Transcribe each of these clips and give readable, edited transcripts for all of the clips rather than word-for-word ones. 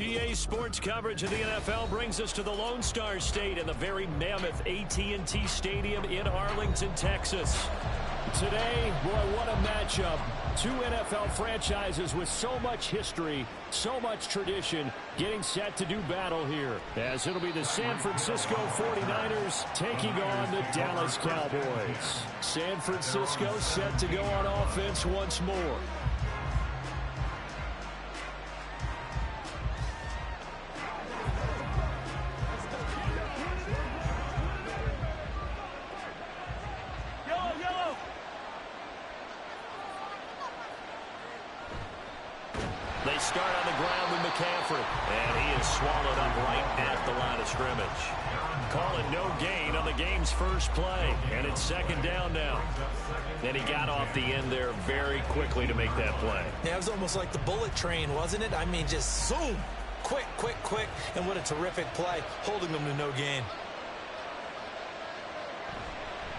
EA Sports coverage of the NFL brings us to the Lone Star State in the very mammoth AT&T Stadium in Arlington, Texas. Today, boy, what a matchup. Two NFL franchises with so much history, so much tradition, getting set to do battle here. As it'll be the San Francisco 49ers taking on the Dallas Cowboys. San Francisco set to go on offense once more. They start on the ground with McCaffrey, and he is swallowed up right at the line of scrimmage. Calling no gain on the game's first play, and it's second down now. And he got off the end there very quickly to make that play. Yeah, it was almost like the bullet train, wasn't it? I mean, just zoom, quick, and what a terrific play, holding them to no gain.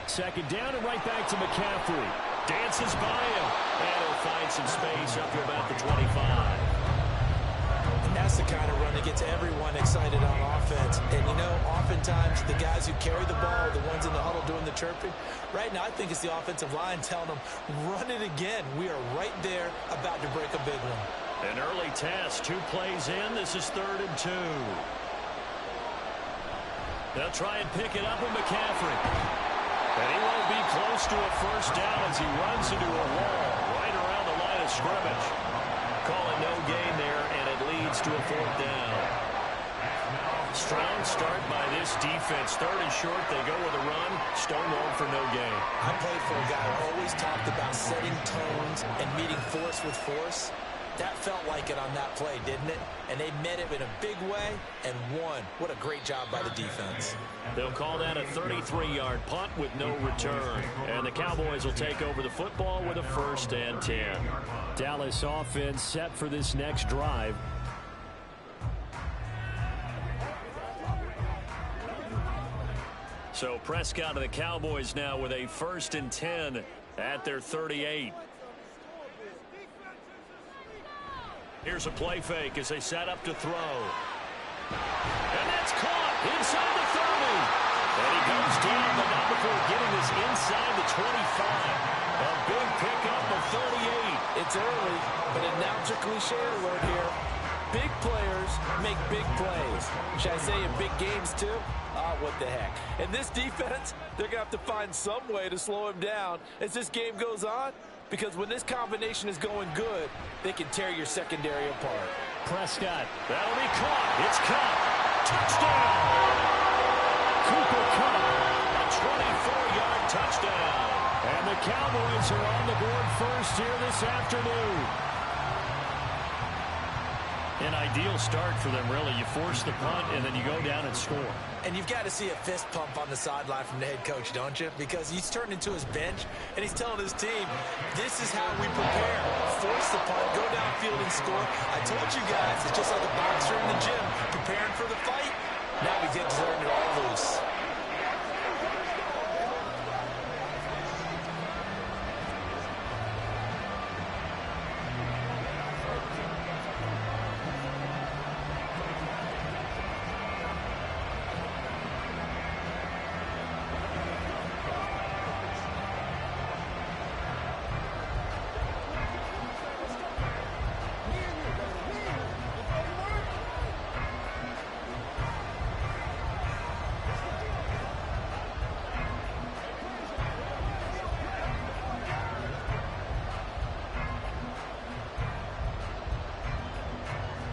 Second down and right back to McCaffrey. Dances by him, and he'll find some space up to about the 25. And that's the kind of run that gets everyone excited on offense. And, you know, oftentimes the guys who carry the ball are the ones in the huddle doing the chirping. Right now, I think it's the offensive line telling them, run it again. We are right there about to break a big one. An early test, 2 plays in. This is 3rd and 2. They'll try and pick it up with McCaffrey. And he won't be close to a first down as he runs into a wall right around the line of scrimmage. Calling no gain there, and it leads to a 4th down. Strong start by this defense. 3rd and short, they go with a run. Stonewalled for no gain. I played for a guy who always talked about setting tones and meeting force with force. That felt like it on that play, didn't it? And they met it in a big way and won. What a great job by the defense. They'll call that a 33-yard punt with no return. And the Cowboys will take over the football with a 1st and 10. Dallas offense set for this next drive. So Prescott and the Cowboys now with a 1st and 10 at their 38. Here's a play fake as they set up to throw. And that's caught inside the 30. And he goes down, but not before getting this inside the 25. A big pickup of 38. It's early, but announcer cliche alert here. Big players make big plays. Should I say in big games too? What the heck. And this defense, they're going to have to find some way to slow him down as this game goes on. Because when this combination is going good, they can tear your secondary apart. Prescott, that'll be caught. It's caught. Touchdown! Cooper Kupp, a 24-yard touchdown. And the Cowboys are on the board first here this afternoon. An ideal start for them, really. You force the punt, and then you go down and score. And you've got to see a fist pump on the sideline from the head coach, don't you? Because he's turned into his bench, and he's telling his team, this is how we prepare. Force the punt, go downfield and score. I told you guys, it's just like a boxer in the gym, preparing for the fight. Now we get to turn it all loose.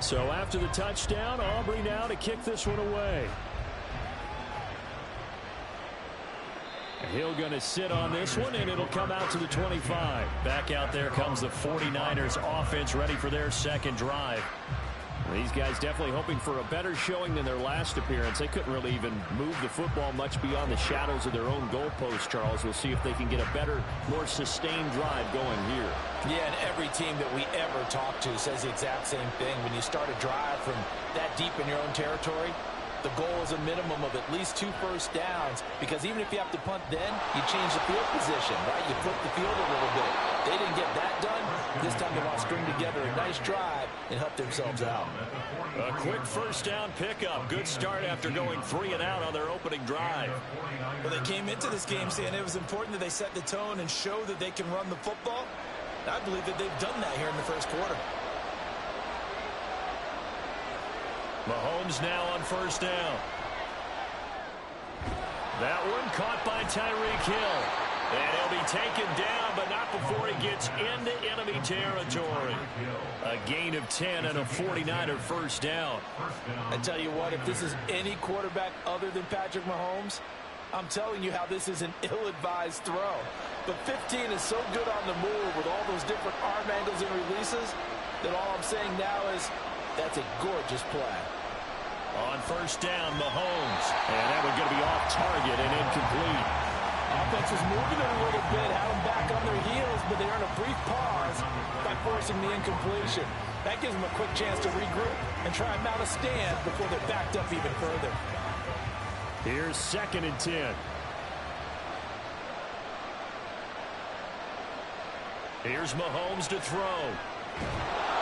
So after the touchdown, Aubrey now to kick this one away. Hill going to sit on this one, and it'll come out to the 25. Back out there comes the 49ers offense ready for their second drive. These guys definitely hoping for a better showing than their last appearance. They couldn't really even move the football much beyond the shadows of their own goalpost, Charles. We'll see if they can get a better, more sustained drive going here. Yeah, and every team that we ever talk to says the exact same thing. When you start a drive from that deep in your own territory, the goal is a minimum of at least 2 first downs, because even if you have to punt then, you change the field position, right? You flip the field a little bit. They didn't get that done. This time they want to string together a nice drive and help themselves out. A quick first down pickup. Good start after going 3 and out on their opening drive. Well, they came into this game saying it was important that they set the tone and show that they can run the football. I believe that they've done that here in the first quarter. Mahomes now on first down. That one caught by Tyreek Hill. And he'll be taken down, but not before he gets into enemy territory. A gain of 10 and a 49er first down. I tell you what, if this is any quarterback other than Patrick Mahomes, I'm telling you how this is an ill-advised throw. But 15 is so good on the move with all those different arm angles and releases that all I'm saying now is that's a gorgeous play. On first down, Mahomes. And that one's going to be off target and incomplete. Offense was moving it a little bit, had them back on their heels, but they earned a brief pause by forcing the incompletion. That gives them a quick chance to regroup and try and mount a stand before they're backed up even further. Here's 2nd and 10. Here's Mahomes to throw.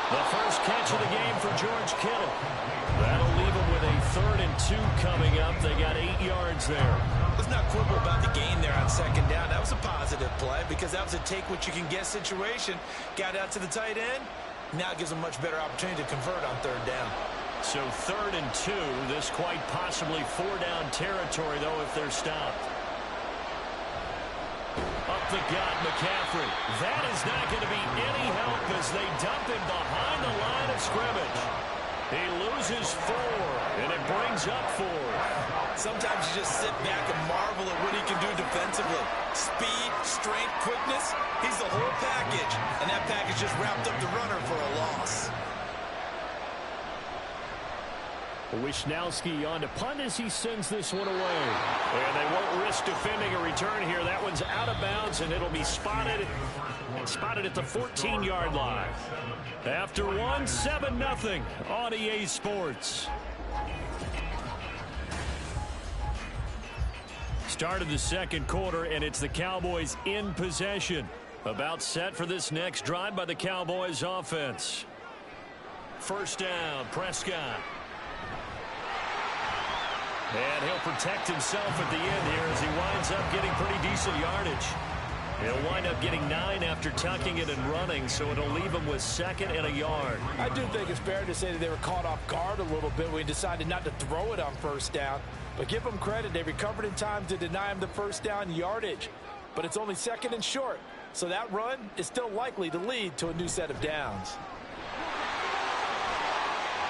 The first catch of the game for George Kittle. That'll leave him with a 3rd and 2 coming up. They got 8 yards there. Let's not quibble about the gain there on second down. That was a positive play because that was a take-what-you-can-get situation. Got out to the tight end. Now it gives them a much better opportunity to convert on 3rd down. So 3rd and 2. This quite possibly 4-down territory, though, if they're stopped. Up the gut, McCaffrey. That is not going to be any help as they dump him behind the line of scrimmage. He loses 4, and it brings up 4. Sometimes you just sit back and marvel at what he can do defensively. Speed, strength, quickness. He's the whole package, and that package just wrapped up the runner for a loss. Wisnowski on to punt as he sends this one away. And they won't risk defending a return here. That one's out of bounds, and it'll be spotted at the 14-yard line. After 1, 7-0 on EA Sports. Start of the second quarter, and it's the Cowboys in possession. About set for this next drive by the Cowboys offense. First down, Prescott. And he'll protect himself at the end here as he winds up getting pretty decent yardage. He'll wind up getting 9 after tucking it and running, so it'll leave him with 2nd and a yard. I do think it's fair to say that they were caught off guard a little bit when he decided not to throw it on first down. But give them credit, they recovered in time to deny him the first down yardage. But it's only 2nd and short, so that run is still likely to lead to a new set of downs.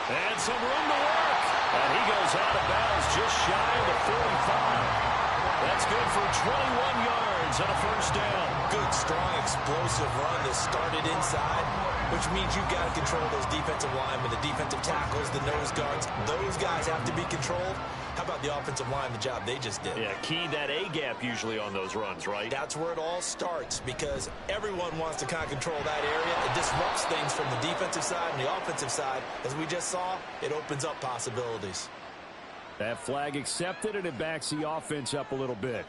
And some room to work. And he goes out of bounds just shy of the 45. That's good for 21 yards and a first down. Good, strong, explosive run that started inside, which means you've got to control those defensive linemen, the defensive tackles, the nose guards. Those guys have to be controlled. How about the offensive line, the job they just did? Yeah, key that A-gap usually on those runs, right? That's where it all starts because everyone wants to kind of control that area. It disrupts things from the defensive side and the offensive side. As we just saw, it opens up possibilities. That flag accepted, and it backs the offense up a little bit.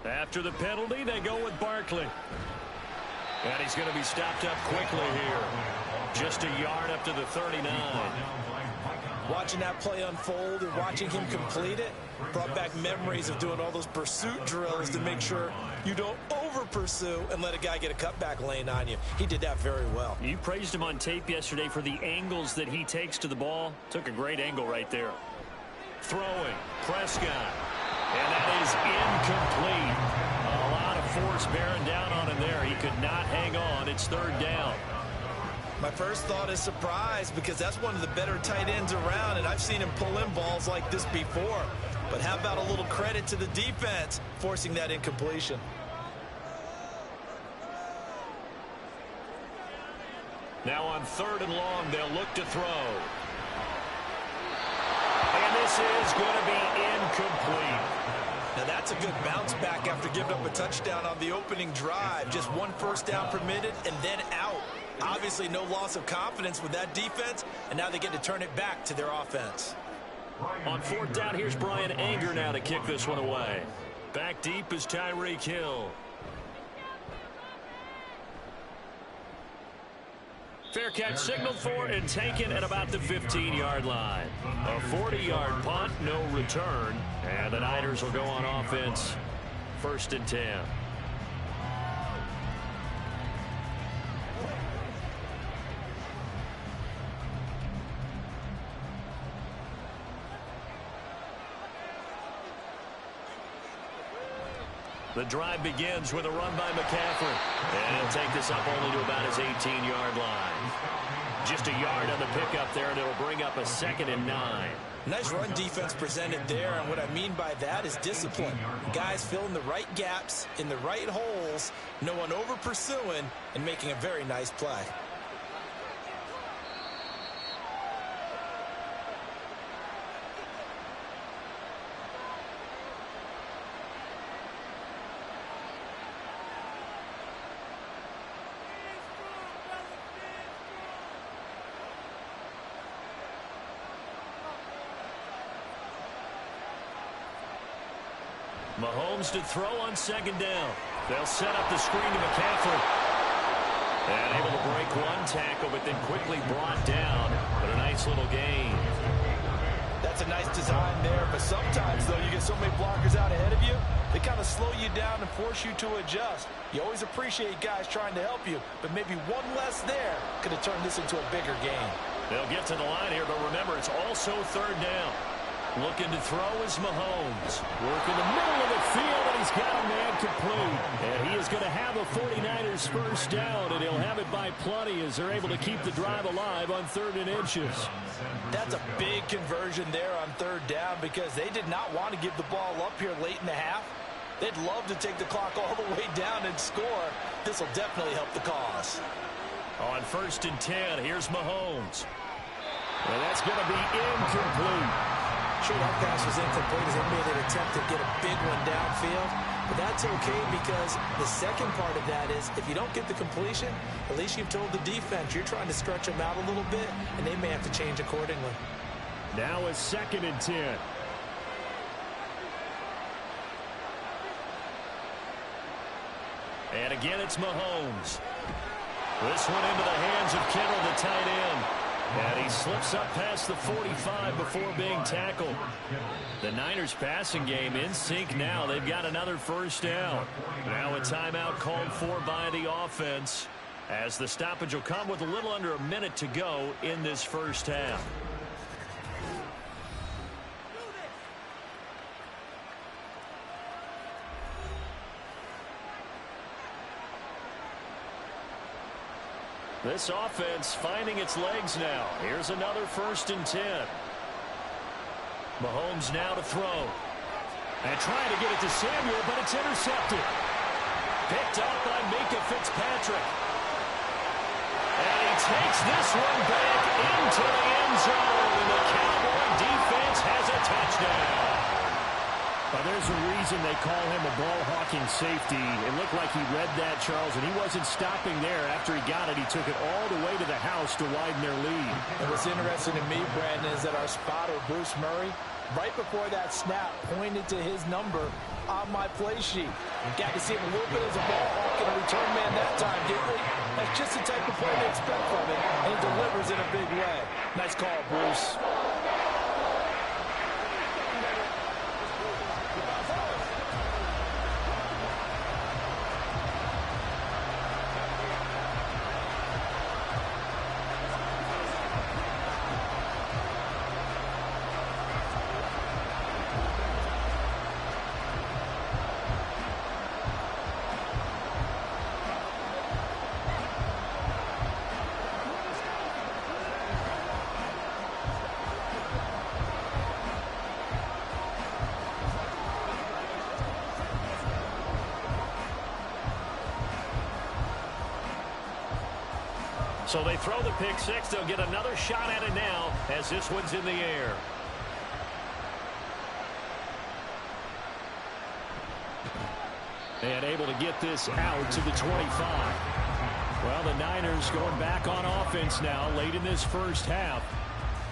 After the penalty, they go with Barkley. And he's going to be stopped up quickly here. Just a yard up to the 39. Watching that play unfold and watching him complete it brought back memories of doing all those pursuit drills to make sure you don't over-pursue and let a guy get a cutback lane on you. He did that very well. You praised him on tape yesterday for the angles that he takes to the ball. Took a great angle right there. Throwing, Prescott. And that is incomplete. A lot of force bearing down on him there. He could not hang on. It's 3rd down. My first thought is surprise because that's one of the better tight ends around, and I've seen him pull in balls like this before. But how about a little credit to the defense forcing that incompletion? Now on 3rd and long, they'll look to throw. And this is going to be incomplete. Now that's a good bounce back after giving up a touchdown on the opening drive. Just one first down permitted and then out. Obviously no loss of confidence with that defense, and now they get to turn it back to their offense. On fourth down, here's Brian Anger now to kick this one away. Back deep is Tyreek Hill. Fair catch signaled for and taken at about the 15-yard line. A 40-yard punt, no return. And the Niners will go on offense. 1st and 10. The drive begins with a run by McCaffrey. And he'll take this up only to about his 18-yard line. Just a yard on the pickup there, and it'll bring up a 2nd and 9. Nice run defense presented there, and what I mean by that is discipline. Guys filling the right gaps in the right holes, no one over pursuing, and making a very nice play. Mahomes to throw on 2nd down. They'll set up the screen to McCaffrey. And able to break one tackle, but then quickly brought down. But a nice little gain. That's a nice design there, but sometimes, though, you get so many blockers out ahead of you, they kind of slow you down and force you to adjust. You always appreciate guys trying to help you, but maybe one less there could have turned this into a bigger game. They'll get to the line here, but remember, it's also 3rd down. Looking to throw is Mahomes. Work in the middle of the field, and he's got a man complete. And he is going to have a 49ers first down, and he'll have it by plenty as they're able to keep the drive alive on 3rd and inches. That's a big conversion there on 3rd down because they did not want to give the ball up here late in the half. They'd love to take the clock all the way down and score. This will definitely help the cause. On 1st and 10, here's Mahomes. And that's going to be incomplete. Sure, that pass was incomplete as they made an attempt to get a big one downfield. But that's okay because the second part of that is if you don't get the completion, at least you've told the defense you're trying to stretch them out a little bit, and they may have to change accordingly. Now a 2nd and 10. And again, it's Mahomes. This one into the hands of Kittle, the tight end. And he slips up past the 45 before being tackled. The Niners passing game in sync now. They've got another first down. Now a timeout called for by the offense as the stoppage will come with a little under a minute to go in this first half. This offense finding its legs now. Here's another 1st and 10. Mahomes now to throw. And trying to get it to Samuel, but it's intercepted. Picked up by Minkah Fitzpatrick. And he takes this one back into the end zone. And the Cowboy defense has a touchdown. There's a reason they call him a ball-hawking safety. It looked like he read that, Charles, and he wasn't stopping there. After he got it, he took it all the way to the house to widen their lead. And what's interesting to me, Brandon, is that our spotter, Bruce Murray, right before that snap, pointed to his number on my play sheet. Got to see him a little bit as a ball-hawk and a return man that time, didn't we? That's just the type of play they expect from him, and he delivers in a big way. Nice call, Bruce. So they throw the pick six. They'll get another shot at it now as this one's in the air. And able to get this out to the 25. Well, the Niners going back on offense now late in this first half.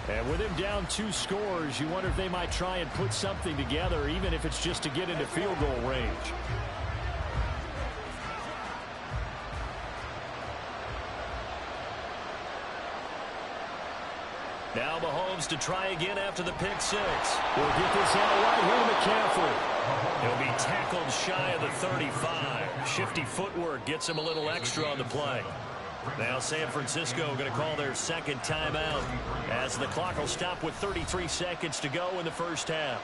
And with him down 2 scores, you wonder if they might try and put something together, even if it's just to get into field goal range. Now Mahomes to try again after the pick 6. We'll get this out right here to McCaffrey. He'll be tackled shy of the 35. Shifty footwork gets him a little extra on the play. Now San Francisco going to call their second timeout as the clock will stop with 33 seconds to go in the first half.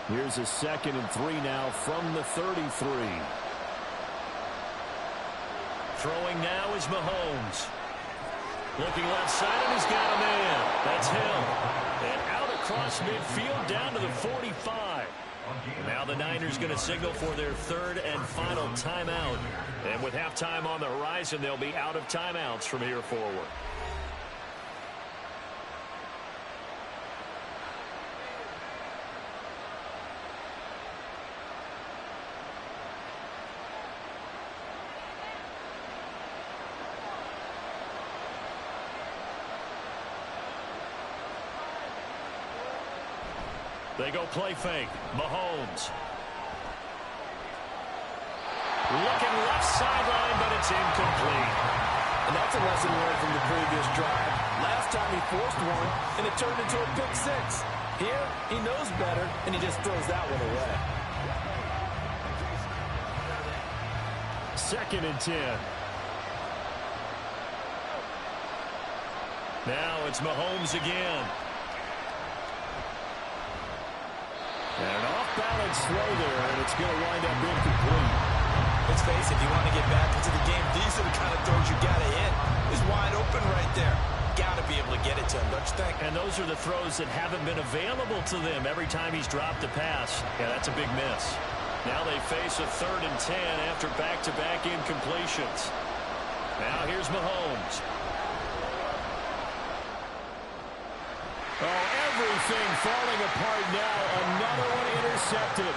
Here's a 2nd and 3 now from the 33. Throwing now is Mahomes. Looking left side, and he's got a man. That's Hill. And out across midfield down to the 45. Now the Niners going to signal for their 3rd and final timeout. And with halftime on the horizon, they'll be out of timeouts from here forward. They go play fake. Mahomes. Looking left sideline, but it's incomplete. And that's a lesson learned from the previous drive. Last time he forced one, and it turned into a pick 6. Here, he knows better, and he just throws that one away. 2nd and 10. Now it's Mahomes again. And an off-balance throw there, and it's going to wind up incomplete. Let's face it, if you want to get back into the game, these are the kind of throws you got to hit. He's wide open right there. Got to be able to get it to him, don't you think? And those are the throws that haven't been available to them every time he's dropped a pass. Yeah, that's a big miss. Now they face a 3rd and 10 after back-to-back incompletions. Now here's Mahomes. Oh, everything falling apart now. Another one intercepted.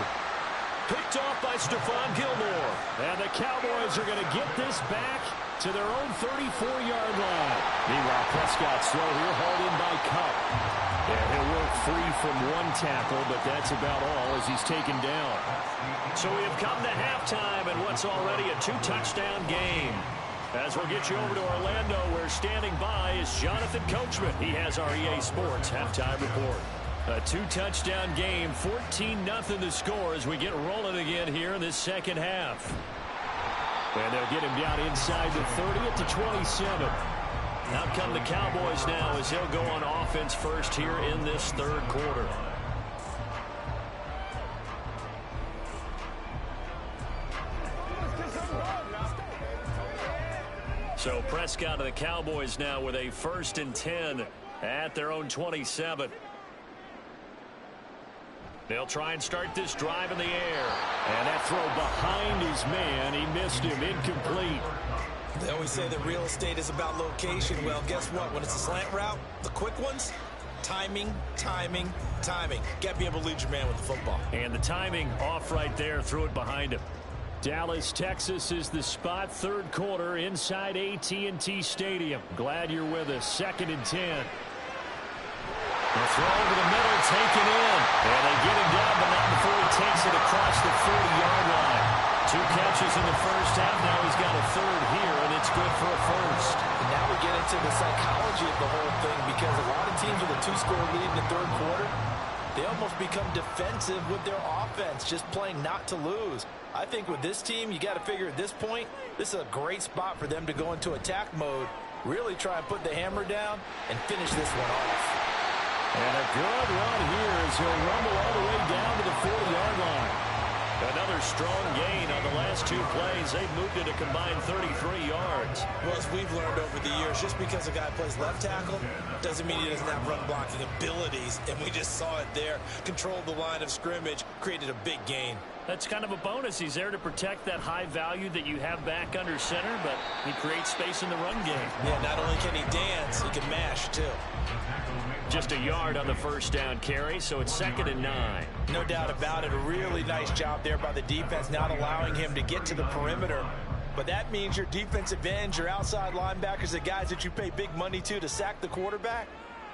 Picked off by Stephon Gilmore. And the Cowboys are going to get this back to their own 34-yard line. Meanwhile, Prescott's throw here hauled in by Kupp. And he'll work free from one tackle, but that's about all as he's taken down. So we have come to halftime in what's already a 2-touchdown game. As we'll get you over to Orlando, where standing by is Jonathan Coachman. He has our EA Sports halftime report. A 2-touchdown game, 14-0 the score as we get rolling again here in this second half. And they'll get him down inside the 30 at the 27. Out come the Cowboys now as they'll go on offense first here in this 3rd quarter. So Prescott and the Cowboys now with a 1st and 10 at their own 27. They'll try and start this drive in the air. And that throw behind his man. He missed him. Incomplete. They always say that real estate is about location. Well, guess what? When it's a slant route, the quick ones, timing, timing, timing. Got to be able to lead your man with the football. And the timing off right there. Threw it behind him. Dallas, Texas is the spot. 3rd quarter inside AT&T Stadium. Glad you're with us. 2nd and 10. The throw over the middle, taken in. And they get him down, but not before he takes it across the 40-yard line. 2 catches in the first half. Now he's got a 3rd here, and it's good for a 1st. And now we get into the psychology of the whole thing, because a lot of teams with a 2-score lead in the 3rd quarter, they almost become defensive with their offense, just playing not to lose. I think with this team, you got to figure at this point, this is a great spot for them to go into attack mode, really try and put the hammer down and finish this one off. And a good run here as he'll rumble all the way down to the 40-yard line. Another strong gain on the last 2 plays. They've moved it a combined 33 yards. Well, as as we've learned over the years, just because a guy plays left tackle doesn't mean he doesn't have run blocking abilities, and we just saw it there. Controlled the line of scrimmage, created a big gain. That's kind of a bonus. He's there to protect that high value that you have back under center, but he creates space in the run game. Yeah, not only can he dance, he can mash, too. Just a yard on the first down carry, so it's 2nd and 9. No doubt about it. A really nice job there by the defense, not allowing him to get to the perimeter. But that means your defensive ends, your outside linebackers, the guys that you pay big money to sack the quarterback,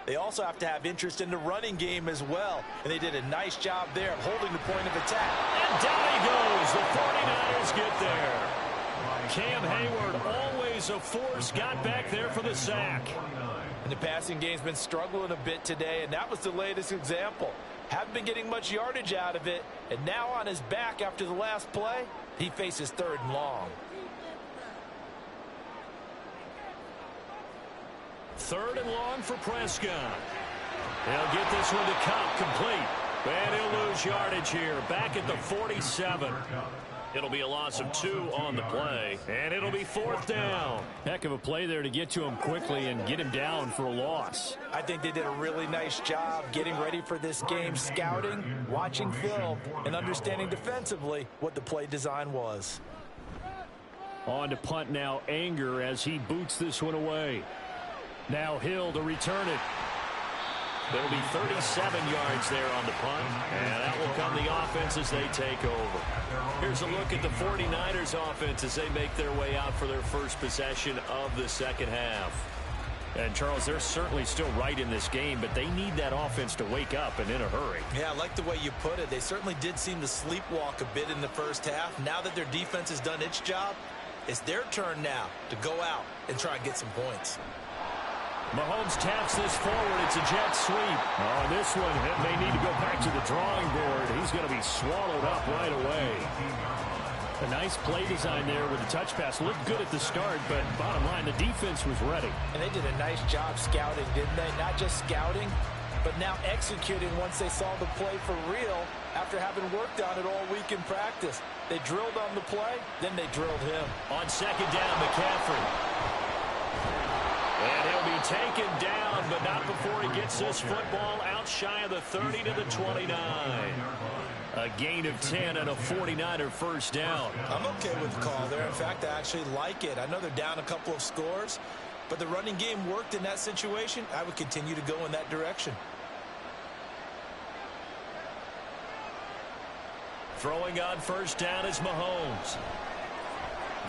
they also have to have interest in the running game as well. And they did a nice job there of holding the point of attack. And down he goes. The 49ers get there. Cam Hayward, always a force, got back there for the sack. And the passing game's been struggling a bit today, and that was the latest example. Haven't been getting much yardage out of it, and now on his back after the last play, he faces 3rd and long. 3rd and long for Prescott. He'll get this one to Kupp, complete. And he'll lose yardage here, back at the 47. It'll be a loss of 2 on the play, and it'll be 4th down. Heck of a play there to get to him quickly and get him down for a loss. I think they did a really nice job getting ready for this game, scouting, watching film, and understanding defensively what the play design was. On to punt now, Anger as he boots this one away. Now Hill to return it. There'll be 37 yards there on the punt, and that will come the offense as they take over. Here's a look at the 49ers offense as they make their way out for their first possession of the second half. And, Charles, they're certainly still right in this game, but they need that offense to wake up and in a hurry. Yeah, I like the way you put it. They certainly did seem to sleepwalk a bit in the first half. Now that their defense has done its job, it's their turn now to go out and try and get some points. Mahomes taps this forward. It's a jet sweep. Oh, this one may need to go back to the drawing board. He's going to be swallowed up right away. A nice play design there with the touch pass. Looked good at the start, but bottom line, the defense was ready. And they did a nice job scouting, didn't they? Not just scouting, but now executing once they saw the play for real after having worked on it all week in practice. They drilled on the play, then they drilled him. On 2nd down, McCaffrey. And he'll be taken down, but not before he gets this football out shy of the 30 to the 29. A gain of 10 and a 49er first down. I'm okay with the call there. In fact, I actually like it. I know they're down a couple of scores, but the running game worked in that situation. I would continue to go in that direction. Throwing on first down is Mahomes.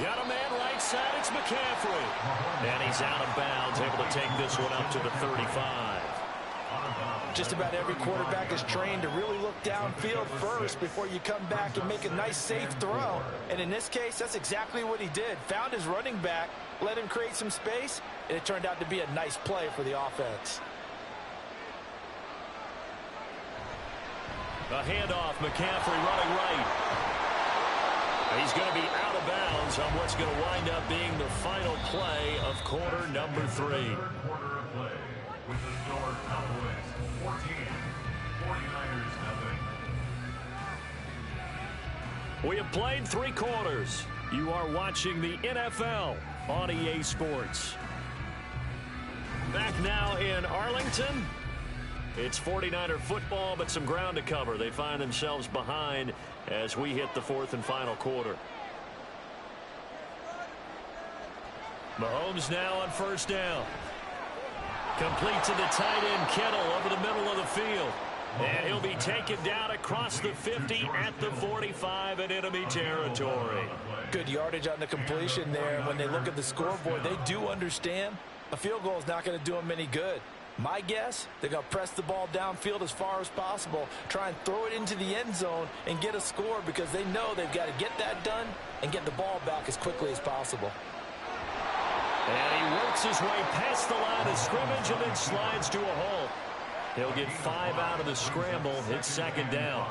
Got a man right side, it's McCaffrey. And he's out of bounds, able to take this one up to the 35. Just about every quarterback is trained to really look downfield first before you come back and make a nice, safe throw. And in this case, that's exactly what he did. Found his running back, let him create some space, and it turned out to be a nice play for the offense. A handoff, McCaffrey running right. He's going to be out of bounds on what's going to wind up being the final play of quarter number 3. We have played 3 quarters. You are watching the NFL on EA Sports. Back now in Arlington. It's 49er football, but some ground to cover. They find themselves behind as we hit the 4th and final quarter. Mahomes now on first down. Complete to the tight end, Kittle, over the middle of the field. And he'll be taken down across the 50 at the 45 in enemy territory. Good yardage on the completion there. When they look at the scoreboard, they do understand a field goal is not going to do them any good. My guess, they're going to press the ball downfield as far as possible, try and throw it into the end zone and get a score because they know they've got to get that done and get the ball back as quickly as possible. And he works his way past the line of scrimmage and then slides to a halt. He'll get 5 out of the scramble. It's 2nd down.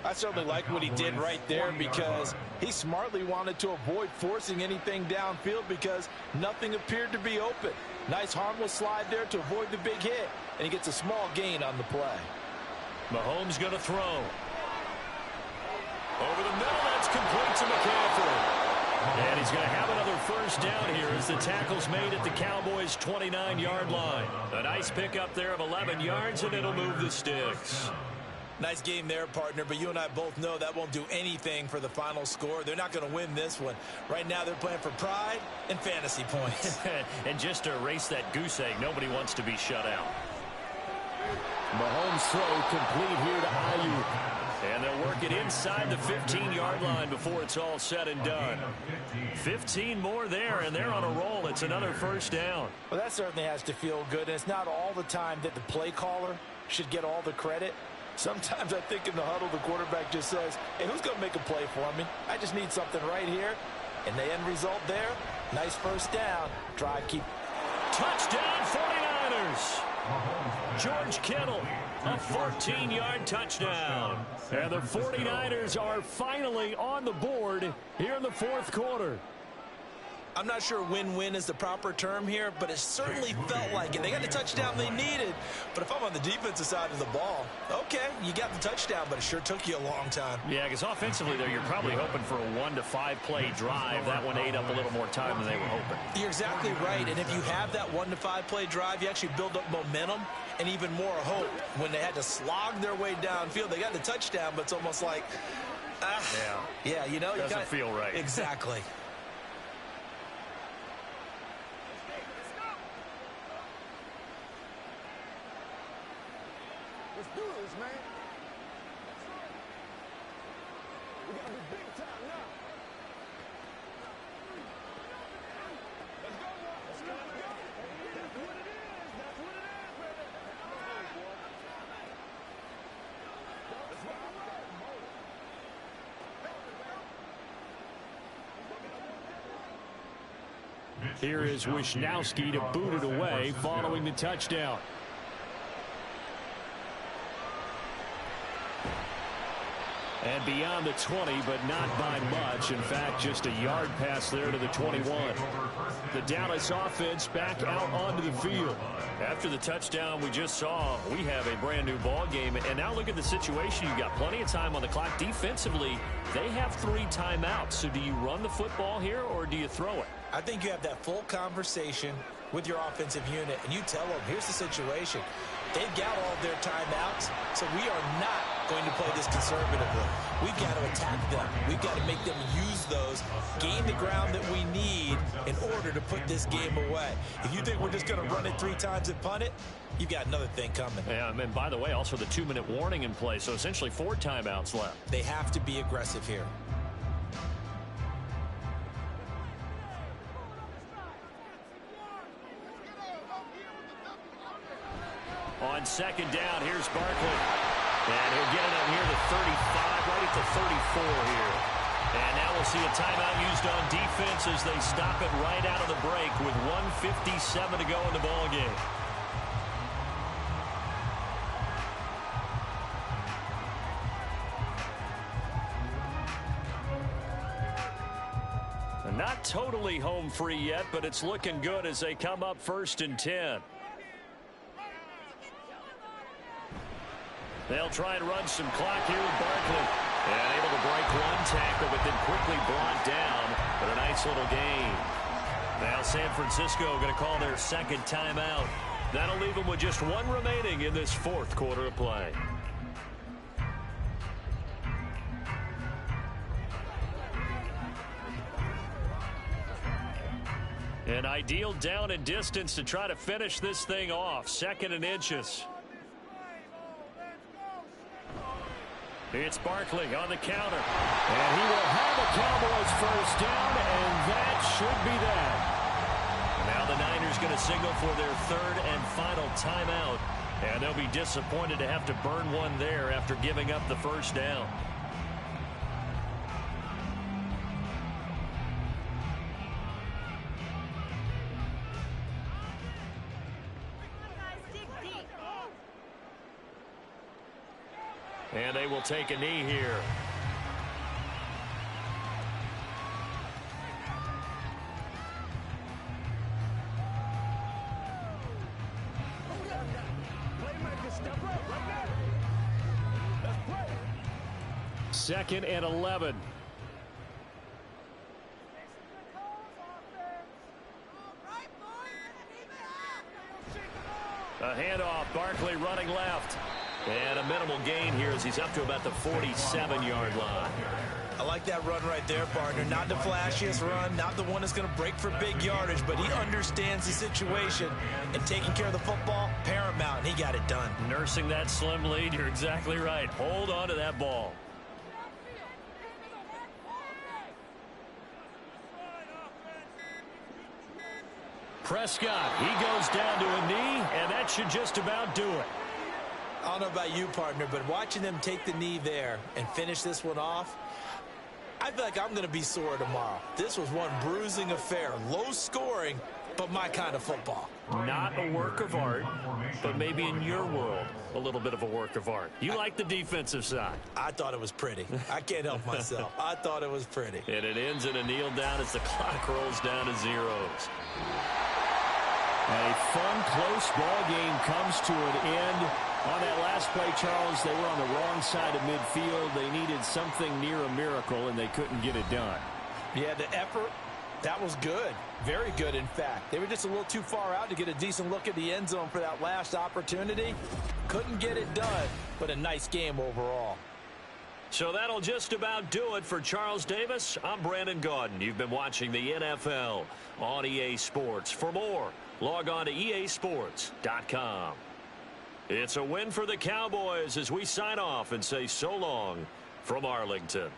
I certainly like what he did right there because he smartly wanted to avoid forcing anything downfield because nothing appeared to be open. Nice harmless slide there to avoid the big hit, and he gets a small gain on the play. Mahomes going to throw. Over the middle, that's complete to McCaffrey. And he's going to have another first down here as the tackle's made at the Cowboys' 29-yard line. A nice pickup there of 11 yards, and it'll move the sticks. Nice game there, partner, but you and I both know that won't do anything for the final score. They're not going to win this one. Right now, they're playing for pride and fantasy points. And just to erase that goose egg, nobody wants to be shut out. Mahomes' throw complete here to Ayuk. And they'll work it inside the 15-yard line before it's all said and done. 15 more there, and they're on a roll. It's another first down. Well, that certainly has to feel good, and it's not all the time that the play caller should get all the credit. Sometimes I think in the huddle, the quarterback just says, hey, who's going to make a play for me? I just need something right here. And the end result there, nice first down. Drive, keep. Touchdown, 49ers. George Kittle, a 14-yard touchdown. And the 49ers are finally on the board here in the fourth quarter. I'm not sure win-win is the proper term here, but it certainly felt like it. They got the touchdown they needed, but if I'm on the defensive side of the ball, okay, you got the touchdown, but it sure took you a long time. Yeah, because offensively there, you're probably hoping for a 1 to 5 play drive. That one ate up a little more time than they were hoping. You're exactly right, and if you have that 1 to 5 play drive, you actually build up momentum and even more hope. When they had to slog their way downfield, they got the touchdown, but it's almost like, yeah, you know, doesn't feel right. Exactly. Let's do this, man. We got to be big time now. Let's go, boy. Let's go. That's what it is. That's what it is, baby. Let's rock and roll. Here is Wishnowsky to boot it away following the touchdown. And beyond the 20, but not by much. In fact, just a yard pass there to the 21. The Dallas offense back out onto the field. After the touchdown we just saw, we have a brand new ball game. And now look at the situation. You've got plenty of time on the clock. Defensively, they have 3 timeouts. So do you run the football here or do you throw it? I think you have that full conversation with your offensive unit, and you tell them, here's the situation. They've got all their timeouts, so we are not going to play this conservatively. We've got to attack them. We've got to make them use those, gain the ground that we need in order to put this game away. If you think we're just going to run it 3 times and punt it, you've got another thing coming. Yeah, and by the way, also the 2-minute warning in play, so essentially 4 timeouts left. They have to be aggressive here. On second down, here's Barkley. And he'll get it up near the 35, right at the 34 here. And now we'll see a timeout used on defense as they stop it right out of the break with 1:57 to go in the ball game. And not totally home free yet, but it's looking good as they come up 1st and 10. They'll try and run some clock here with Barkley. And able to break 1 tackle, but then quickly brought down. But a nice little gain. Now San Francisco going to call their 2nd timeout. That'll leave them with just 1 remaining in this 4th quarter of play. An ideal down and distance to try to finish this thing off. 2nd and inches. It's Barkley on the counter. And he will have a Cowboys first down, and that should be that. Now the Niners going to signal for their 3rd and final timeout. And they'll be disappointed to have to burn one there after giving up the first down. And they will take a knee here. Second and 11. A handoff, Barkley running left. And a minimal gain here as he's up to about the 47-yard line. I like that run right there, partner. Not the flashiest run, not the one that's going to break for big yardage, but he understands the situation, and taking care of the football, paramount, and he got it done. Nursing that slim lead, you're exactly right. Hold on to that ball. Prescott, he goes down to a knee, and that should just about do it. I don't know about you, partner, but watching them take the knee there and finish this one off, I feel like I'm going to be sore tomorrow. This was one bruising affair. Low scoring, but my kind of football. Not a work of art, but maybe in your world, a little bit of a work of art. You like the defensive side. I thought it was pretty. I can't help myself. I thought it was pretty. And it ends in a kneel down as the clock rolls down to zeros. A fun, close ball game comes to an end. On that last play, Charles, they were on the wrong side of midfield. They needed something near a miracle, and they couldn't get it done. Yeah, the effort, that was good. Very good, in fact. They were just a little too far out to get a decent look at the end zone for that last opportunity. Couldn't get it done, but a nice game overall. So that'll just about do it for Charles Davis. I'm Brandon Gaudin. You've been watching the NFL on EA Sports. For more, log on to easports.com. It's a win for the Cowboys as we sign off and say so long from Arlington.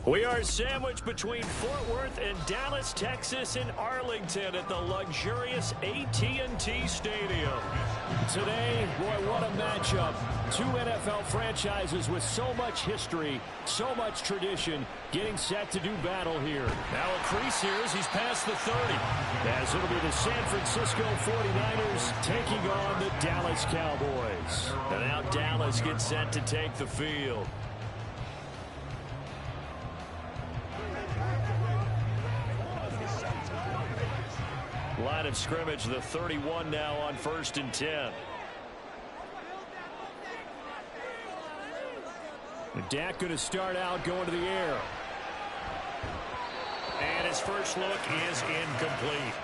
We are sandwiched between Fort Worth and Dallas, Texas, and Arlington at the luxurious AT&T Stadium. Today, boy, what a matchup. Two NFL franchises with so much history, so much tradition, getting set to do battle here. Now a crease here as he's past the 30. As it'll be the San Francisco 49ers taking on the Dallas Cowboys. And now Dallas gets set to take the field. Line of scrimmage, the 31 now on 1st and 10. Dak going to start out going to the air. And his first look is incomplete.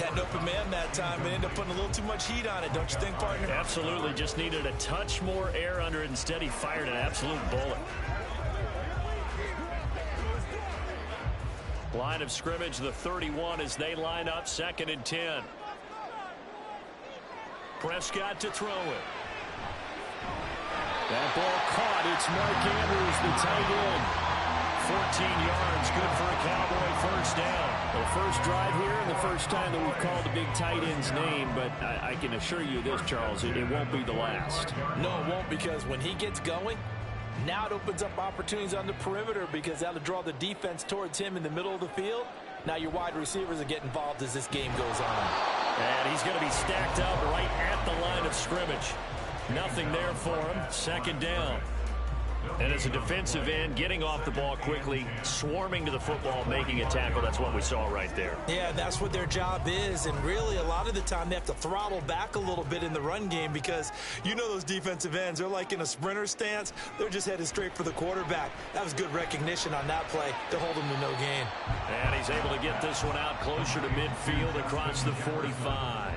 Had an open man that time and ended up putting a little too much heat on it, don't you think, partner? Absolutely. Just needed a touch more air under it. Instead, he fired an absolute bullet. Line of scrimmage, the 31 as they line up 2nd and 10. Prescott to throw it. That ball caught. It's Mark Andrews, the tight end. 14 yards, good for a Cowboy first down. The first drive here and the first time that we've called the big tight end's name, but I can assure you this, Charles, it won't be the last. No, it won't, because when he gets going, now it opens up opportunities on the perimeter because that'll draw the defense towards him in the middle of the field. Now your wide receivers will get involved as this game goes on. And he's going to be stacked up right at the line of scrimmage. Nothing there for him. 2nd down. And as a defensive end, getting off the ball quickly, swarming to the football, making a tackle, that's what we saw right there. Yeah, that's what their job is, and really a lot of the time they have to throttle back a little bit in the run game because you know those defensive ends, they're like in a sprinter stance. They're just headed straight for the quarterback. That was good recognition on that play to hold him to no gain. And he's able to get this one out closer to midfield across the 45.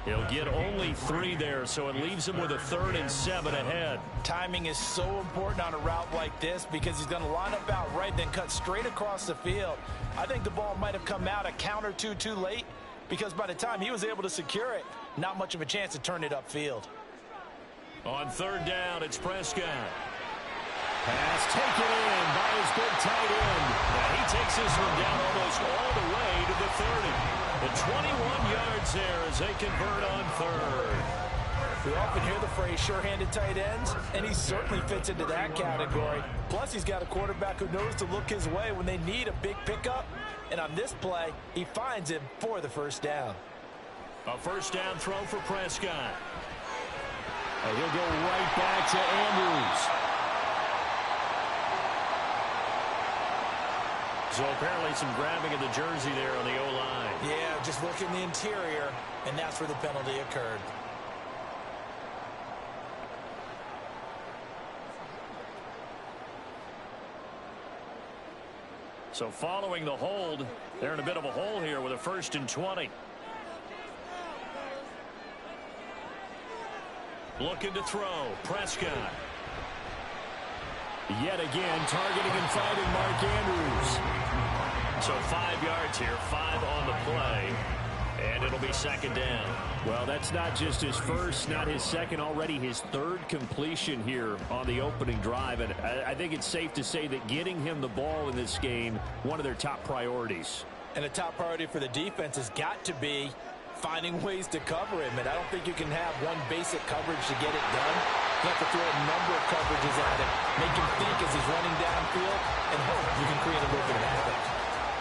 He'll get only 3 there, so it leaves him with a 3rd and 7 ahead. Timing is so important on a route like this because he's going to line up out right, then cut straight across the field. I think the ball might have come out a count or two too late because by the time he was able to secure it, not much of a chance to turn it upfield. On 3rd down, it's Prescott. Pass taken in by his big tight end. Now he takes this one down almost all the way to the 30. The 21 yards there as they convert on 3rd. We often hear the phrase sure-handed tight ends, and he certainly fits into that category. Plus, he's got a quarterback who knows to look his way when they need a big pickup. And on this play, he finds him for the 1st down. A 1st down throw for Prescott. And he'll go right back to Andrews. So apparently some grabbing of the jersey there on the O-line. Yeah, just look in the interior, and that's where the penalty occurred. So following the hold, they're in a bit of a hole here with a 1st and 20. Looking to throw, Prescott. Yet again, targeting and finding Mark Andrews. So 5 yards here, 5 on the play, and it'll be 2nd down. Well, that's not just his first, not his second, already his 3rd completion here on the opening drive. And I think it's safe to say that getting him the ball in this game, one of their top priorities. And a top priority for the defense has got to be finding ways to cover him. And I don't think you can have one basic coverage to get it done. You have to throw a number of coverages at him, make him think as he's running downfield, and hope you can create a little bit of havoc.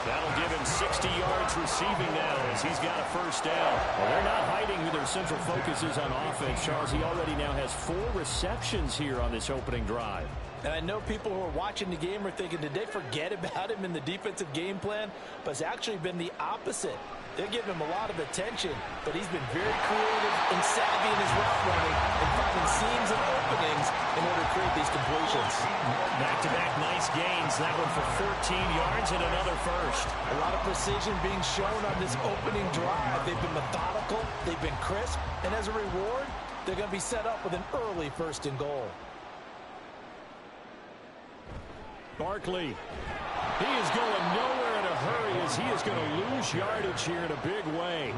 That'll give him 60 yards receiving now as he's got a 1st down. Well, they're not hiding who their central focus is on offense, Charles. He already now has 4 receptions here on this opening drive. And I know people who are watching the game are thinking, did they forget about him in the defensive game plan? But it's actually been the opposite. They're giving him a lot of attention, but he's been very creative and savvy in his route running and finding seams and openings in order to create these completions. Back-to-back nice gains. That one for 14 yards and another 1st. A lot of precision being shown on this opening drive. They've been methodical, they've been crisp, and as a reward, they're going to be set up with an early 1st and goal. Barkley. He is going nowhere in a hurry as he is going to lose yardage here in a big way.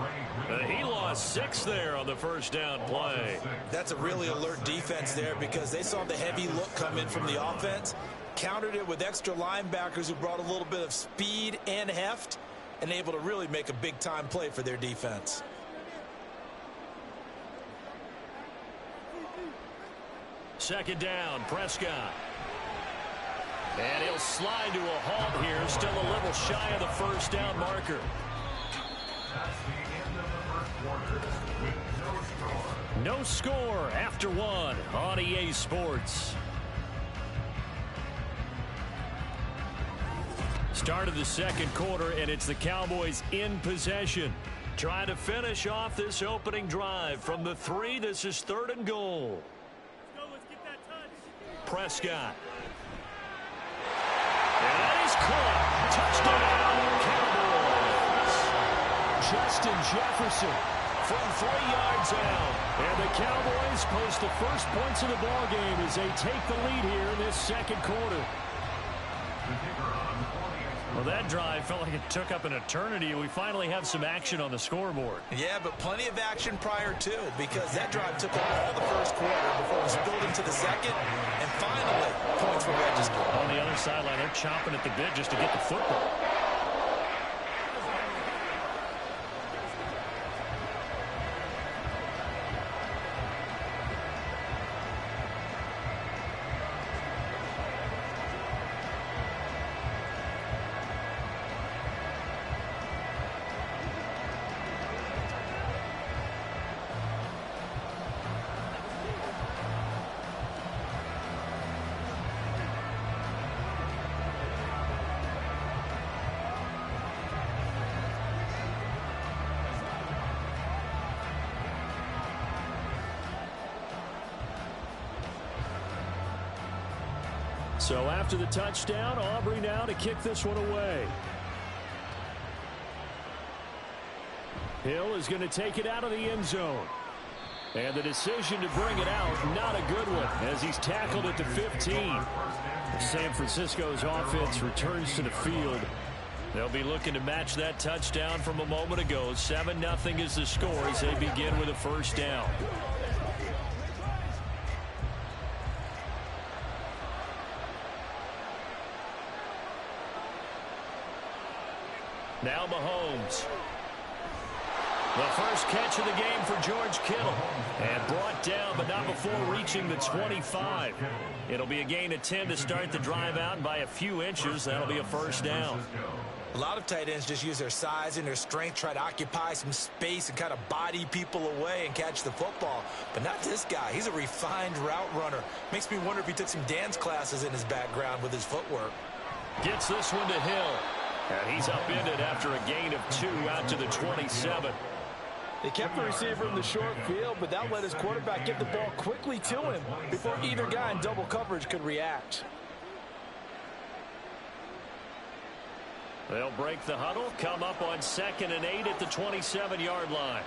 He lost 6 there on the 1st down play. That's a really alert defense there because they saw the heavy look come in from the offense. countered it with extra linebackers who brought a little bit of speed and heft and able to really make a big-time play for their defense. Second down, Prescott. And he'll slide to a halt here, still a little shy of the first down marker. No score after one on EA Sports. Start of the second quarter, and it's the Cowboys in possession. Trying to finish off this opening drive. From the 3, this is 3rd and goal. Let's get that touch. Prescott. And he's caught. Touchdown, Cowboys. Justin Jefferson from 3 yards out. And the Cowboys post the first points of the ballgame as they take the lead here in this second quarter. Well, that drive felt like it took up an eternity. We finally have some action on the scoreboard. Yeah, but plenty of action prior to, because that drive took up all the first quarter before it was spilled into the second, and finally, points were registered. On the other sideline, they're chomping at the bit just to get the football. So after the touchdown, Aubrey now to kick this one away. Hill is going to take it out of the end zone. And the decision to bring it out, not a good one, as he's tackled at the 15. San Francisco's offense returns to the field. They'll be looking to match that touchdown from a moment ago. 7-0 is the score as they begin with a first down. Now Mahomes. The first catch of the game for George Kittle. And brought down, but not before reaching the 25. It'll be a gain of 10 to start the drive out, and by a few inches, that'll be a first down. A lot of tight ends just use their size and their strength, try to occupy some space and kind of body people away and catch the football. But not this guy. He's a refined route runner. Makes me wonder if he took some dance classes in his background with his footwork. Gets this one to Hill. And he's upended after a gain of 2 out to the 27. They kept the receiver in the short field, but that let his quarterback get the ball quickly to him before either guy in double coverage could react. They'll break the huddle, come up on 2nd and 8 at the 27-yard line.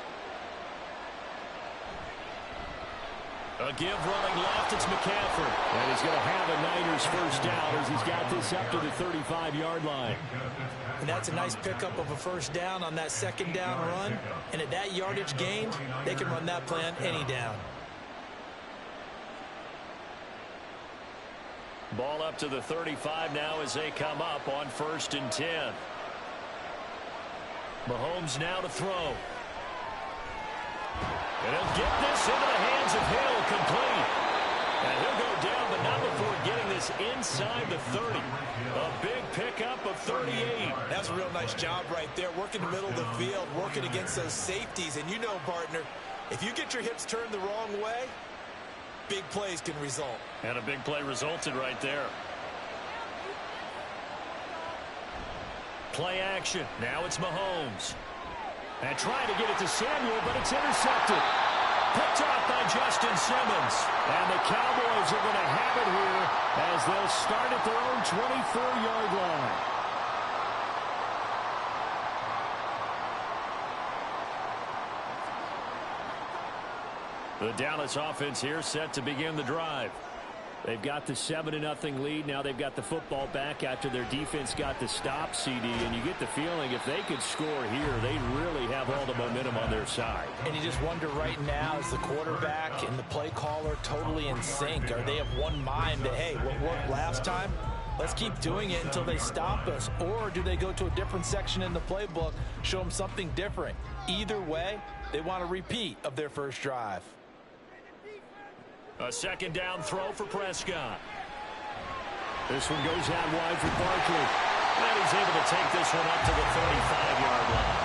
A give running left, it's McCaffrey. And he's going to have a Niners first down as he's got this up to the 35-yard line. And that's a nice pickup of a first down on that second down run. And at that yardage gained, they can run that play on any down. Ball up to the 35 now as they come up on 1st and 10. Mahomes now to throw. And he'll get this into the hands of Hill, complete. And he'll go down, but not before getting this inside the 30. A big pickup of 38. That's a real nice job right there, working the middle of the field, working against those safeties. And you know, partner, if you get your hips turned the wrong way, big plays can result. And a big play resulted right there. Play action. Now it's Mahomes. And trying to get it to Samuel, but it's intercepted. Picked off by Justin Simmons. And the Cowboys are going to have it here as they'll start at their own 24-yard line. The Dallas offense here set to begin the drive. They've got the 7-0 lead. Now they've got the football back after their defense got the stop, CD. And you get the feeling if they could score here, they'd really have all the momentum on their side. And you just wonder right now, is the quarterback and the play caller totally in sync? Are they of one mind that, hey, what worked last time, Let's keep doing it until they stop us. Or do they go to a different section in the playbook, show them something different? Either way, they want a repeat of their first drive. A second down throw for Prescott. This one goes out wide for Barkley. And he's able to take this one up to the 35-yard line.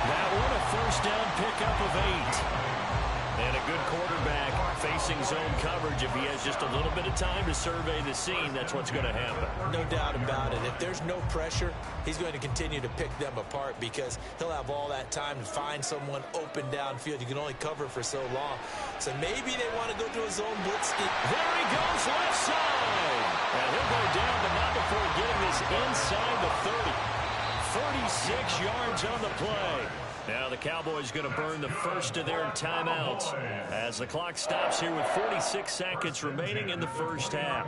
That one a first down pickup of 8. And a good quarterback facing zone coverage. If he has just a little bit of time to survey the scene, that's what's going to happen. No doubt about it. If there's no pressure, he's going to continue to pick them apart because he'll have all that time to find someone open downfield. You can only cover for so long. So maybe they want to go to a zone blitz. There he goes, left side. And he'll go down, but not before getting this inside the 30. 46 yards on the play. Now the Cowboys going to burn the first of their timeouts as the clock stops here with 46 seconds remaining in the first half.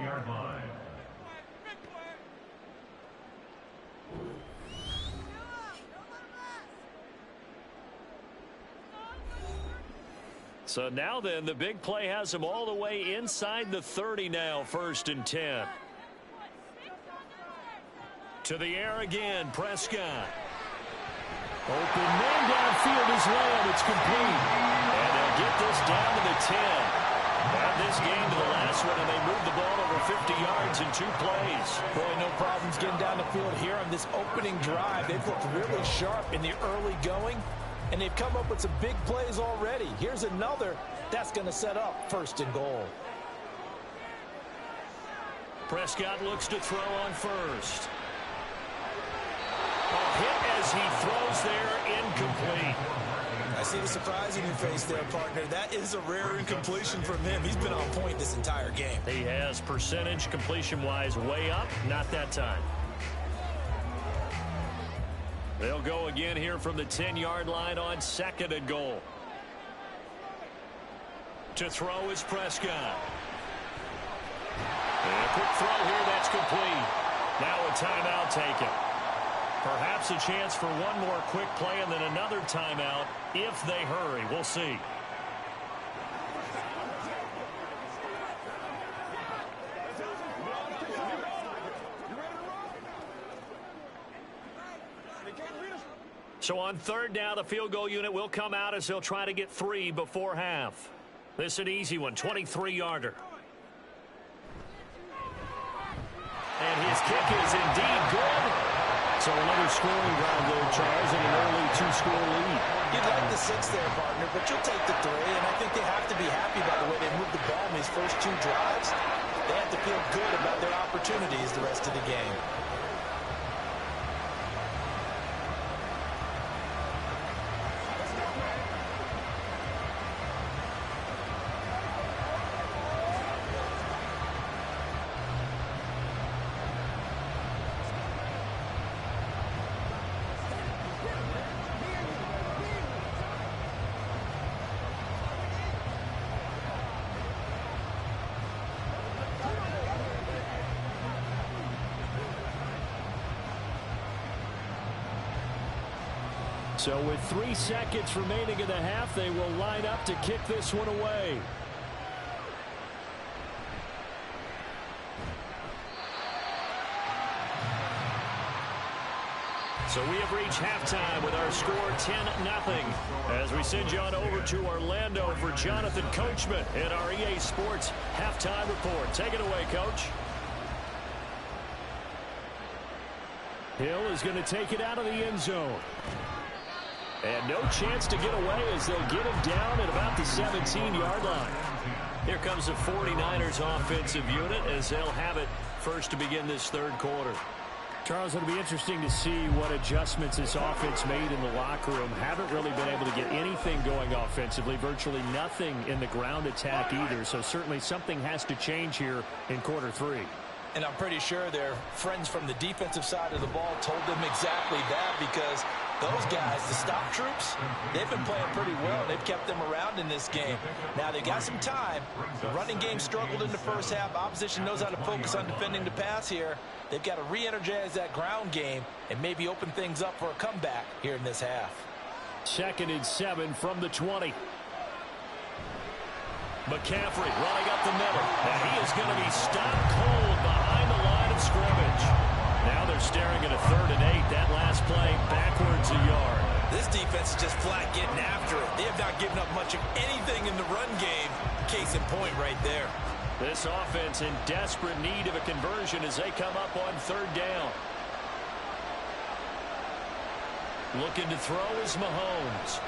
So now then, the big play has them all the way inside the 30 now, 1st and 10. To the air again, Prescott. Open man downfield is Lamb. It's complete. And they'll get this down to the 10. Add this game to the last one, and they move the ball over 50 yards in 2 plays. Boy, no problems getting down the field here on this opening drive. They've looked really sharp in the early going, and they've come up with some big plays already. Here's another that's going to set up 1st and goal. Prescott looks to throw on 1st. A hit as he throws there, incomplete. I see the surprise in your face there, partner. That is a rare incompletion from him. He's been on point this entire game. He has percentage completion-wise way up, not that time. They'll go again here from the 10-yard line on 2nd and goal. To throw is Prescott. And a quick throw here, that's complete. Now a timeout taken. Perhaps a chance for one more quick play and then another timeout if they hurry. We'll see. So on 3rd down, the field goal unit will come out as they'll try to get 3 before half. This is an easy one, 23-yarder. And his kick is indeed good. So another scoring drive there, Charles, and an early 2-score lead. You'd like the 6 there, partner, but you'll take the 3, and I think they have to be happy by the way they moved the ball in these first 2 drives. They have to feel good about their opportunities the rest of the game. So with 3 seconds remaining in the half, they will line up to kick this one away. So we have reached halftime with our score 10-0. As we send you on over to Orlando for Jonathan Coachman in our EA Sports halftime report. Take it away, Coach. Hill is going to take it out of the end zone. And no chance to get away as they'll get him down at about the 17-yard line. Here comes the 49ers offensive unit as they'll have it first to begin this 3rd quarter. Charles, it'll be interesting to see what adjustments this offense made in the locker room. Haven't really been able to get anything going offensively, virtually nothing in the ground attack either. So certainly something has to change here in quarter 3. And I'm pretty sure their friends from the defensive side of the ball told them exactly that, because those guys, the stop troops, they've been playing pretty well. They've kept them around in this game. Now, they got some time. The running game struggled in the first half. Opposition knows how to focus on defending the pass here. They've got to re-energize that ground game and maybe open things up for a comeback here in this half. 2nd and 7 from the 20. McCaffrey running up the middle, and he is going to be stopped cold behind the line of scrimmage. defense just flat getting after it. They have not given up much of anything in the run game. Case in point right there. This offense in desperate need of a conversion as they come up on third down. Looking to throw is Mahomes.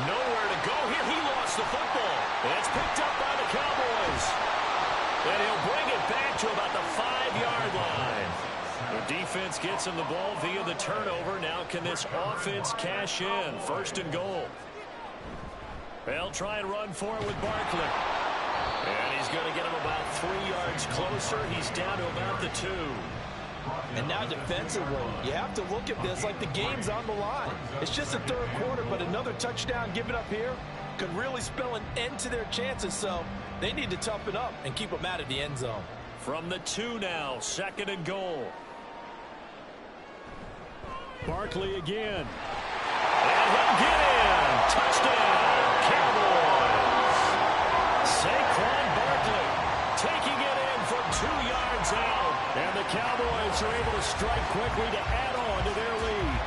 Nowhere to go here. He lost the football. And it's picked up by the Cowboys. And he'll bring it back to about the 5-yard line. The defense gets him the ball via the turnover. Now can this offense cash in? First and goal. They'll try and run for it with Barkley. And he's going to get him about 3 yards closer. He's down to about the 2. And now defensively, you have to look at this like the game's on the line. It's just the third quarter, but another touchdown given up here could really spell an end to their chances. So they need to toughen up and keep them out of the end zone. From the 2 now, second and goal. Barkley again. And he'll get in. Touchdown, Cowboys. Saquon Barkley taking it in from 2 yards out. And the Cowboys are able to strike quickly to add on to their lead.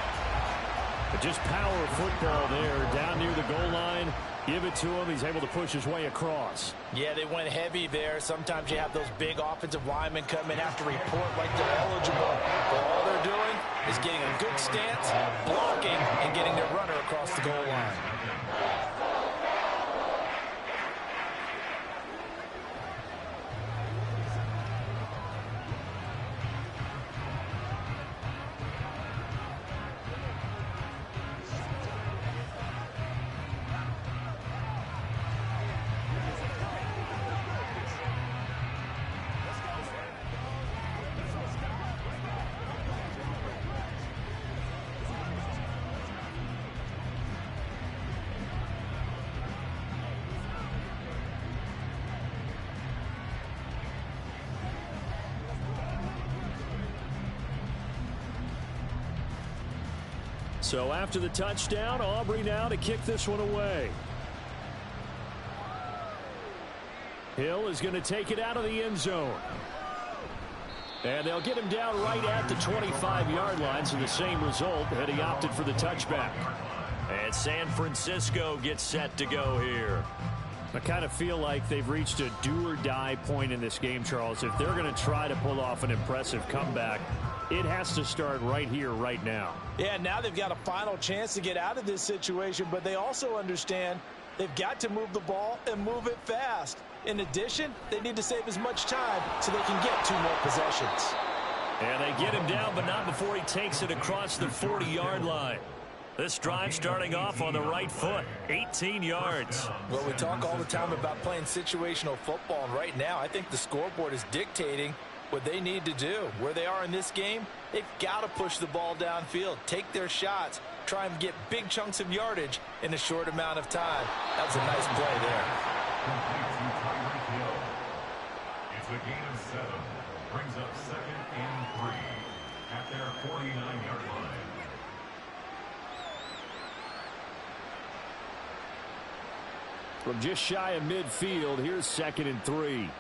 But just power football there down near the goal line. Give it to him. He's able to push his way across. Yeah, they went heavy there. Sometimes you have those big offensive linemen come in, have to report like they're eligible. But all they're doing is getting a good stance, blocking, and getting their runner across the goal line. So after the touchdown, Aubrey now to kick this one away. Hill is going to take it out of the end zone. And they'll get him down right at the 25-yard line, so the same result, had he opted for the touchback. And San Francisco gets set to go here. I kind of feel like they've reached a do-or-die point in this game, Charles. If they're going to try to pull off an impressive comeback, it has to start right here, right now. Yeah, now they've got a final chance to get out of this situation, but they also understand they've got to move the ball and move it fast. In addition, they need to save as much time so they can get 2 more possessions. And they get him down, but not before he takes it across the 40-yard line. This drive starting off on the right foot, 18 yards. Well, we talk all the time about playing situational football, and right now I think the scoreboard is dictating what they need to do. Where they are in this game, they've got to push the ball downfield, take their shots, try and get big chunks of yardage in a short amount of time. That's a nice play there. It's a gain of 7. Brings up 2nd and 3 at their 49-yard line. From just shy of midfield, here's 2nd and 3.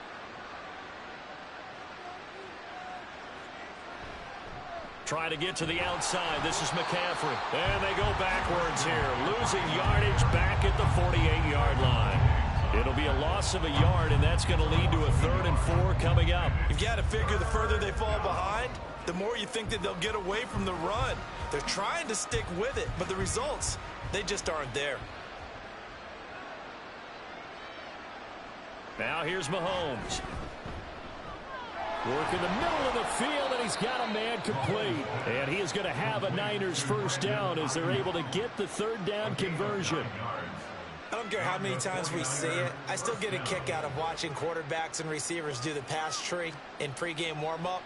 Trying to get to the outside. This is McCaffrey. And they go backwards here. Losing yardage back at the 48-yard line. It'll be a loss of a yard, and that's going to lead to a 3rd and 4 coming up. You've got to figure the further they fall behind, the more you think that they'll get away from the run. They're trying to stick with it, but the results, they just aren't there. Now here's Mahomes. Work in the middle of the field, and he's got a man complete. And he is going to have a Niners first down as they're able to get the 3rd down conversion. I don't care how many times we see it. I still get a kick out of watching quarterbacks and receivers do the pass tree in pregame warm-up.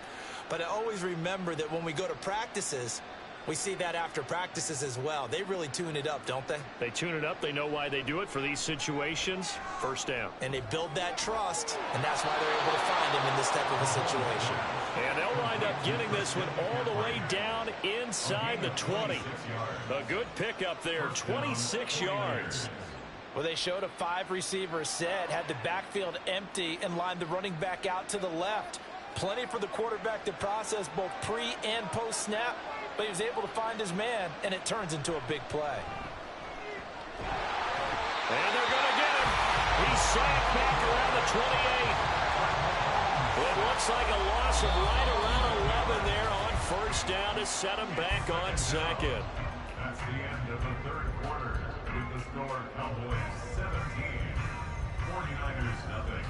But I always remember that when we go to practices, we see that after practices as well. They really tune it up, don't they? They tune it up. They know why they do it for these situations. First down. And they build that trust, and that's why they're able to find him in this type of a situation. And they'll wind up getting this one all the way down inside the 20. A good pickup there, 26 yards. Well, they showed a 5-receiver set, had the backfield empty, and lined the running back out to the left. Plenty for the quarterback to process both pre- and post-snap. but he was able to find his man, and it turns into a big play. And they're going to get him. He's sacked back around the 28. It looks like a loss of right around 11 there on first down to set him back on second. That's the end of the third quarter with the score Cowboys 17, 49ers nothing.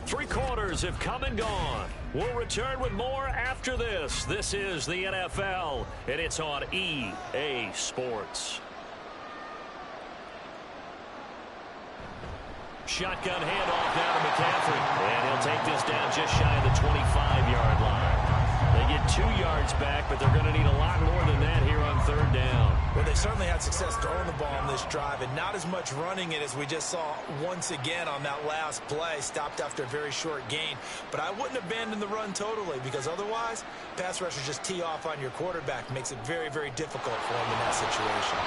3 quarters have come and gone. We'll return with more after this. This is the NFL, and it's on EA Sports. Shotgun handoff down to McCaffrey. And he'll take this down just shy of the 25-yard line. They get 2 yards back, but they're going to need a lot more than that here on third down. Well, they certainly had success throwing the ball on this drive, and not as much running it as we just saw once again on that last play, stopped after a very short gain. But I wouldn't abandon the run totally, because otherwise, pass rushers just tee off on your quarterback. Makes it very, very difficult for him in that situation.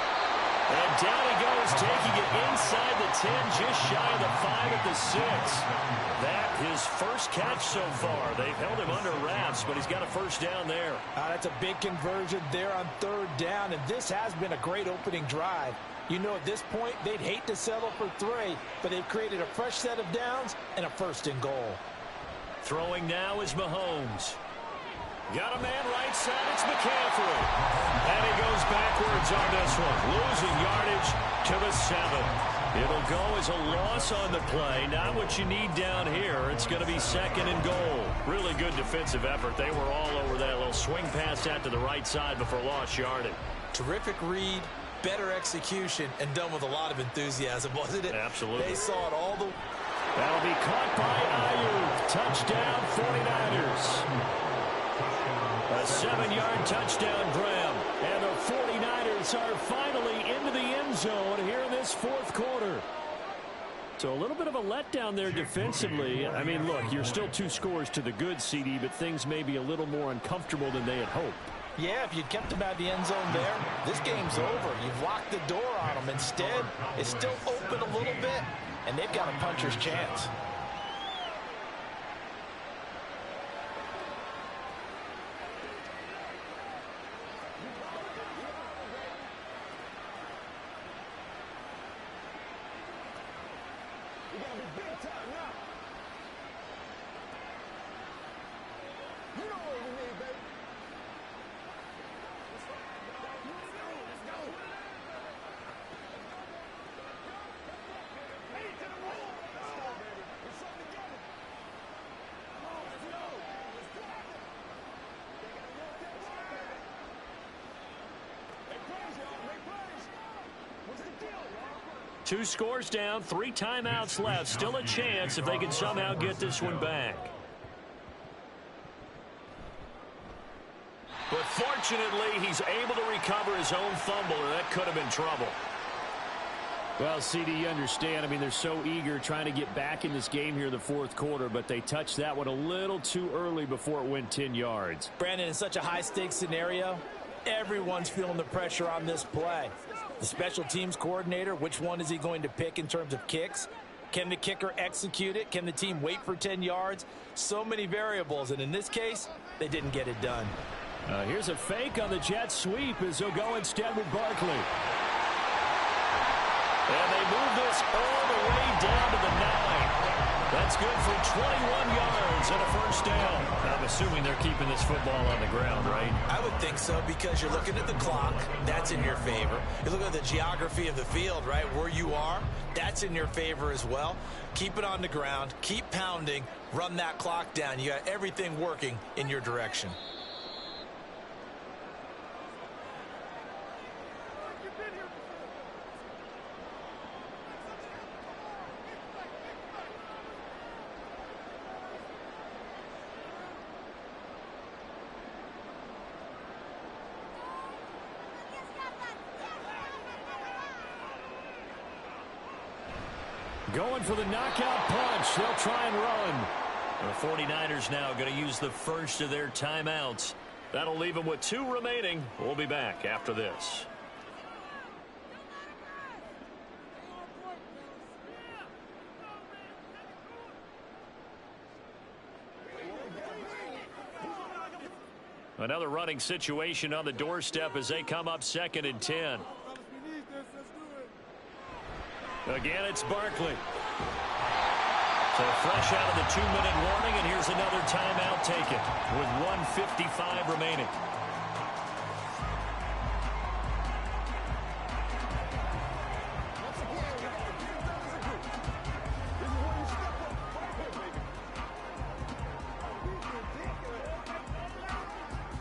And down he goes, taking it inside the 10, just shy of the 5 at the 6. That his first catch so far. They've held him under wraps, but he's got a first down there. That's a big conversion there on third down, and this has been a great opening drive. You know, at this point, they'd hate to settle for 3, but they've created a fresh set of downs and a first and goal. Throwing now is Mahomes. Got a man right side, it's McCaffrey. And he goes backwards on this one. Losing yardage to the 7. It'll go as a loss on the play. Not what you need down here. It's going to be second and goal. Really good defensive effort. They were all over that little swing pass out to the right side before lost yardage. Terrific read, better execution, and done with a lot of enthusiasm, wasn't it? Absolutely. They saw it all the way. That'll be caught by Ayuk. Touchdown 49ers. A 7-yard touchdown grab. And the 49ers are finally into the end zone here in this fourth quarter. So a little bit of a letdown there defensively. I mean, look, you're still 2 scores to the good, CD, but things may be a little more uncomfortable than they had hoped. Yeah, if you'd kept them out of the end zone there, this game's over. You've locked the door on them. Instead, it's still open a little bit, and they've got a puncher's chance. Two scores down, 3 timeouts left. Still a chance if they can somehow get this one back. But fortunately, he's able to recover his own fumble, or that could have been trouble. Well, CD, you understand. I mean, they're so eager trying to get back in this game here in the fourth quarter, but they touched that one a little too early before it went 10 yards. Brandon, in such a high-stakes scenario, everyone's feeling the pressure on this play. The special teams coordinator, which one is he going to pick in terms of kicks? Can the kicker execute it? Can the team wait for 10 yards? So many variables, and in this case, they didn't get it done. Here's a fake on the jet sweep as they'll go instead with Barkley. And they move this all the way down to the 9. That's good for 21 yards and a first down. I'm assuming they're keeping this football on the ground, right? I would think so, because you're looking at the clock. That's in your favor. You look at the geography of the field, right, where you are. That's in your favor as well. Keep it on the ground. Keep pounding. Run that clock down. You got everything working in your direction. Going for the knockout punch. They'll try and run. The 49ers now going to use the first of their timeouts. That'll leave them with 2 remaining. We'll be back after this. Another running situation on the doorstep as they come up 2nd and 10. Again, it's Barkley. So fresh out of the 2-minute warning, and here's another timeout taken with 1:55 remaining.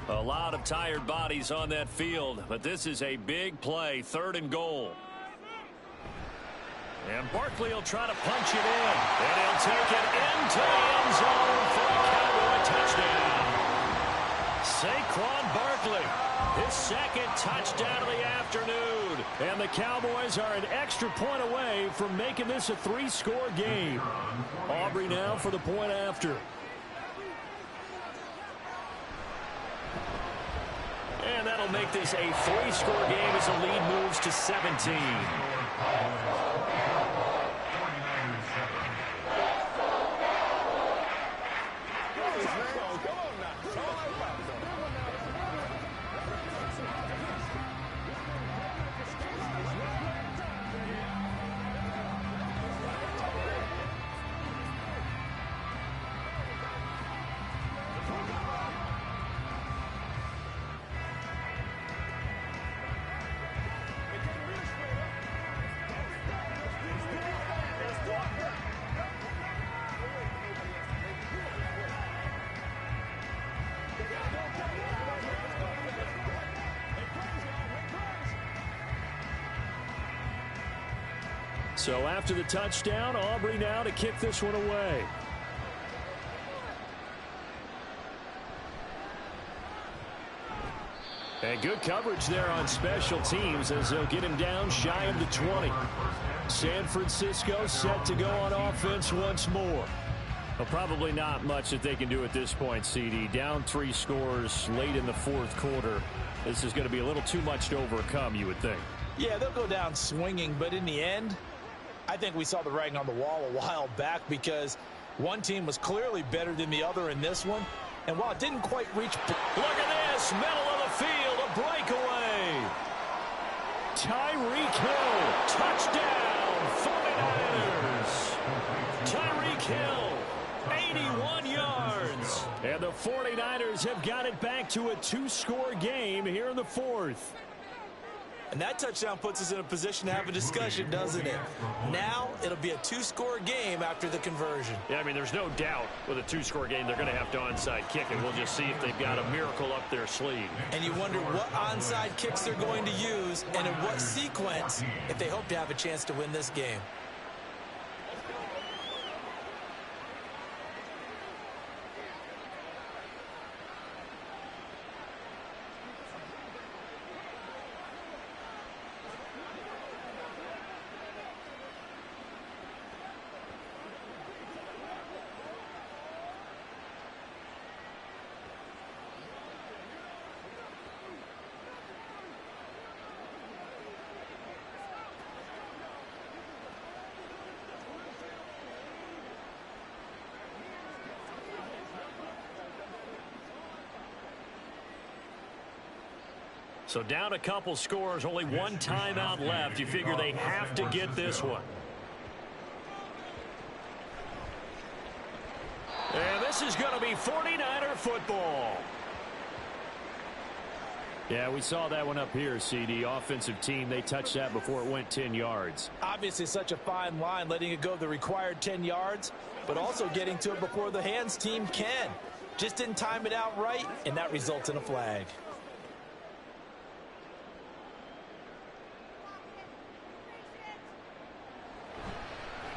A lot of tired bodies on that field, but this is a big play, 3rd and goal. And Barkley will try to punch it in. And he'll take it into the end zone for a Cowboy touchdown. Saquon Barkley, his 2nd touchdown of the afternoon. And the Cowboys are an extra point away from making this a 3-score game. Aubrey now for the point after. And that'll make this a 3-score game as the lead moves to 17. So after the touchdown, Aubrey now to kick this one away. And good coverage there on special teams as they'll get him down shy of the 20. San Francisco set to go on offense once more. Well, probably not much that they can do at this point, CD. Down 3 scores late in the 4th quarter. This is going to be a little too much to overcome, you would think. Yeah, they'll go down swinging, but in the end, I think we saw the writing on the wall a while back because one team was clearly better than the other in this one. And while it didn't quite reach... Look at this, middle of the field, a breakaway. Tyreek Hill, touchdown, 49ers. Tyreek Hill, 81 yards. And the 49ers have got it back to a 2-score game here in the 4th. And that touchdown puts us in a position to have a discussion, doesn't it? Now it'll be a 2-score game after the conversion. Yeah, I mean, there's no doubt with a 2-score game they're going to have to onside kick, and we'll just see if they've got a miracle up their sleeve. And you wonder what onside kicks they're going to use and in what sequence if they hope to have a chance to win this game. So down a couple scores, only one timeout left. You figure they have to get this one. And this is going to be 49er football. Yeah, we saw that one up here, CD. Offensive team, they touched that before it went 10 yards. Obviously such a fine line, letting it go the required 10 yards, but also getting to it before the hands team can. Just didn't time it out right, and that results in a flag.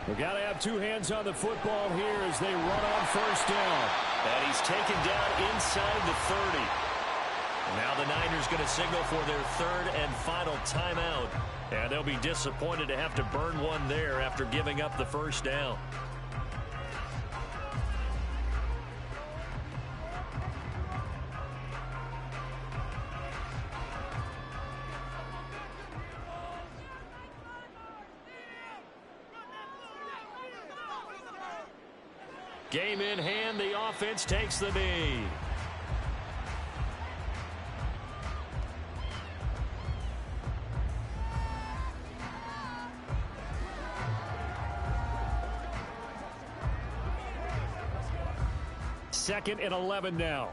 We've got to have two hands on the football here as they run on first down. And he's taken down inside the 30. Now the Niners going to signal for their third and final timeout. And they'll be disappointed to have to burn one there after giving up the first down. Game in hand, the offense takes the knee. 2nd and 11 now.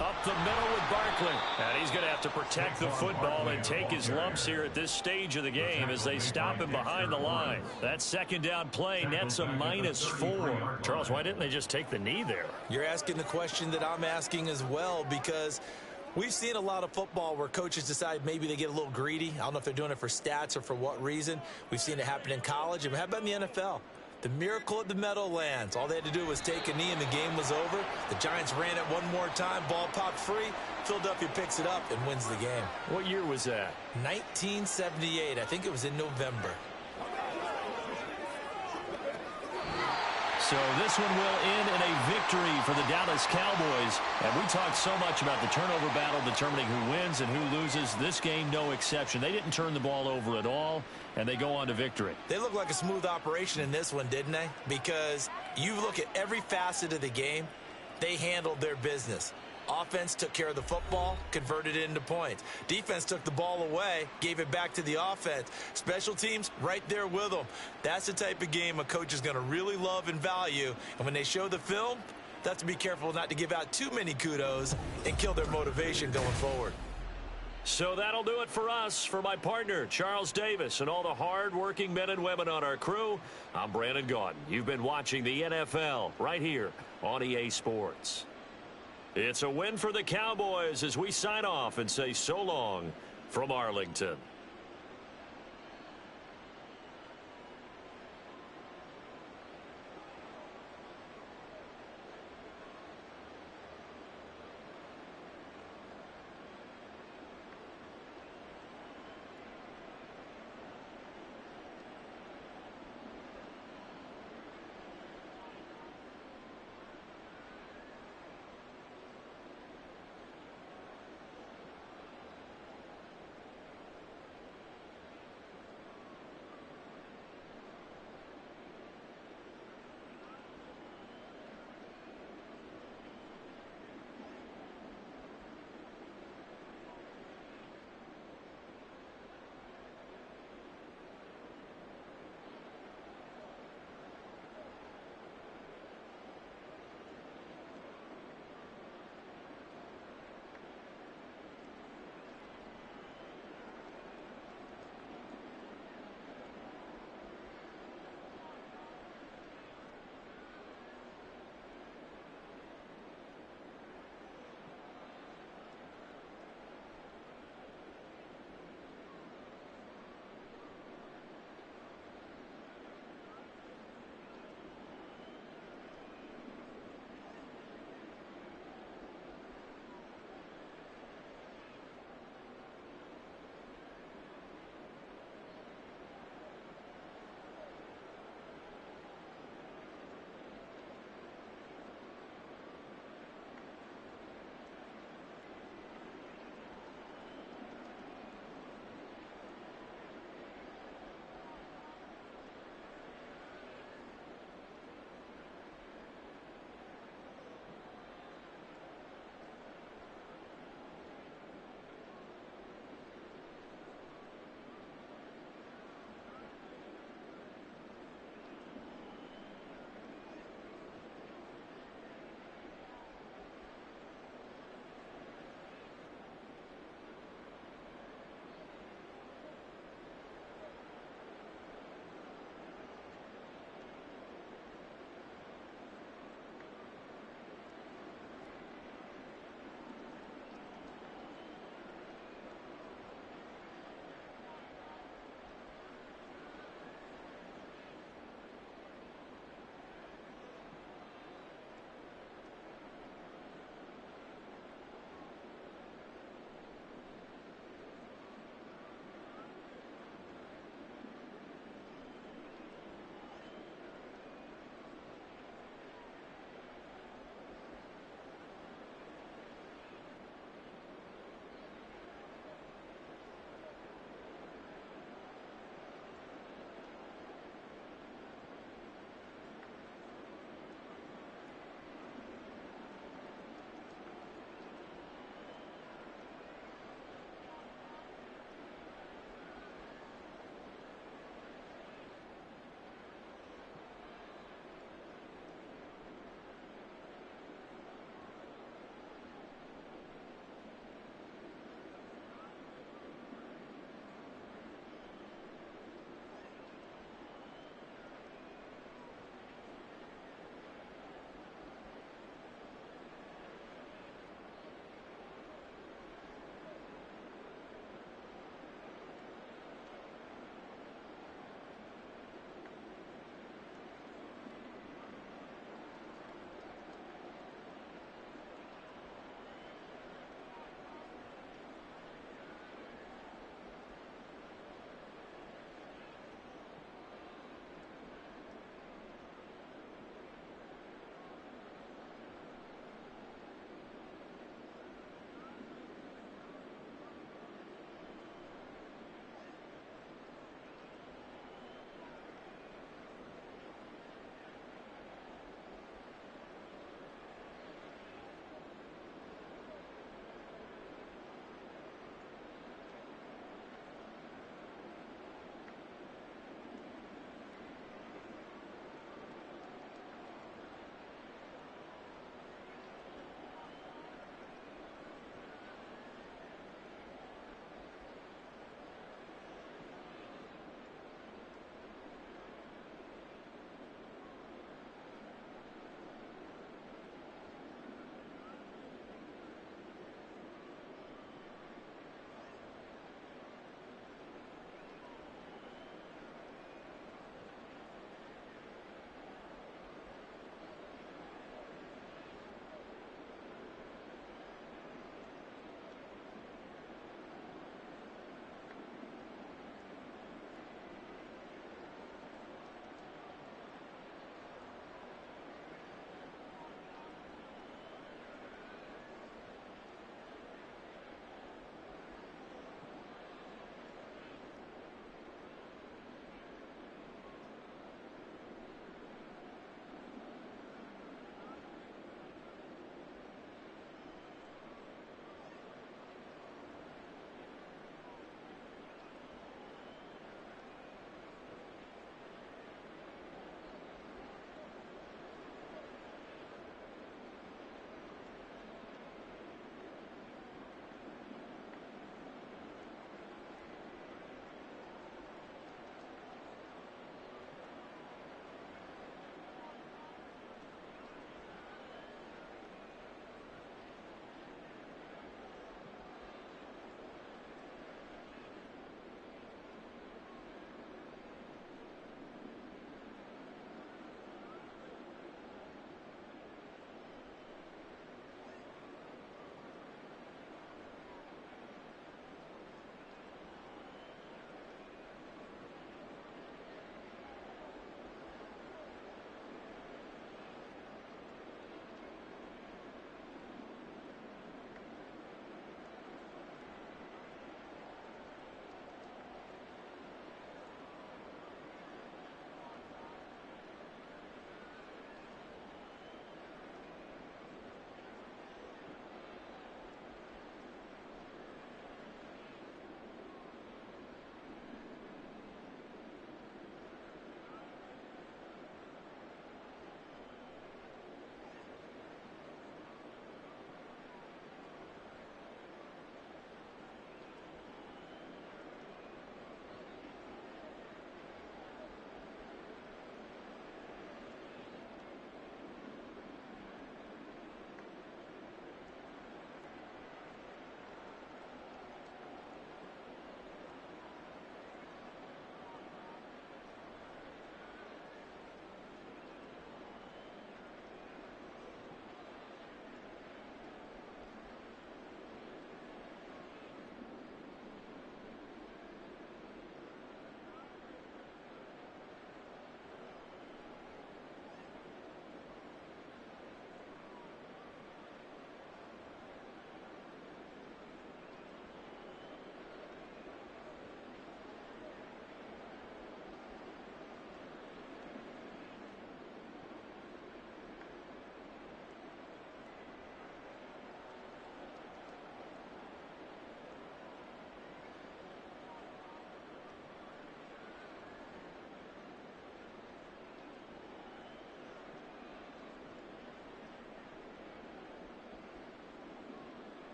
Up the middle with Barkley. And he's going to have to protect the football and take his lumps here at this stage of the game as they stop him behind the line. That second down play nets a -4. Charles, why didn't they just take the knee there? You're asking the question that I'm asking as well, because we've seen a lot of football where coaches decide maybe they get a little greedy. I don't know if they're doing it for stats or for what reason. We've seen it happen in college. And how about in the NFL? The miracle at the Meadowlands. All they had to do was take a knee and the game was over. The Giants ran it one more time. Ball popped free. Philadelphia picks it up and wins the game. What year was that? 1978. I think it was in November. So this one will end in a victory for the Dallas Cowboys. And we talked so much about the turnover battle determining who wins and who loses. This game, no exception. They didn't turn the ball over at all, and they go on to victory. They look like a smooth operation in this one, didn't they? Because you look at every facet of the game, they handled their business. Offense took care of the football, converted it into points. Defense took the ball away, gave it back to the offense. Special teams, right there with them. That's the type of game a coach is going to really love and value. And when they show the film, they have to be careful not to give out too many kudos and kill their motivation going forward. So that'll do it for us. For my partner, Charles Davis, and all the hard-working men and women on our crew, I'm Brandon Gaudin. You've been watching the NFL right here on EA Sports. It's a win for the Cowboys as we sign off and say so long from Arlington.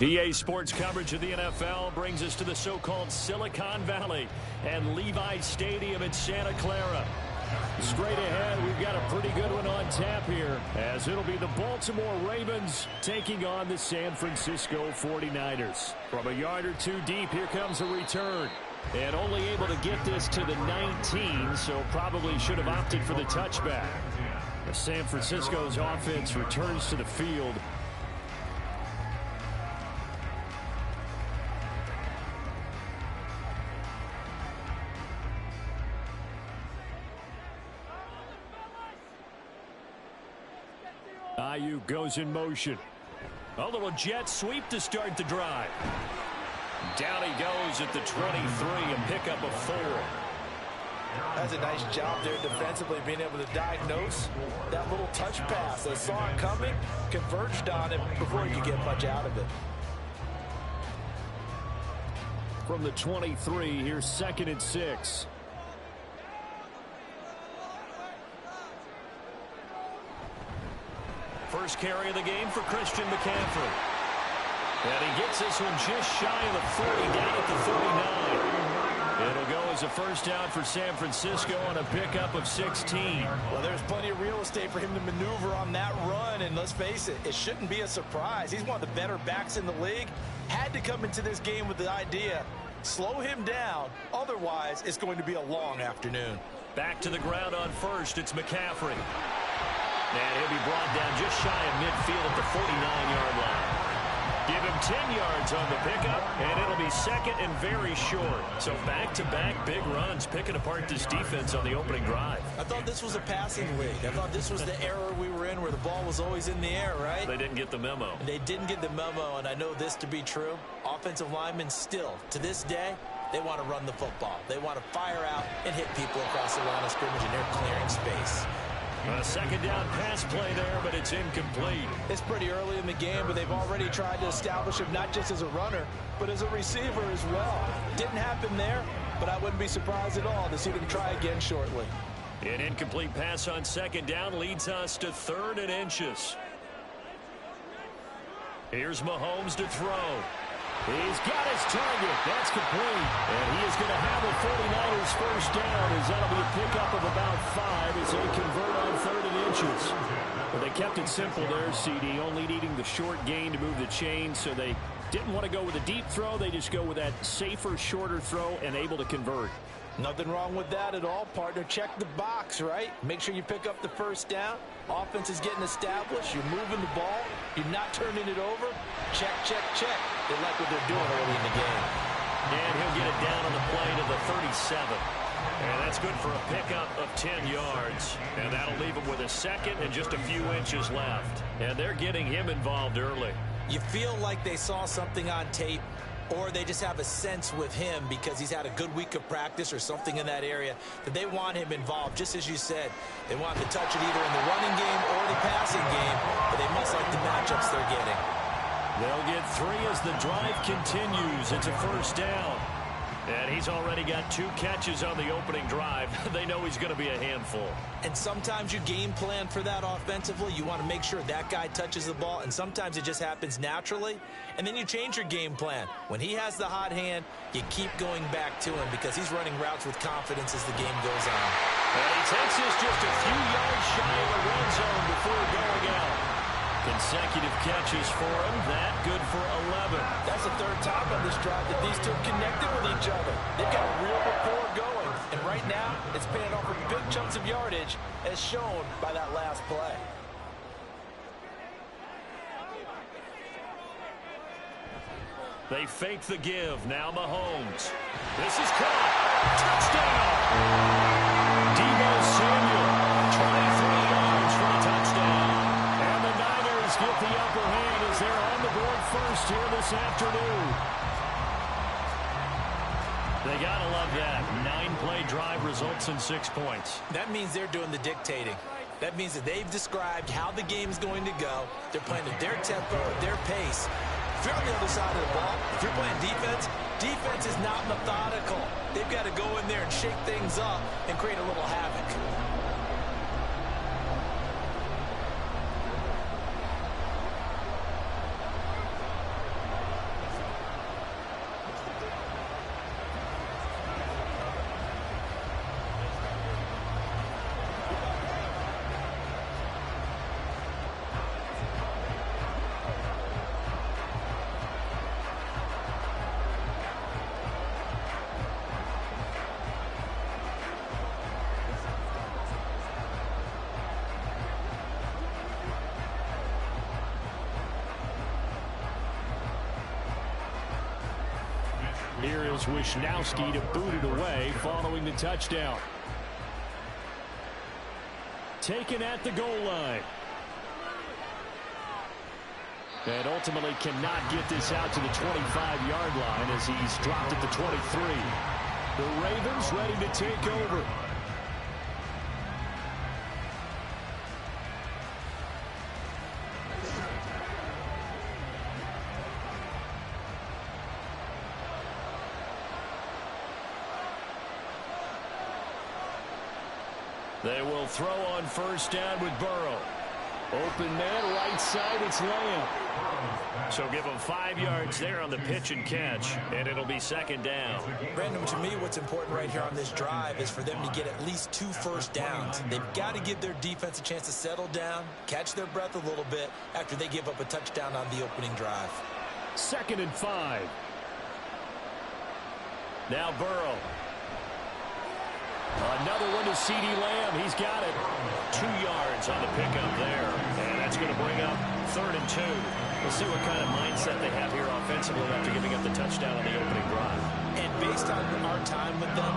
EA Sports coverage of the NFL brings us to the so-called Silicon Valley and Levi Stadium in Santa Clara. Straight ahead, we've got a pretty good one on tap here, as it'll be the Baltimore Ravens taking on the San Francisco 49ers. From a yard or two deep, here comes a return. And only able to get this to the 19, so probably should have opted for the touchback. San Francisco's offense returns to the field. Ayuk goes in motion. A little jet sweep to start the drive. Down he goes at the 23, a pickup of 4. That's a nice job there defensively, being able to diagnose that little touch pass. They saw it coming, converged on it before you could get much out of it. From the 23, here's 2nd and 6. First carry of the game for Christian McCaffrey. And he gets this one just shy of the 40, down at the 39. It'll go as a first down for San Francisco on a pickup of 16. Well, there's plenty of real estate for him to maneuver on that run, and let's face it, it shouldn't be a surprise. He's one of the better backs in the league. Had to come into this game with the idea, slow him down, otherwise it's going to be a long afternoon. Back to the ground on first, it's McCaffrey. And he'll be brought down just shy of midfield at the 49-yard line. Give him 10 yards on the pickup, and it'll be 2nd and very short. So back-to-back big runs, picking apart this defense on the opening drive. I thought this was a passing league. I thought this was the era we were in where the ball was always in the air, right? They didn't get the memo. They didn't get the memo, and I know this to be true. Offensive linemen still, to this day, they want to run the football. They want to fire out and hit people across the line of scrimmage, and they're clearing space. A second down pass play there, but it's incomplete. It's pretty early in the game, but they've already tried to establish him not just as a runner, but as a receiver as well. Didn't happen there, but I wouldn't be surprised at all to see them try again shortly. An incomplete pass on second down leads us to 3rd and inches. Here's Mahomes to throw. He's got his target. That's complete. And he is going to have a 49ers first down, as that'll be a pickup of about 5 as they convert on 3rd and inches. But they kept it simple there, CD, only needing the short gain to move the chain, so they didn't want to go with a deep throw. They just go with that safer, shorter throw and able to convert. Nothing wrong with that at all, partner. Check the box, right? Make sure you pick up the first down. Offense is getting established. You're moving the ball. You're not turning it over. Check, check, check. They like what they're doing early in the game. And he'll get it down on the play to the 37. And that's good for a pickup of 10 yards. And that'll leave him with a 2nd and just a few inches left. And they're getting him involved early. You feel like they saw something on tape, or they just have a sense with him because he's had a good week of practice or something in that area that they want him involved. Just as you said, they want to touch it either in the running game or the passing game, but they must like the matchups they're getting. They'll get 3 as the drive continues. It's a first down. And he's already got 2 catches on the opening drive. They know he's going to be a handful. And sometimes you game plan for that offensively. You want to make sure that guy touches the ball, and sometimes it just happens naturally. And then you change your game plan. When he has the hot hand, you keep going back to him because he's running routes with confidence as the game goes on. And he takes this just a few yards shy of the red zone before going out. Consecutive catches for him. That good for 11. That's the 3rd time on this drive that these two connected with each other. They've got a real rapport going. And right now, it's paying off with big chunks of yardage as shown by that last play. They fake the give. Now Mahomes. This is caught. Touchdown! Deebo Samuel. 23 yards for a touchdown. And the Niners get the upper hand as they're on the board first here this afternoon. They got to love that. 9-play drive results in 6 points. That means they're doing the dictating. That means that they've described how the game's going to go. They're playing at their tempo, at their pace. If you're on the other side of the ball, if you're playing defense, defense is not methodical. They've got to go in there and shake things up and create a little havoc. tells Wisnowski to boot it away following the touchdown. Taken at the goal line. And ultimately cannot get this out to the 25-yard line as he's dropped at the 23. The Ravens ready to take over. They will throw on first down with Burrow. Open man, right side, it's Lamb. So give them 5 yards there on the pitch and catch, and it'll be second down. Brandon, to me, what's important right here on this drive is for them to get at least 2 first downs. They've got to give their defense a chance to settle down, catch their breath a little bit after they give up a touchdown on the opening drive. 2nd and 5. Now Burrow. Another one to CeeDee Lamb. He's got it. 2 yards on the pickup there. And that's going to bring up 3rd and 2. We'll see what kind of mindset they have here offensively after giving up the touchdown on the opening drive. And based on our time with them,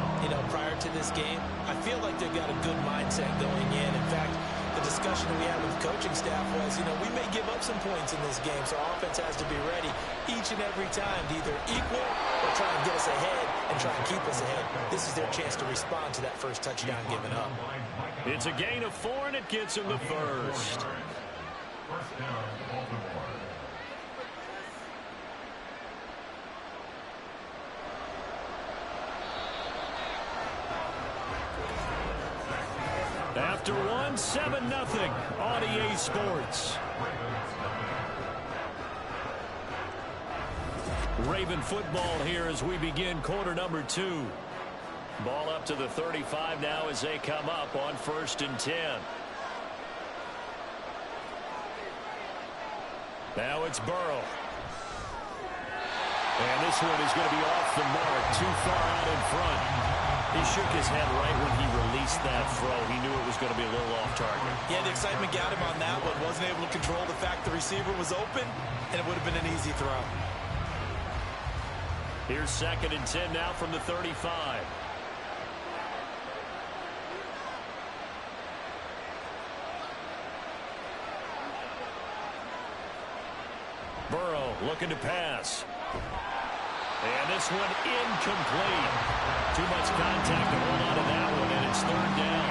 prior to this game, I feel like they've got a good mindset going in. In fact, the discussion that we had with the coaching staff was, we may give up some points in this game, so our offense has to be ready each and every time to either equal or try and get us ahead and try and keep us ahead. This is their chance to respond to that first touchdown given up. It's a gain of 4, and it gets them the first. First down, Baltimore. After 7-0 on EA Sports. Raven football here as we begin quarter number 2. Ball up to the 35 now as they come up on 1st and 10. Now it's Burrow. And this one is going to be off the mark, too far out in front. He shook his head right when he released that throw. He knew it was going to be a little off target. Yeah, the excitement got him on that one. Wasn't able to control the fact the receiver was open, and it would have been an easy throw. Here's 2nd and 10 now from the 35. Burrow looking to pass. And this one incomplete. Too much contact to hold on to that one, and it's 3rd down.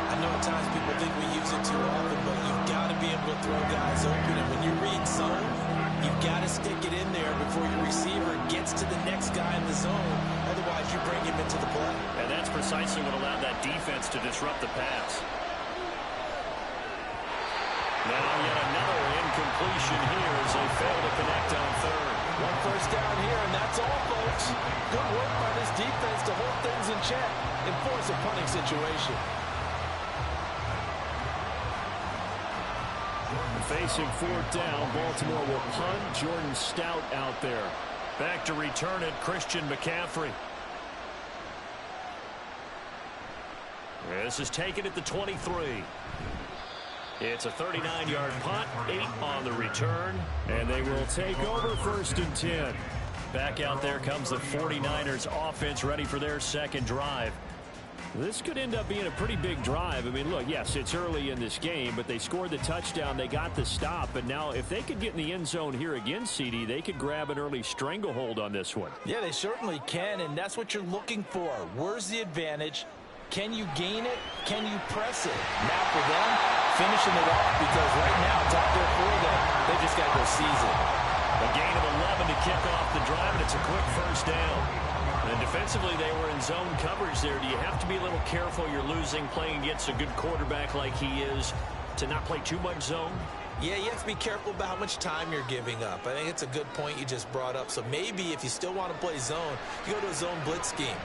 I know at times people think we use it too often, but you've got to be able to throw guys open. And when you read zone, you've got to stick it in there before your receiver gets to the next guy in the zone. Otherwise, you bring him into the play. And that's precisely what allowed that defense to disrupt the pass. Now yet another incompletion here as they fail to connect on 3rd. 1 first down here, and that's all, folks. Good work by this defense to hold things in check and force a punting situation. Facing 4th down, Baltimore will punt. Jordan Stout out there. Back to return it, Christian McCaffrey. This is taken at the 23. It's a 39-yard punt, 8 on the return, and they will take over 1st and 10. Back out there comes the 49ers offense ready for their 2nd drive. This could end up being a pretty big drive. I mean, look, yes, it's early in this game, but they scored the touchdown. They got the stop. And now if they could get in the end zone here again, CD, they could grab an early stranglehold on this one. Yeah, they certainly can, and that's what you're looking for. Where's the advantage? Can you gain it? Can you press it? Now for them, finishing it off because right now it's out there for them. They just got to go seize it. A gain of 11 to kick off the drive, and it's a quick first down. And defensively, they were in zone coverage there. Do you have to be a little careful? You're losing, playing against a good quarterback like he is, to not play too much zone? Yeah, you have to be careful about how much time you're giving up. I think it's a good point you just brought up. So maybe if you still want to play zone, you go to a zone blitz scheme.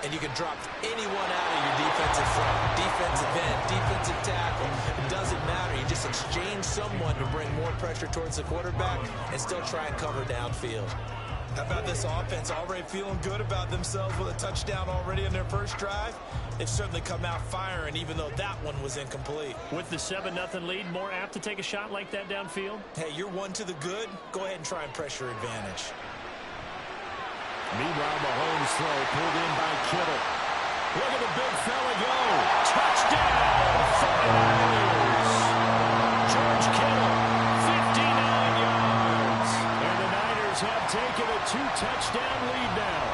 And you can drop anyone out of your defensive front, defensive end, defensive tackle. It doesn't matter. You just exchange someone to bring more pressure towards the quarterback and still try and cover downfield. How about this offense already feeling good about themselves with a touchdown already in their first drive? They've certainly come out firing, even though that one was incomplete. With the 7-0 lead, more apt to take a shot like that downfield? Hey, you're one to the good. Go ahead and try and press your advantage. Meanwhile, Mahomes' throw pulled in by Kittle. Look at the big fella go. Touchdown, 49ers. George Kittle, 59 yards. And the Niners have taken a 2-touchdown lead now.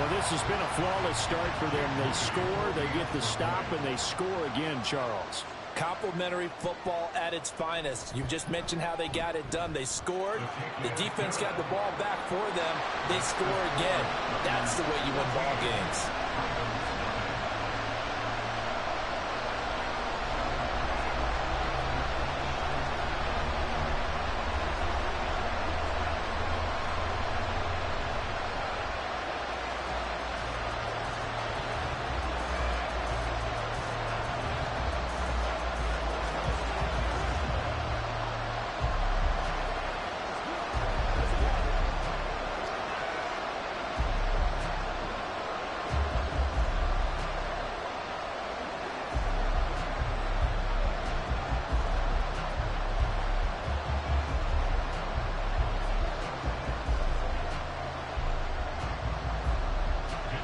Well, this has been a flawless start for them. They score, they get the stop, and they score again, Charles. Complimentary football at its finest. You just mentioned how they got it done. They scored. The defense got the ball back for them. They score again. That's the way you win ball games.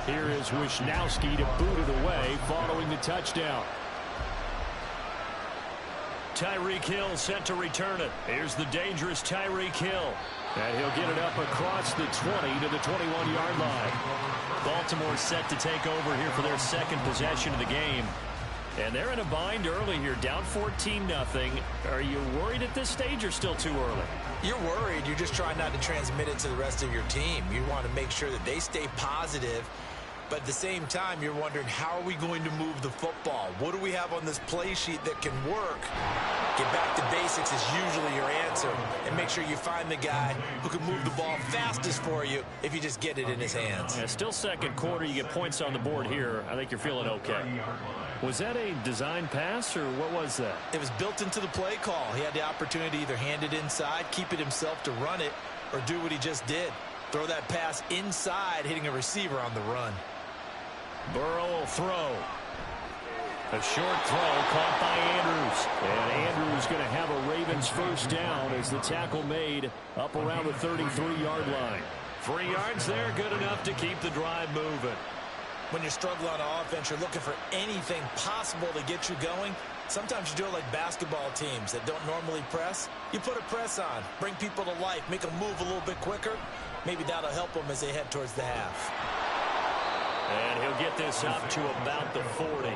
Here is Wisnowski to boot it away following the touchdown. Tyreek Hill set to return it. Here's the dangerous Tyreek Hill. And he'll get it up across the 20 to the 21-yard line. Baltimore set to take over here for their second possession of the game. And they're in a bind early here, down 14-0. Are you worried at this stage or still too early? You're worried. You're just trying not to transmit it to the rest of your team. You want to make sure that they stay positive. But at the same time, you're wondering, how are we going to move the football? What do we have on this play sheet that can work? Get back to basics is usually your answer. And make sure you find the guy who can move the ball fastest for you if you just get it in his hands. Yeah, still second quarter. You get points on the board here. I think you're feeling okay. Was that a design pass, or what was that? It was built into the play call. He had the opportunity to either hand it inside, keep it himself to run it, or do what he just did. Throw that pass inside, hitting a receiver on the run. Burrow will throw. A short throw caught by Andrews. And Andrews going to have a Ravens first down as the tackle made up around the 33-yard line. 3 yards there, good enough to keep the drive moving. When you're struggling on offense, you're looking for anything possible to get you going. Sometimes you do it like basketball teams that don't normally press. You put a press on, bring people to life, make them move a little bit quicker. Maybe that'll help them as they head towards the half. And he'll get this up to about the 40.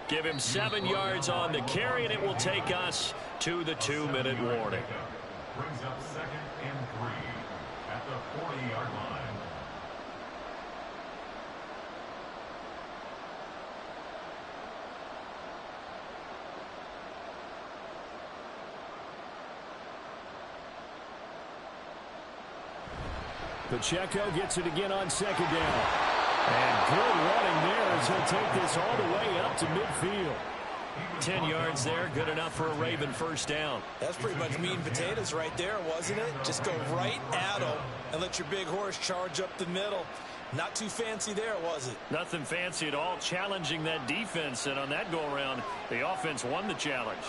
Give him 7 yards on the carry, and it will take us to the 2-minute warning. Brings up 2nd and 3 at the 40-yard line. Pacheco gets it again on second down. And good running there as he'll take this all the way up to midfield. 10 yards there, good enough for a Raven first down. That's pretty much meat and potatoes right there, wasn't it? Just go right at them and let your big horse charge up the middle. Not too fancy there, was it? Nothing fancy at all, challenging that defense, and on that go-around, the offense won the challenge.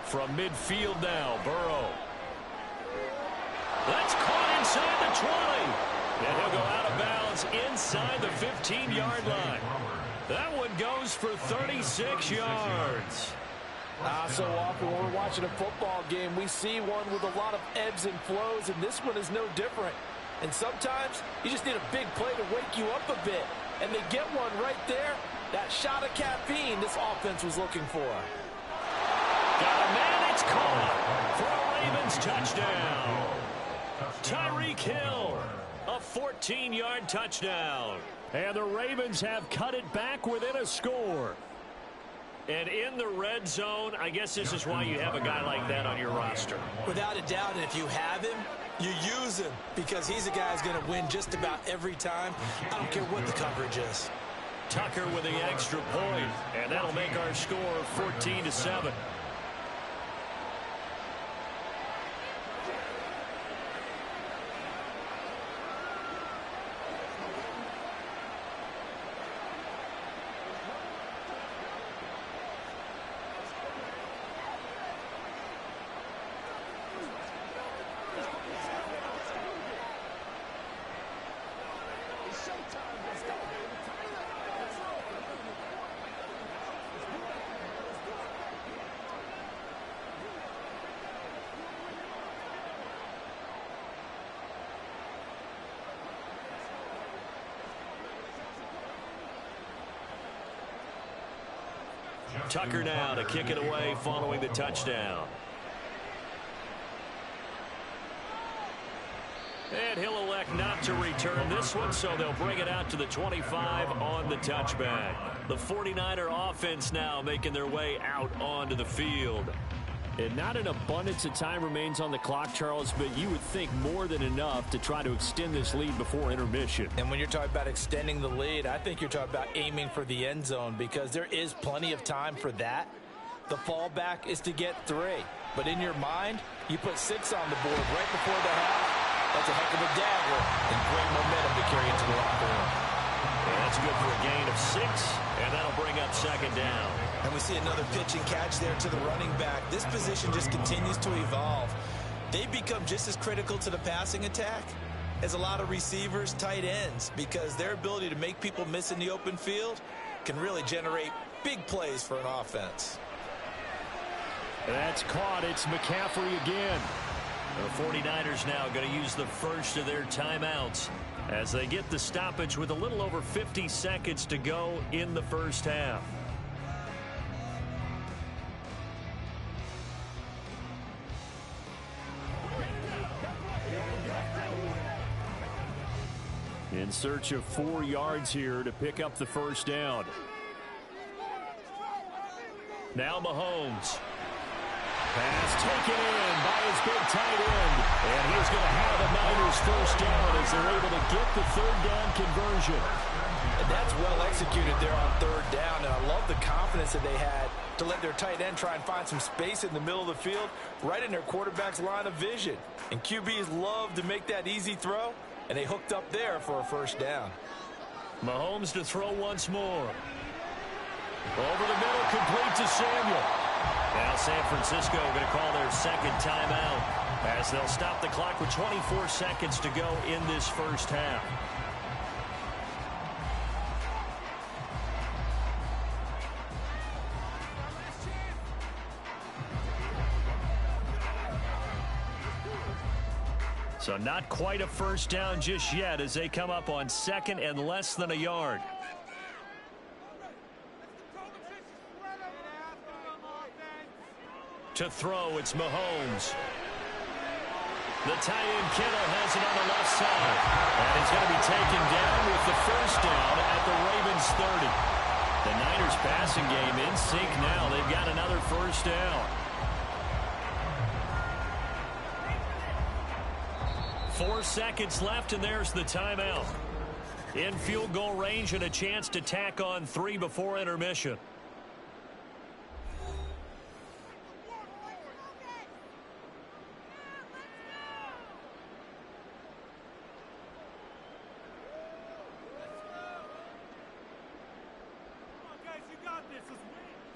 From midfield now, Burrow. That's caught inside the 20. And he'll go out of bounds inside the 15-yard line. That one goes for 36 yards. So often when we're watching a football game, we see one with a lot of ebbs and flows, and this one is no different. And sometimes you just need a big play to wake you up a bit. And they get one right there. That shot of caffeine this offense was looking for. Got a man, it's caught for a Ravens touchdown. Tyreek Hill, a 14-yard touchdown. And the Ravens have cut it back within a score. And in the red zone, I guess this is why you have a guy like that on your roster. Without a doubt, and if you have him, you use him because he's a guy who's going to win just about every time. I don't care what the coverage is. Tucker with the extra point, and that'll make our score 14-7. Tucker now to kick it away following the touchdown. And he'll elect not to return this one, so they'll bring it out to the 25 on the touchback. The 49er offense now making their way out onto the field. And not an abundance of time remains on the clock, Charles, but you would think more than enough to try to extend this lead before intermission. And when you're talking about extending the lead, I think you're talking about aiming for the end zone because there is plenty of time for that. The fallback is to get 3. But in your mind, you put 6 on the board right before the half. That's a heck of a dagger and great momentum to carry into the locker room. And that's good for a gain of 6, and that'll bring up second down. And we see another pitch and catch there to the running back. This position just continues to evolve. They become just as critical to the passing attack as a lot of receivers, tight ends, because their ability to make people miss in the open field can really generate big plays for an offense. That's caught. It's McCaffrey again. The 49ers now going to use the first of their timeouts as they get the stoppage with a little over 50 seconds to go in the first half. In search of 4 yards here to pick up the first down. Now Mahomes. Pass taken in by his big tight end. And he's going to have a Niners first down as they're able to get the third down conversion. And that's well executed there on third down. And I love the confidence that they had to let their tight end try and find some space in the middle of the field, right in their quarterback's line of vision. And QBs love to make that easy throw, and they hooked up there for a first down. Mahomes to throw once more. Over the middle, complete to Samuel. Now San Francisco going to call their second timeout as they'll stop the clock with 24 seconds to go in this first half. So not quite a first down just yet as they come up on second and less than a yard. To throw, it's Mahomes. The tight end Kittle has it on the left side. And he's going to be taken down with the first down at the Ravens 30. The Niners passing game in sync now. They've got another first down. 4 seconds left, and there's the timeout. In field goal range and a chance to tack on 3 before intermission.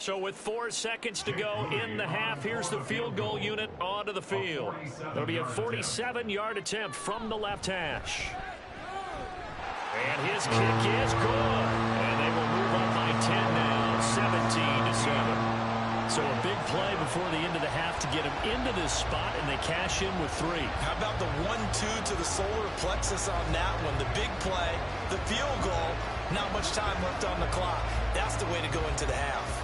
So with 4 seconds to go in the half, here's the field goal unit onto the field. It'll be a 47-yard attempt from the left hash. And his kick is good. And they will move up by 10 now, 17-7. So a big play before the end of the half to get him into this spot, and they cash in with 3. How about the 1-2 to the solar plexus on that one? The big play, the field goal, not much time left on the clock. That's the way to go into the half.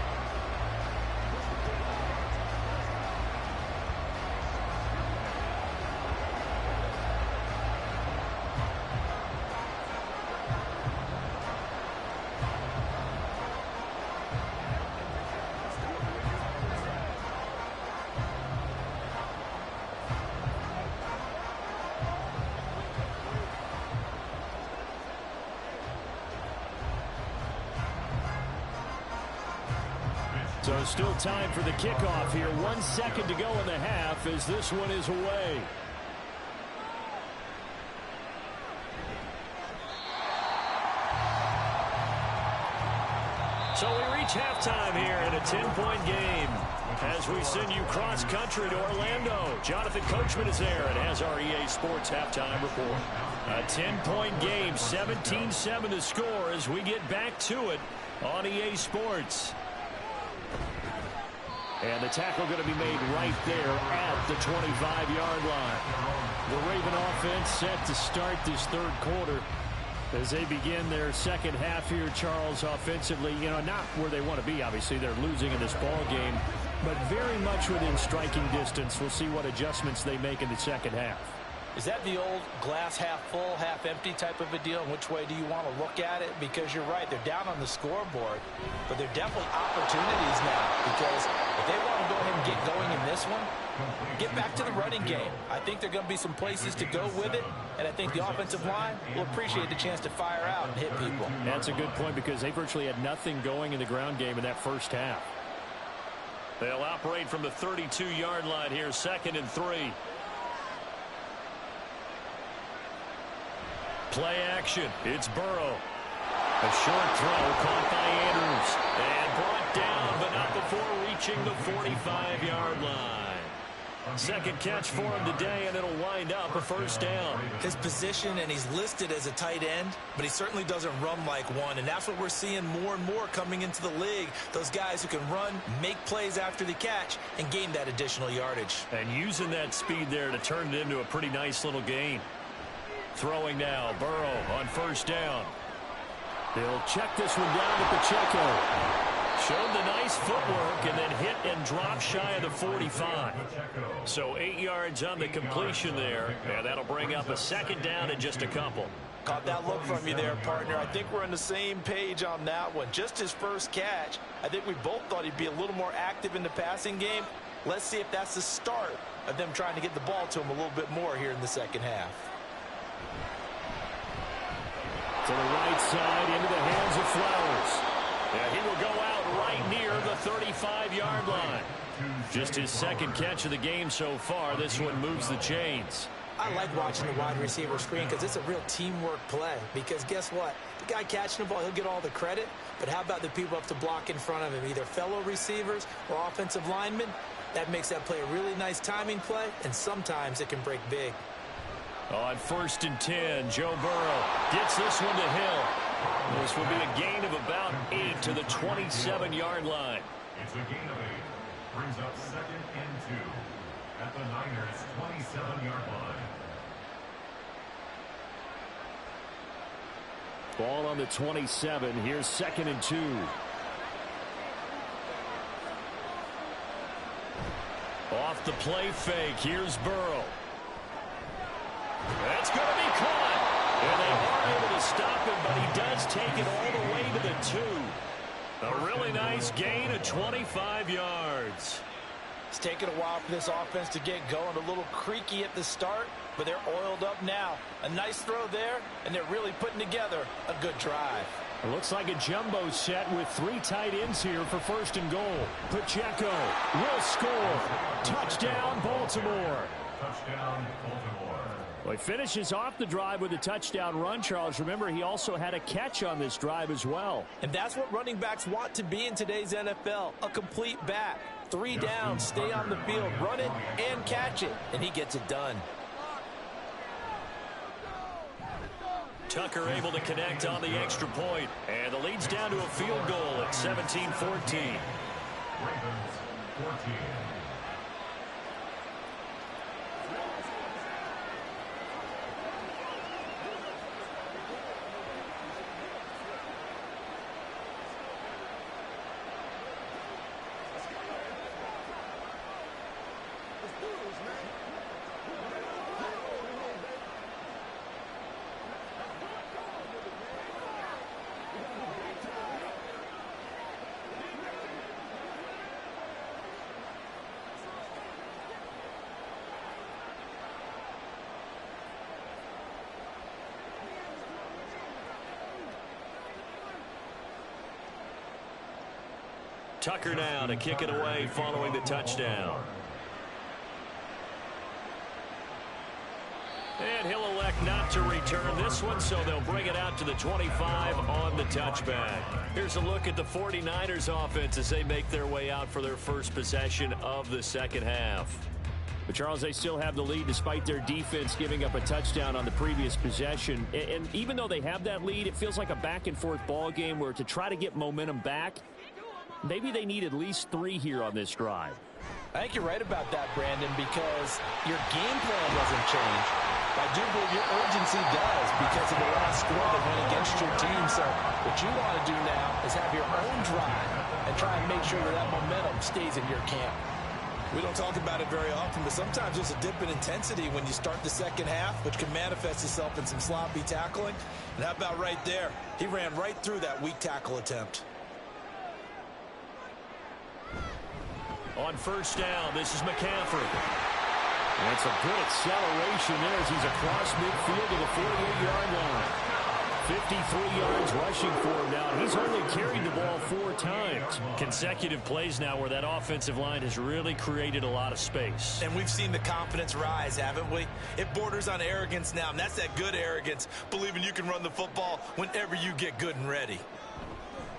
So still time for the kickoff here. 1 second to go in the half as this one is away. So we reach halftime here in a 10-point game as we send you cross-country to Orlando. Jonathan Coachman is there and has our EA Sports halftime report. A 10-point game, 17-7 the score as we get back to it on EA Sports. And the tackle going to be made right there at the 25-yard line. The Raven offense set to start this third quarter. As they begin their second half here, Charles, offensively, not where they want to be. Obviously, they're losing in this ball game, but very much within striking distance. We'll see what adjustments they make in the second half. Is that the old glass half full, half empty type of a deal? And which way do you want to look at it? Because you're right, they're down on the scoreboard, but they're definitely opportunities now. Because if they want to go ahead and get going in this one, get back to the running game. I think there are going to be some places to go with it, and I think the offensive line will appreciate the chance to fire out and hit people. That's a good point because they virtually had nothing going in the ground game in that first half. They'll operate from the 32-yard line here, 2nd and 3. Play action. It's Burrow. A short throw caught by Andrews. And brought down, but not before reaching the 45-yard line. Second catch for him today, and it'll wind up a first down. His position, and he's listed as a tight end, but he certainly doesn't run like one, and that's what we're seeing more and more coming into the league. Those guys who can run, make plays after the catch, and gain that additional yardage. And using that speed there to turn it into a pretty nice little gain. Throwing now, Burrow on first down. They'll check this one down to Pacheco. Showed the nice footwork and then hit and drop shy of the 45. So 8 yards on the completion there, and that'll bring up a second down and just a couple. Caught that look from you there, partner. I think we're on the same page on that one. Just his first catch. I think we both thought he'd be a little more active in the passing game. Let's see if that's the start of them trying to get the ball to him a little bit more here in the second half. To the right side, into the hands of Flowers. Yeah, he will go out right near the 35-yard line. Just his second catch of the game so far. This one moves the chains. I like watching the wide receiver screen because it's a real teamwork play. Because guess what? The guy catching the ball, he'll get all the credit. But how about the people up to block in front of him, either fellow receivers or offensive linemen? That makes that play a really nice timing play, and sometimes it can break big. On 1st and 10, Joe Burrow gets this one to Hill. This will be a gain of about 8 to the 27-yard line. It's a gain of 8. Brings up 2nd and 2 at the Niners' 27-yard line. Ball on the 27. Here's 2nd and 2. Off the play fake. Here's Burrow. That's going to be caught. And they are able to stop him, but he does take it all the way to the 2. A really nice gain of 25 yards. It's taken a while for this offense to get going. A little creaky at the start, but they're oiled up now. A nice throw there, and they're really putting together a good drive. It looks like a jumbo set with 3 tight ends here for 1st and goal. Pacheco will score. Touchdown, Baltimore. Touchdown, Baltimore. Well, he finishes off the drive with a touchdown run, Charles. Remember, he also had a catch on this drive as well. And that's what running backs want to be in today's NFL, a complete back. 3 downs, stay on the field, run it, and catch it. And he gets it done. Tucker able to connect on the extra point. And the lead's down to a field goal at 17-14. Ravens 14. Tucker now to kick it away following the touchdown. And he'll elect not to return this one, so they'll bring it out to the 25 on the touchback. Here's a look at the 49ers offense as they make their way out for their first possession of the second half. But, Charles, they still have the lead despite their defense giving up a touchdown on the previous possession. And even though they have that lead, it feels like a back-and-forth ball game where to try to get momentum back, maybe they need at least 3 here on this drive. I think you're right about that, Brandon, because your game plan doesn't change. I do believe your urgency does because of the last score that went against your team. So what you want to do now is have your own drive and try and make sure that that momentum stays in your camp. We don't talk about it very often, but sometimes there's a dip in intensity when you start the second half, which can manifest itself in some sloppy tackling. And how about right there? He ran right through that weak tackle attempt. On first down, this is McCaffrey. And it's a good acceleration there as he's across midfield to the 48-yard line. 53 yards rushing for him now. He's only carried the ball 4 times. Consecutive plays now where that offensive line has really created a lot of space. And we've seen the confidence rise, haven't we? It borders on arrogance now, and that's that good arrogance, believing you can run the football whenever you get good and ready.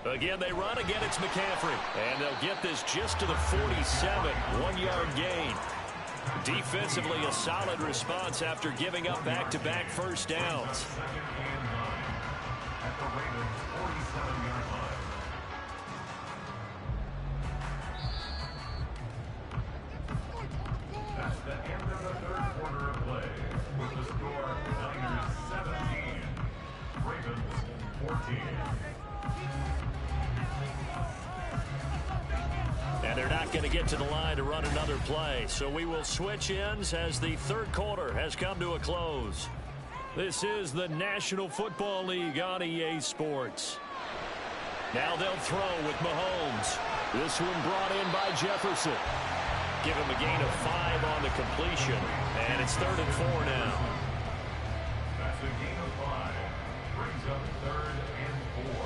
Again, they run. Again, it's McCaffrey. And they'll get this just to the 47. 1-yard gain. Defensively, a solid response after giving up back-to-back first downs. At the Ravens' 47-yard line. That's the end of the third quarter of play. With the score, Niners 17, Ravens 14. And they're not going to get to the line to run another play. So we will switch ends as the third quarter has come to a close. This is the National Football League on EA Sports. Now they'll throw with Mahomes. This one brought in by Jefferson. Give him a gain of 5 on the completion. And it's 3rd and 4 now. That's a gain of 5. Brings up 3rd and 4.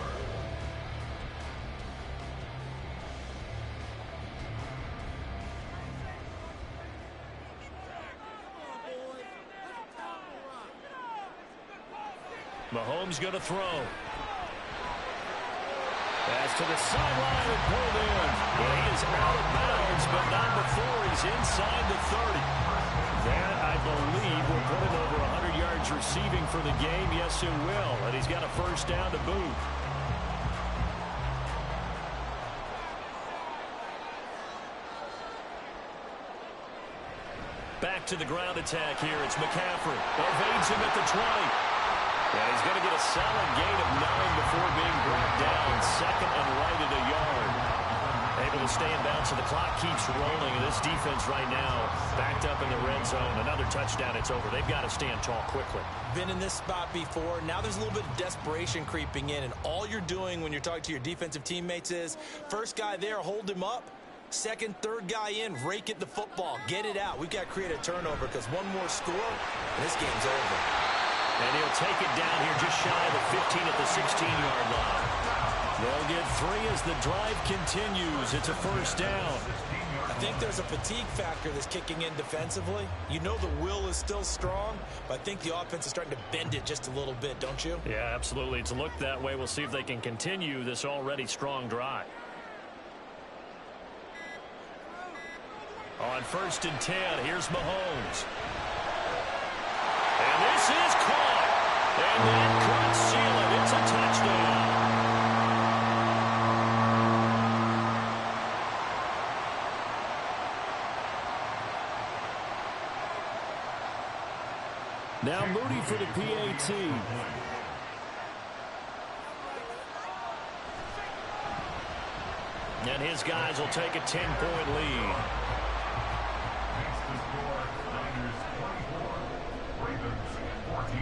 Mahomes going to throw. Pass to the sideline and pulled in. Well, he is out of bounds, but not before he's inside the 30. That, I believe, will put him over 100 yards receiving for the game. Yes, it will. And he's got a first down to boot. Back to the ground attack here. It's McCaffrey. Evades him at the 20. And he's going to get a solid gain of 9 before being brought down. 2nd and right at a yard. Able to stay in bounds, so the clock keeps rolling. And this defense right now backed up in the red zone. Another touchdown, it's over. They've got to stand tall quickly. Been in this spot before. Now there's a little bit of desperation creeping in. And all you're doing when you're talking to your defensive teammates is, first guy there, hold him up. Second, third guy in, rake at the football. Get it out. We've got to create a turnover because one more score, and this game's over. And he'll take it down here just shy of the 15 at the 16-yard line. They'll get 3 as the drive continues. It's a first down. I think there's a fatigue factor that's kicking in defensively. You know the will is still strong, but I think the offense is starting to bend it just a little bit, don't you? Yeah, absolutely. It's looked that way. We'll see if they can continue this already strong drive. On 1st and 10, here's Mahomes. And this is caught. And that could seal it. It's a touchdown. Now Moody for the PAT. And his guys will take a 10-point lead. Makes the score Niners 24, Ravens 14.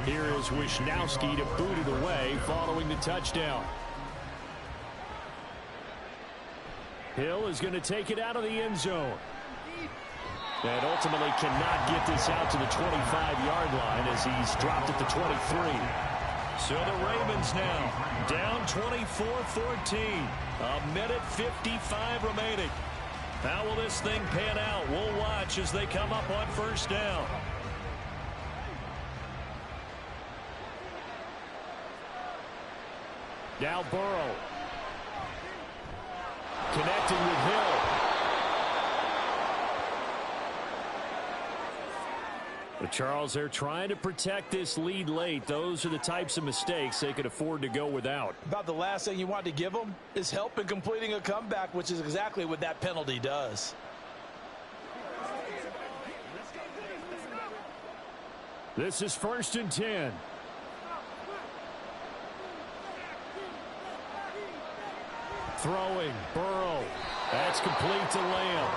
Here is Wisnowski to boot it away following the touchdown. Hill is going to take it out of the end zone. And ultimately cannot get this out to the 25-yard line as he's dropped at the 23. So the Ravens now down 24-14. A minute 55 remaining. How will this thing pan out? We'll watch as they come up on first down. Now Burrow. Connecting with Hill. But Charles, they're trying to protect this lead late. Those are the types of mistakes they could afford to go without. About the last thing you want to give them is help in completing a comeback, which is exactly what that penalty does. This is 1st and 10. Throwing, Burrow. That's complete to Lamb.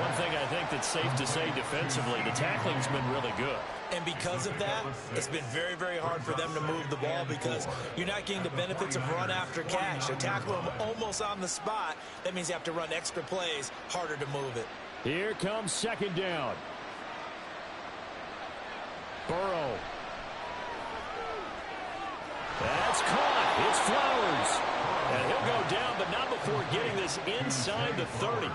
One thing I think that's safe to say defensively, the tackling's been really good. And because of that, it's been very, very hard for them to move the ball because you're not getting the benefits of run after catch. They tackle them almost on the spot. That means you have to run extra plays, harder to move it. Here comes 2nd down. Burrow. That's caught. It's Flowers. And he'll go down, but not before getting this inside the 30. Of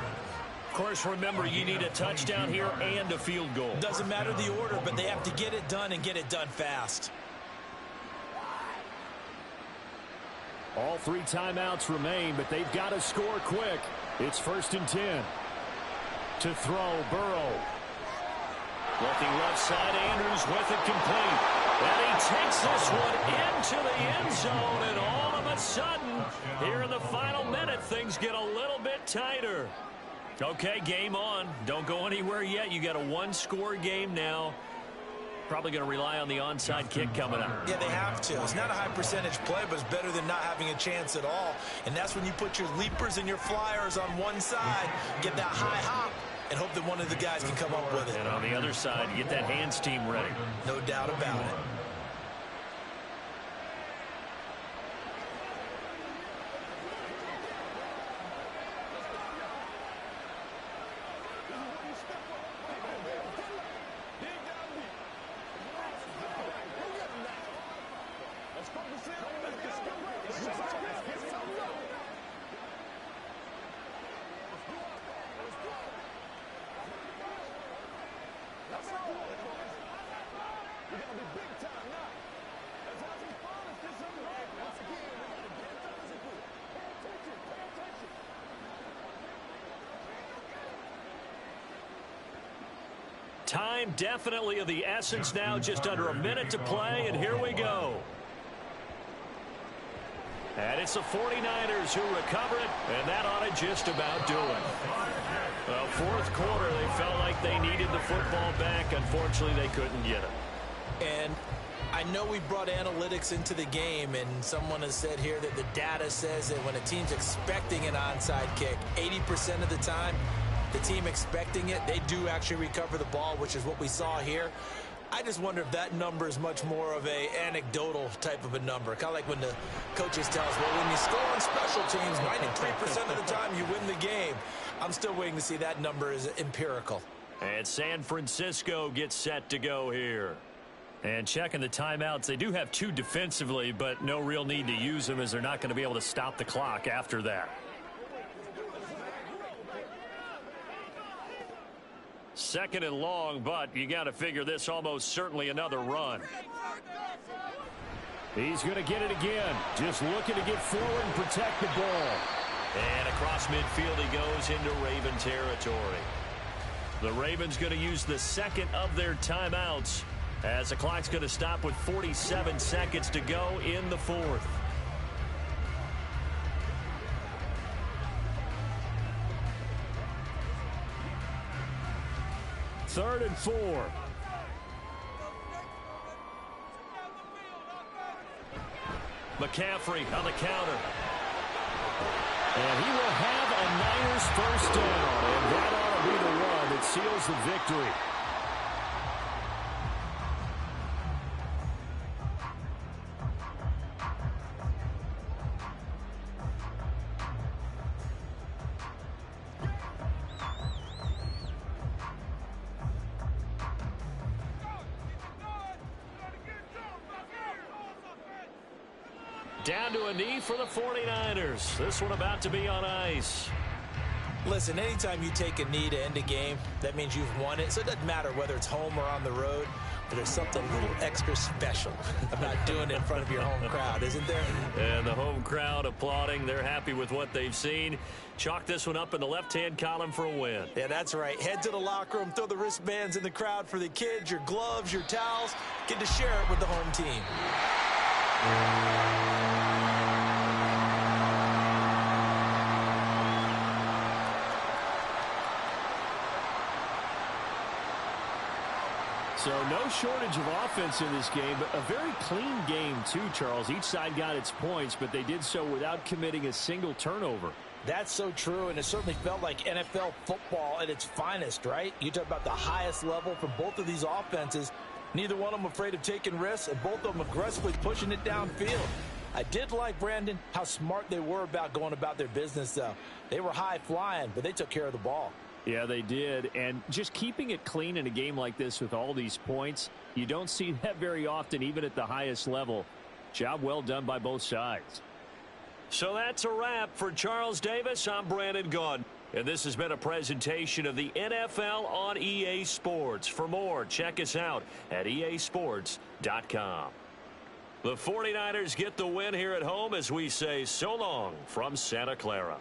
course, remember, you need a touchdown here and a field goal. Doesn't matter the order, but they have to get it done and get it done fast. All 3 timeouts remain, but they've got to score quick. It's 1st and 10. To throw, Burrow. Looking left side, Andrews with it complete. And he takes this one into the end zone, and all of a sudden, here in the final minute, things get a little bit tighter. Okay, game on. Don't go anywhere yet. You got a 1-score game now. Probably going to rely on the onside kick coming up. Yeah, they have to. It's not a high percentage play, but it's better than not having a chance at all. And that's when you put your leapers and your flyers on one side, get that high hop, and hope that one of the guys can come up with it. And on the other side, you get that hands team ready. No doubt about it. Time definitely of the essence now, just under a minute to play, and here we go. And it's the 49ers who recover it, and that ought to just about do it. Well, 4th quarter, they felt like they needed the football back. Unfortunately, they couldn't get it. And I know we brought analytics into the game, and someone has said here that the data says that when a team's expecting an onside kick, 80% of the time, the team expecting it, they do actually recover the ball, which is what we saw here. I just wonder if that number is much more of a anecdotal type of a number. Kind of like when the coaches tell us, well, when you score on special teams, 93% of the time you win the game. I'm still waiting to see that number is empirical. And San Francisco gets set to go here. And checking the timeouts, they do have 2 defensively, but no real need to use them as they're not going to be able to stop the clock after that. 2nd and long, but you got to figure this almost certainly another run. He's going to get it again. Just looking to get forward and protect the ball. And across midfield he goes into Raven territory. The Ravens going to use the 2nd of their timeouts as the clock's going to stop with 47 seconds to go in the 4th. Third and 4. McCaffrey on the counter. And he will have a Niners first down. And that ought to be the one that seals the victory. Down to a knee for the 49ers. This one about to be on ice. Listen, anytime you take a knee to end a game, that means you've won it. So it doesn't matter whether it's home or on the road, but there's something a little extra special about doing it in front of your home crowd, isn't there? And the home crowd applauding. They're happy with what they've seen. Chalk this one up in the left-hand column for a win. Yeah, that's right. Head to the locker room, throw the wristbands in the crowd for the kids, your gloves, your towels. Get to share it with the home team. So no shortage of offense in this game, but a very clean game too, Charles. Each side got its points, but they did so without committing a single turnover. That's so true, and it certainly felt like NFL football at its finest, right? You talk about the highest level from both of these offenses. Neither one of them afraid of taking risks, and both of them aggressively pushing it downfield. I did like, Brandon, how smart they were about going about their business, though. They were high-flying, but they took care of the ball. Yeah, they did. And just keeping it clean in a game like this with all these points, you don't see that very often, even at the highest level. Job well done by both sides. So that's a wrap. For Charles Davis, I'm Brandon Gaudin. And this has been a presentation of the NFL on EA Sports. For more, check us out at easports.com. The 49ers get the win here at home as we say so long from Santa Clara.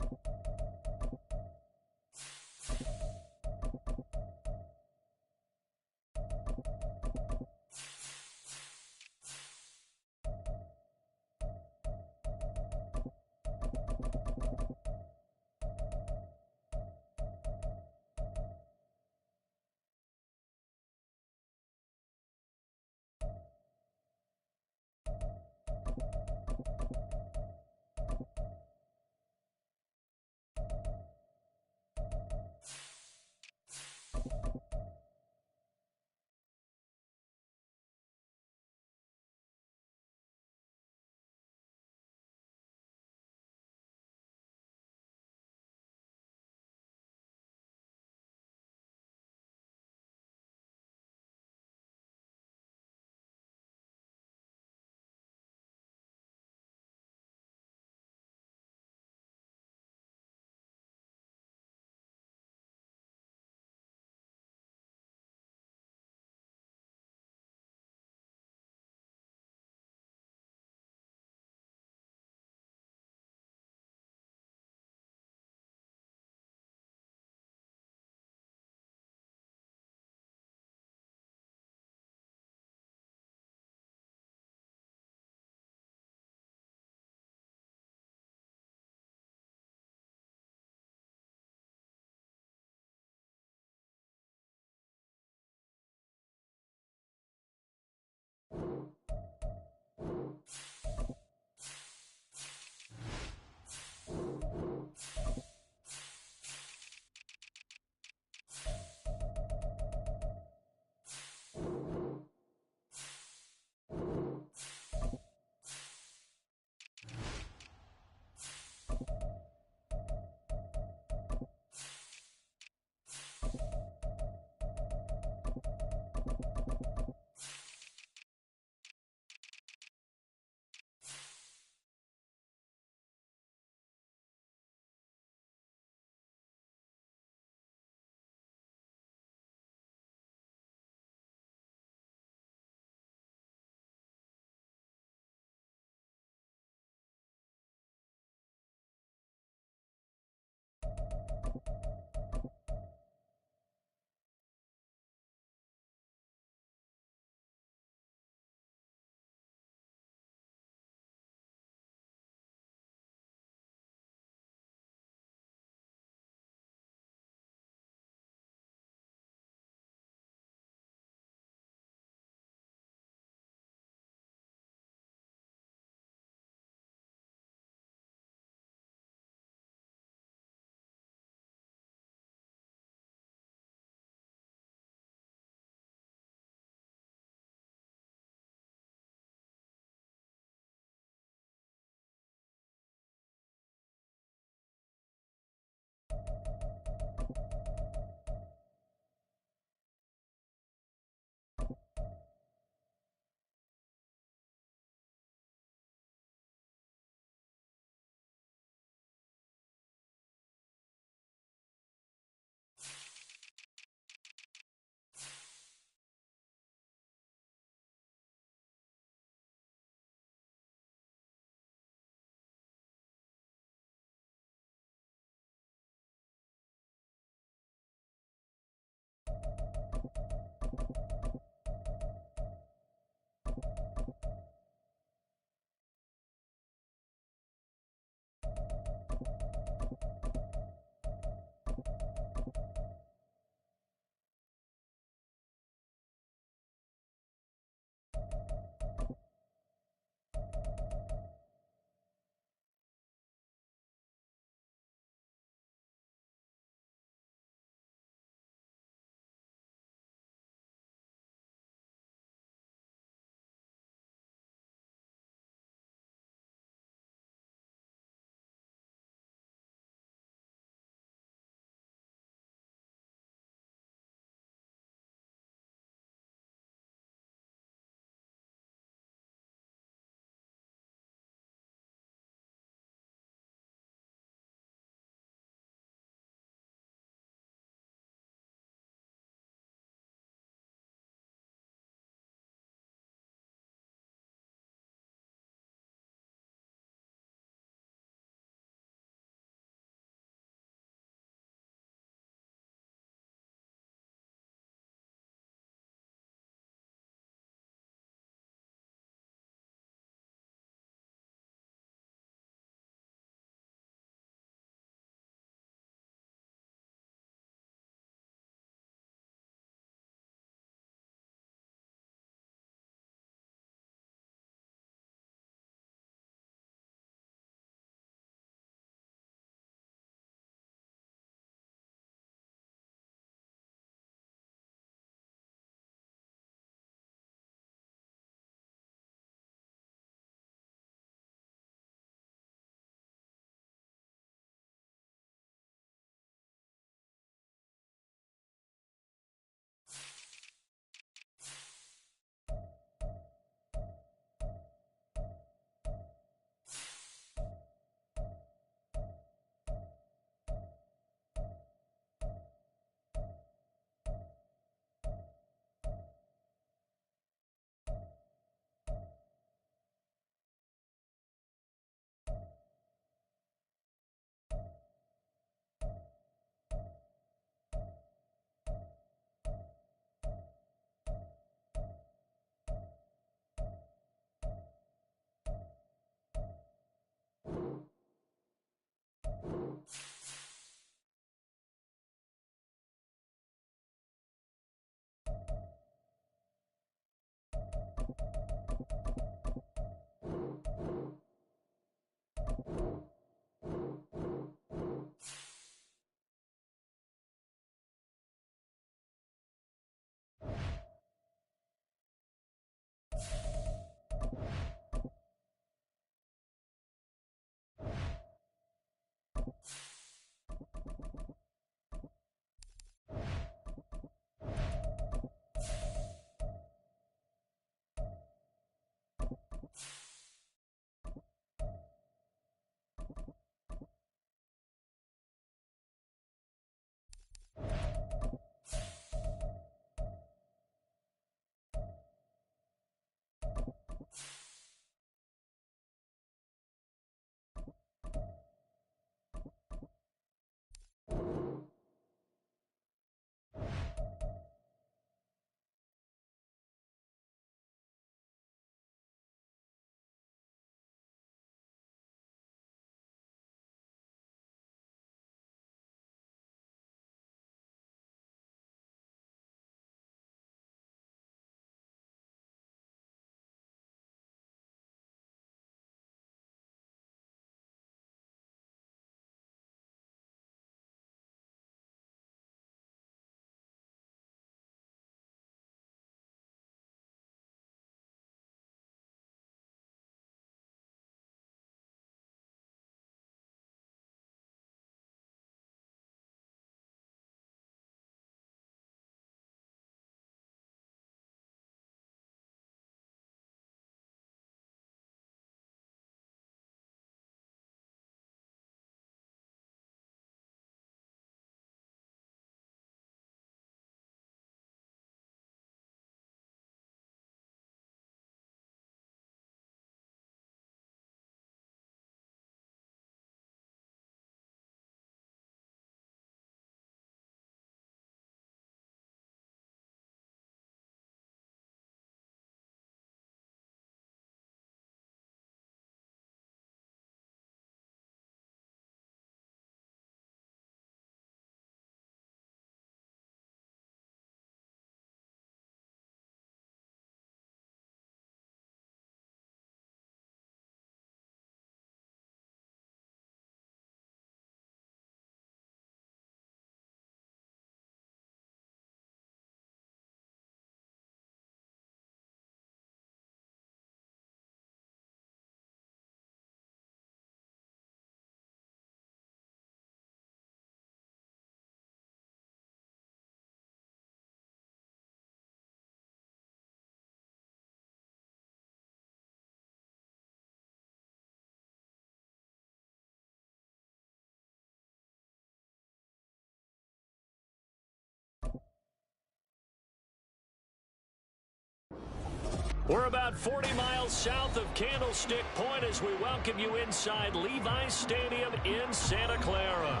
We're about 40 miles south of Candlestick Point as we welcome you inside Levi's Stadium in Santa Clara.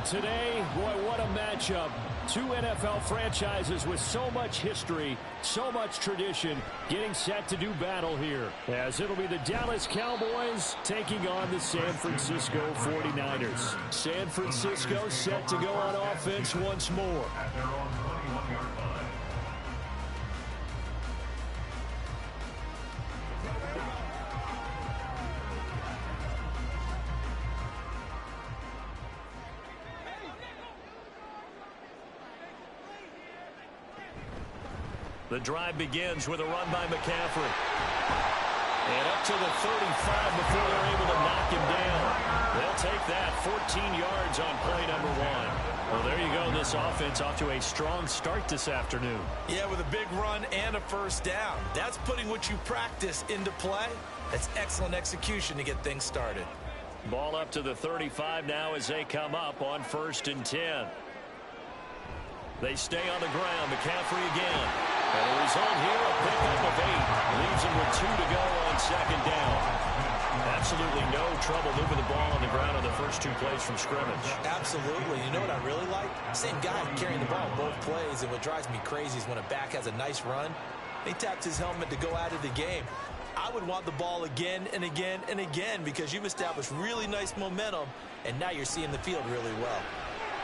Today, boy, what a matchup. Two NFL franchises with so much history, so much tradition, getting set to do battle here. As it'll be the Dallas Cowboys taking on the San Francisco 49ers. San Francisco set to go on offense once more. At their own 21-yard line. The drive begins with a run by McCaffrey. And up to the 35 before they're able to knock him down. They'll take that 14 yards on play number 1. Well, there you go. This offense off to a strong start this afternoon. Yeah, with a big run and a first down. That's putting what you practice into play. That's excellent execution to get things started. Ball up to the 35 now as they come up on 1st and 10. They stay on the ground. McCaffrey again. And the result here, a pickup of 8. Leaves him with 2 to go on 2nd down. Absolutely no trouble moving the ball on the ground on the first 2 plays from scrimmage. Absolutely. You know what I really like? Same guy carrying the ball both plays, and what drives me crazy is when a back has a nice run, he taps his helmet to go out of the game. I would want the ball again and again and again because you've established really nice momentum, and now you're seeing the field really well.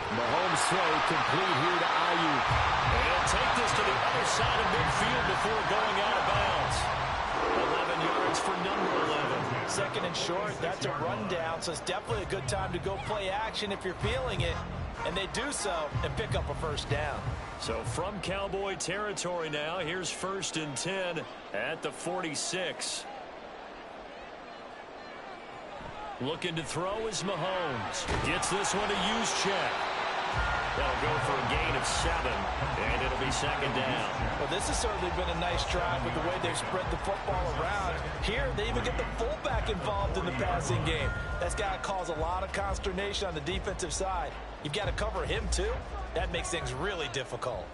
Mahomes throw complete here to Ayuk. And he'll take this to the other side of midfield before going out of bounds. 11 yards for number 11. Second and short, that's a rundown, so it's definitely a good time to go play action if you're feeling it. And they do so and pick up a first down. So from Cowboy territory now, here's 1st and 10 at the 46. Looking to throw is Mahomes. Gets this one to Juszczyk. That'll go for a gain of 7, and it'll be 2nd down. Well, this has certainly been a nice drive with the way they've spread the football around. Here, they even get the fullback involved in the passing game. That's got to cause a lot of consternation on the defensive side. You've got to cover him, too. That makes things really difficult.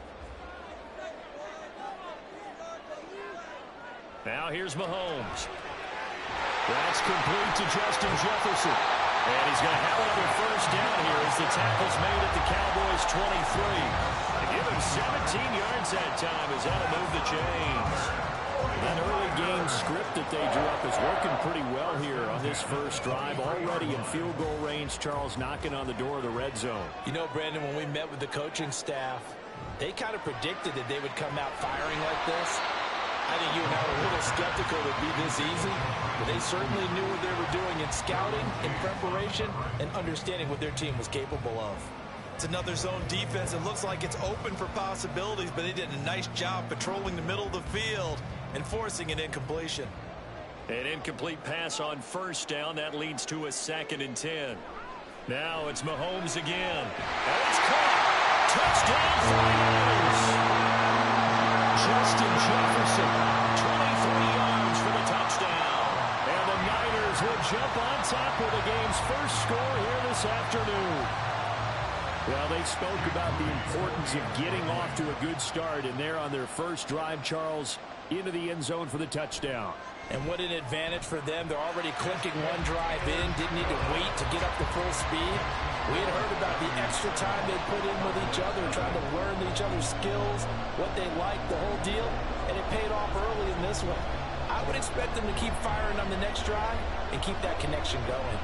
Now here's Mahomes. That's complete to Justin Jefferson. And he's going to have another first down here as the tackle's made at the Cowboys' 23. To give him 17 yards that time as that'll move the chains. That early game script that they drew up is working pretty well here on this first drive. Already in field goal range, Charles knocking on the door of the red zone. You know, Brandon, when we met with the coaching staff, they kind of predicted that they would come out firing like this. I think you and I were a little skeptical it would be this easy, but they certainly knew what they were doing in scouting, in preparation, and understanding what their team was capable of. It's another zone defense. It looks like it's open for possibilities, but they did a nice job patrolling the middle of the field and forcing an incompletion. An incomplete pass on first down. That leads to a 2nd and 10. Now it's Mahomes again. And it's caught. Touchdown 49ers. Justin Jefferson, 23 yards for the touchdown. And the Niners will jump on top with the game's first score here this afternoon. Well, they spoke about the importance of getting off to a good start, and they're on their first drive, Charles, into the end zone for the touchdown. And what an advantage for them. They're already clicking one drive in, didn't need to wait to get up to full speed. We had heard about the extra time they put in with each other, trying to learn each other's skills, what they like, the whole deal, and it paid off early in this one. I would expect them to keep firing on the next drive and keep that connection going.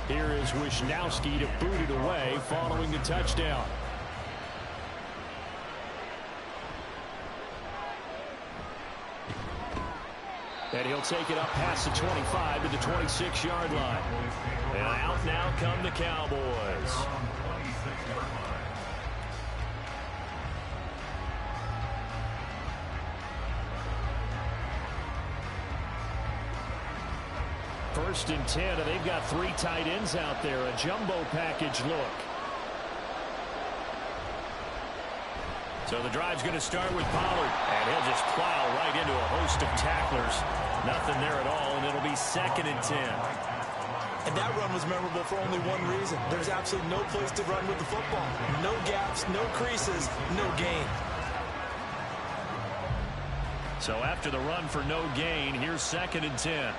Here is Wisnowski to boot it away following the touchdown. And he'll take it up past the 25 to the 26-yard line. And out now come the Cowboys. First and 10, and they've got 3 tight ends out there. A jumbo package look. So the drive's going to start with Pollard, and he'll just plow right into a host of tacklers. Nothing there at all, and it'll be 2nd and 10. And that run was memorable for only one reason. There's absolutely no place to run with the football. No gaps, no creases, no gain. So after the run for no gain, here's 2nd and 10.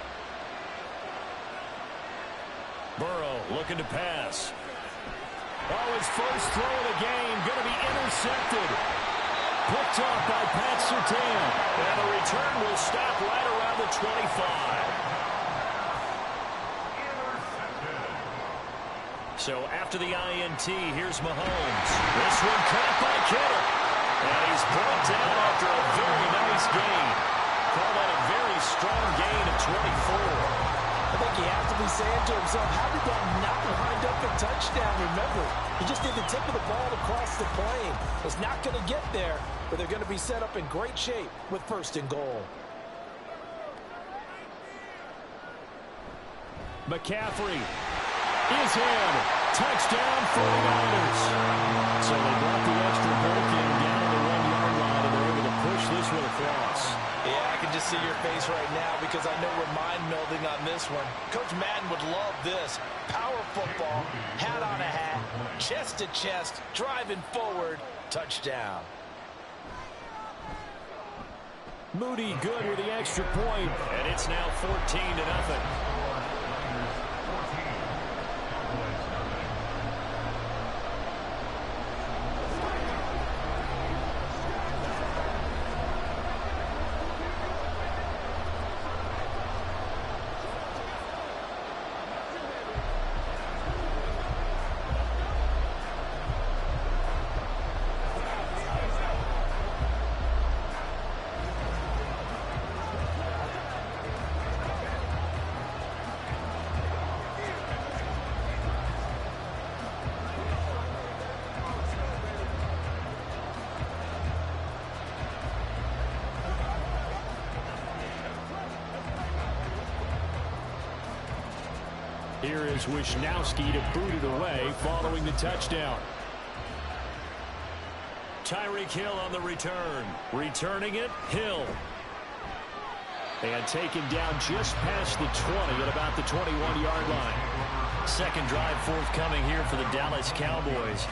Burrow looking to pass. Oh, his first throw of the game going to be intercepted. Picked off by Pat Surtain. And the return will stop right around the 25. So after the INT, here's Mahomes. This one caught by Kittle. And he's brought down after a very nice gain. Call that a very strong gain of 24. I think he has to be saying to himself, how did that not wind up a touchdown? Remember, he just did the tip of the ball across the plane. It's not going to get there, but they're going to be set up in great shape with 1st and goal. McCaffrey is in. Touchdown 49ers. So they brought the extra bulk in down the 1-yard line, and they're able to push this one across. Yeah, I can just see your face right now because I know we're mind-melding on this one. Coach Madden would love this. Power football, hat on a hat, chest to chest, driving forward, touchdown. Moody good with the extra point, and it's now 14-0. Here is Wisnowski to boot it away following the touchdown. Tyreek Hill on the return. Returning it, Hill. And taken down just past the 20 at about the 21-yard line. Second drive forthcoming here for the Dallas Cowboys.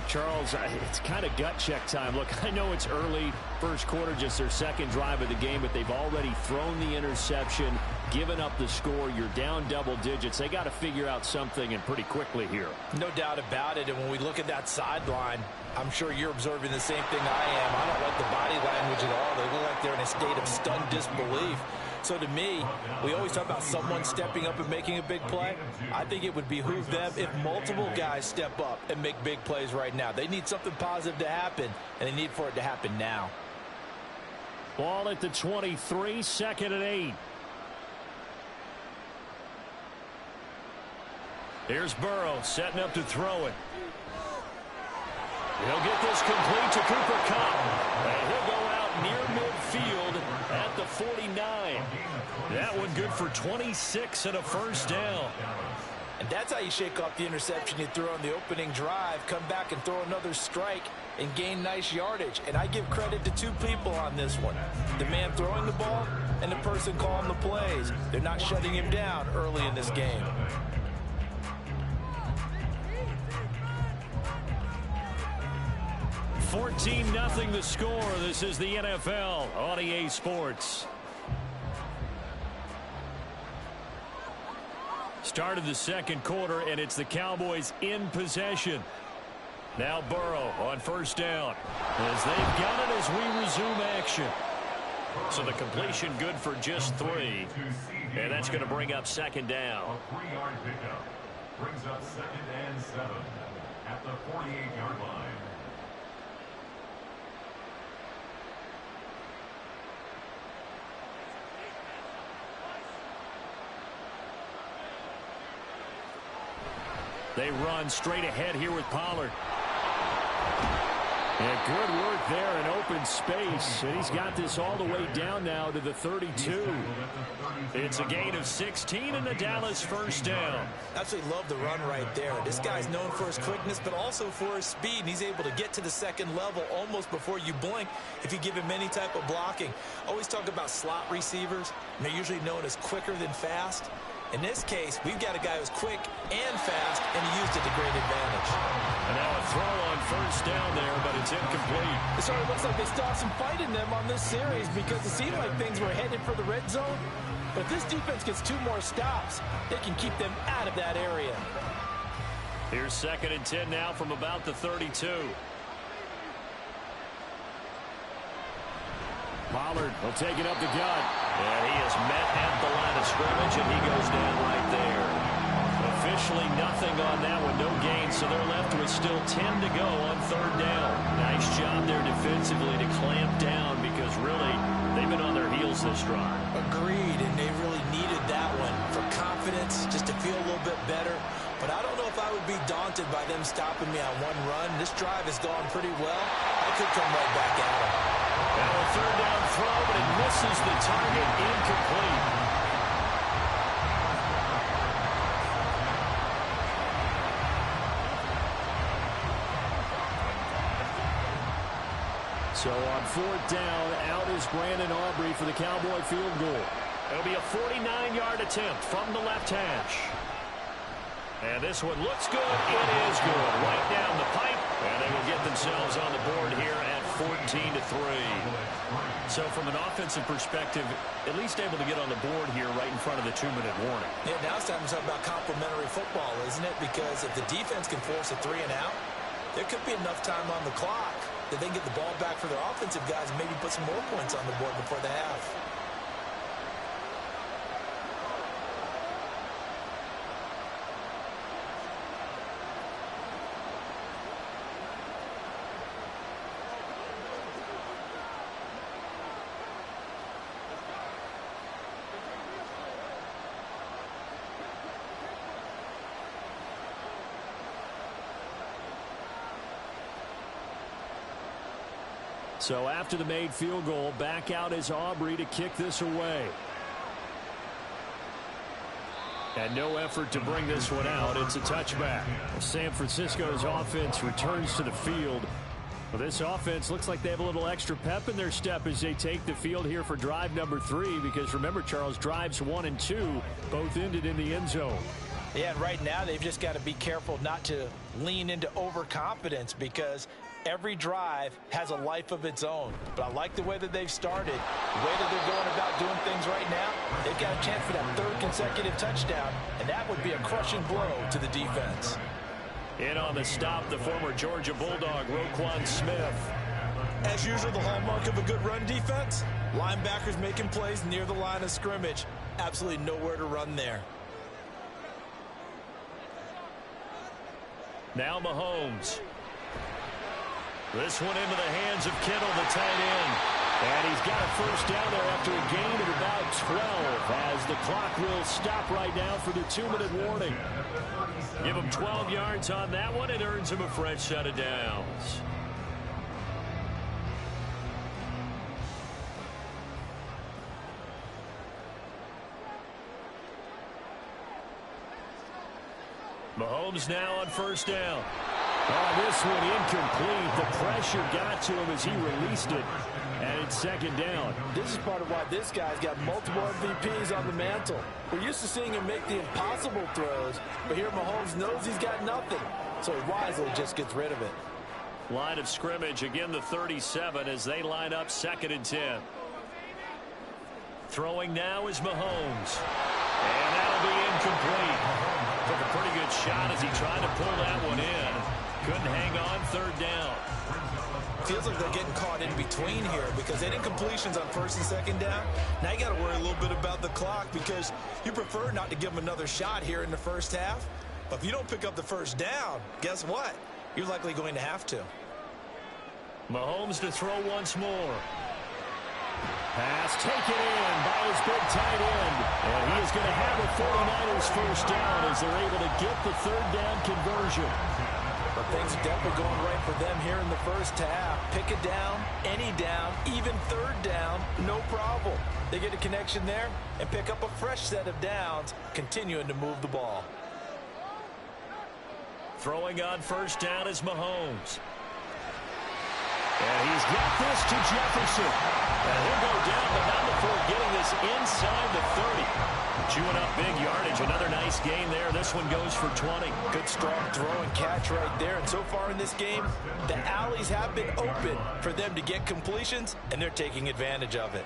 Charles, it's kind of gut check time. Look, I know it's early, first quarter, just their second drive of the game, but they've already thrown the interception, given up the score. You're down double digits. They got to figure out something, and pretty quickly here. No doubt about it, and when we look at that sideline, I'm sure you're observing the same thing I am. I don't like the body language at all. They look like they're in a state of stunned disbelief. So to me, we always talk about someone stepping up and making a big play. I think it would behoove them if multiple guys step up and make big plays right now. They need something positive to happen, and they need for it to happen now. Ball at the 23, 2nd and 8. Here's Burrow setting up to throw it. He'll get this complete to Cooper Kupp. And he'll go out near midfield at the 49. That one good for 26 and a first down. And that's how you shake off the interception you threw on the opening drive. Come back and throw another strike and gain nice yardage. And I give credit to two people on this one. The man throwing the ball and the person calling the plays. They're not shutting him down early in this game. $14-0 the score. This is the NFL on EA Sports. Started the second quarter, and it's the Cowboys in possession. Now Burrow on first down. As they've got it as we resume action. So the completion good for just 3. And that's going to bring up second down. A 3-yard pickup brings up 2nd and 7 at the 48-yard line. They run straight ahead here with Pollard. And good work there in open space. And he's got this all the way down now to the 32. It's a gain of 16 and the Dallas first down. Absolutely love the run right there. This guy's known for his quickness, but also for his speed. And he's able to get to the second level almost before you blink if you give him any type of blocking. Always talk about slot receivers, and they're usually known as quicker than fast. In this case, we've got a guy who's quick and fast, and he used it to great advantage. And now a throw on first down there, but it's incomplete. It sort of looks like they still have some fight in them on this series because it seemed like things were headed for the red zone. But if this defense gets 2 more stops, they can keep them out of that area. Here's 2nd and 10 now from about the 32. Pollard will take it up the gut. And he is met at the line of scrimmage, and he goes down right there. Officially nothing on that one, no gain, so they're left with still 10 to go on 3rd down. Nice job there defensively to clamp down because really they've been on their heels this drive. Agreed, and they really needed that one for confidence, just to feel a little bit better. But I don't know if I would be daunted by them stopping me on one run. This drive has gone pretty well. I could come right back at them. Now a 3rd down throw, but it misses the target, incomplete. So on 4th down, out is Brandon Aubrey for the Cowboy field goal. It'll be a 49-yard attempt from the left hash. And this one looks good. It is good. Right down the pipe. And they will get themselves on the board here at 14-3. So from an offensive perspective, at least able to get on the board here right in front of the 2-minute warning. Yeah, now it's time to talk about complementary football, isn't it? Because if the defense can force a 3 and out, there could be enough time on the clock that they can get the ball back for their offensive guys and maybe put some more points on the board before the half. So after the made field goal, back out is Aubrey to kick this away. And no effort to bring this one out. It's a touchback. San Francisco's offense returns to the field. Well, this offense looks like they have a little extra pep in their step as they take the field here for drive number 3. Because remember, Charles, drives 1 and 2 both ended in the end zone. Yeah, and right now they've just got to be careful not to lean into overconfidence because every drive has a life of its own. But I like the way that they've started, the way that they're going about doing things right now. They've got a chance for that 3rd consecutive touchdown, and that would be a crushing blow to the defense. In on the stop, the former Georgia Bulldog, Roquan Smith. As usual, the hallmark of a good run defense, linebackers making plays near the line of scrimmage. Absolutely nowhere to run there. Now Mahomes. This one into the hands of Kittle, the tight end. And he's got a first down there after a gain of about 12 as the clock will stop right now for the 2-minute warning. Give him 12 yards on that one. It earns him a fresh set of downs. Mahomes now on first down. Oh, this one incomplete. The pressure got to him as he released it. And it's 2nd down. This is part of why this guy's got multiple MVPs on the mantle. We're used to seeing him make the impossible throws, but here Mahomes knows he's got nothing, so he wisely just gets rid of it. Line of scrimmage, again the 37 as they line up 2nd and 10. Throwing now is Mahomes. And that'll be incomplete. Took a pretty good shot as he tried to pull that one in. Couldn't hang on, 3rd down. Feels like they're getting caught in between here because they didn't completions on 1st and 2nd down. Now you got to worry a little bit about the clock because you prefer not to give them another shot here in the first half. But if you don't pick up the first down, guess what? You're likely going to have to. Mahomes to throw once more. Pass taken in by his big tight end. And he is going to have a 49ers first down as they're able to get the 3rd down conversion. But things are definitely going right for them here in the first half. Pick a down, any down, even third down, no problem. They get a connection there and pick up a fresh set of downs, continuing to move the ball. Throwing on first down is Mahomes. And he's got this to Jefferson. And he'll go down, but not before getting this inside the 30. Chewing up big yardage. Another nice gain there. This one goes for 20. Good strong throw and catch right there. And so far in this game, the alleys have been open for them to get completions, and they're taking advantage of it.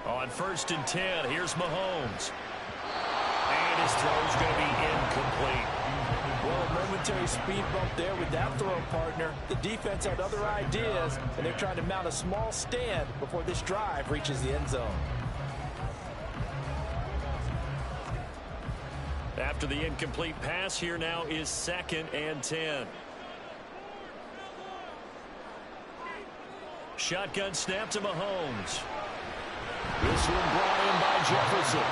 On first and 10, here's Mahomes. And his throw's going to be incomplete. Well, a momentary speed bump there with that throw, partner. The defense had other ideas, and they're trying to mount a small stand before this drive reaches the end zone. After the incomplete pass, here now is 2nd and 10. Shotgun snap to Mahomes. This one brought in by Jefferson.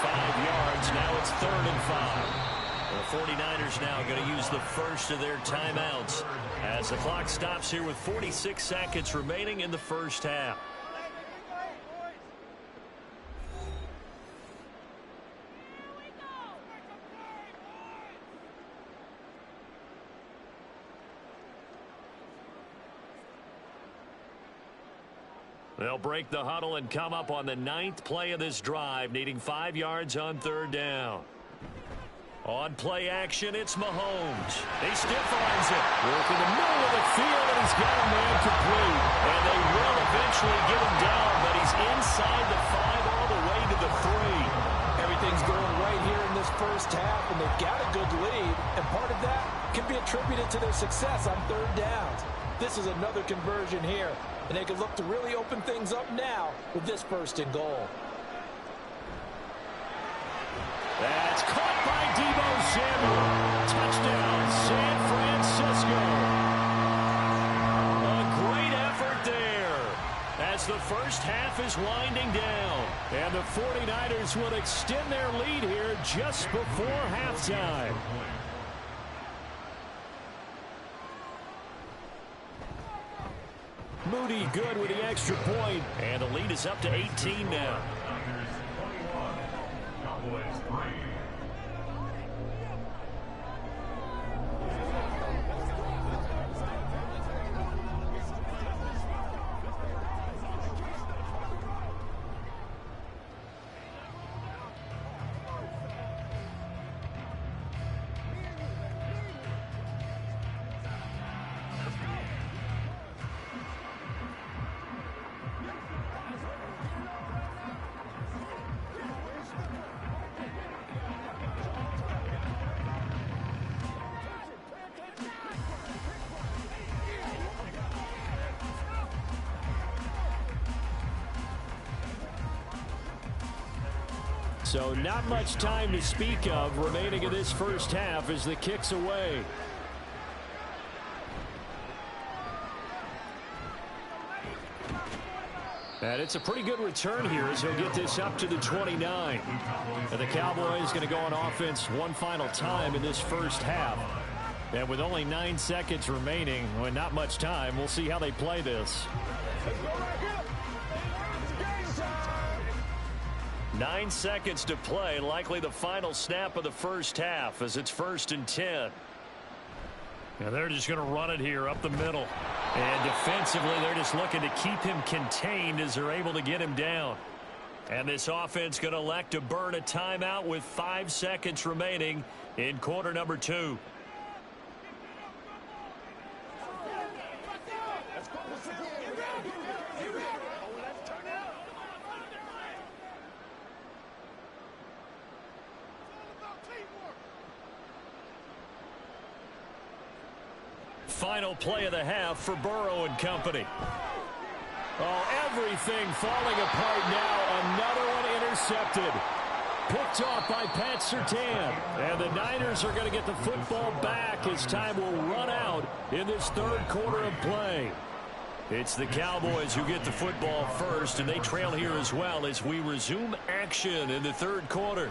5 yards. Now it's 3rd and 5. The 49ers now going to use the first of their timeouts as the clock stops here with 46 seconds remaining in the first half. They'll break the huddle and come up on the 9th play of this drive, needing 5 yards on 3rd down. On play action, it's Mahomes. He stiff arms it. Work in the middle of the field, and he's got a man complete. And they will eventually get him down, but he's inside the 5 all the way to the 3. Everything's going right here in this first half, and they've got a good lead. And part of that can be attributed to their success on 3rd downs. This is another conversion here, and they can look to really open things up now with this 1st and goal. That's caught by Deebo Samuel. Touchdown, San Francisco. A great effort there as the first half is winding down. And the 49ers will extend their lead here just before halftime. Moody good with the extra point. And the lead is up to 18 now. So not much time to speak of remaining in this first half as the kick's away. And it's a pretty good return here as he'll get this up to the 29. And the Cowboys going to go on offense one final time in this first half. And with only 9 seconds remaining, well, not much time, we'll see how they play this. 9 seconds to play, likely the final snap of the first half as it's 1st and 10. Now they're just going to run it here up the middle. And defensively, they're just looking to keep him contained as they're able to get him down. And this offense going to elect to burn a timeout with 5 seconds remaining in quarter number 2. Final play of the half for Burrow and company. Oh, everything falling apart now. Another one intercepted. Picked off by Pat Surtain. And the Niners are going to get the football back as time will run out in this 3rd quarter of play. It's the Cowboys who get the football first, and they trail here as well as we resume action in the 3rd quarter.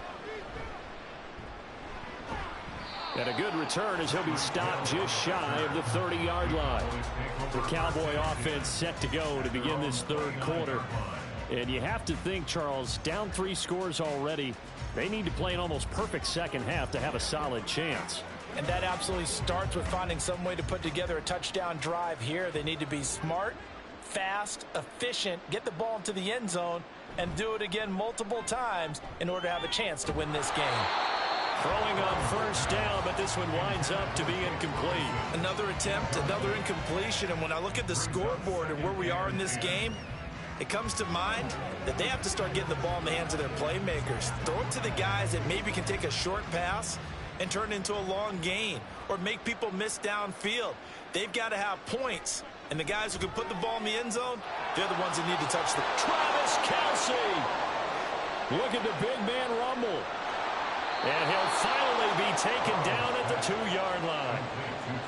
And a good return as he'll be stopped just shy of the 30-yard line. The Cowboy offense set to go to begin this third quarter. And you have to think, Charles, down 3 scores already. They need to play an almost perfect second half to have a solid chance. And that absolutely starts with finding some way to put together a touchdown drive here. They need to be smart, fast, efficient, get the ball into the end zone, and do it again multiple times in order to have a chance to win this game. Throwing on first down, but this one winds up to be incomplete. Another attempt, another incompletion, and when I look at the scoreboard and where we are in this game, it comes to mind that they have to start getting the ball in the hands of their playmakers. Throw it to the guys that maybe can take a short pass and turn it into a long gain or make people miss downfield. They've got to have points, and the guys who can put the ball in the end zone, they're the ones that need to touch the... Travis Kelce! Look at the big man rumble. And he'll finally be taken down at the 2-yard line.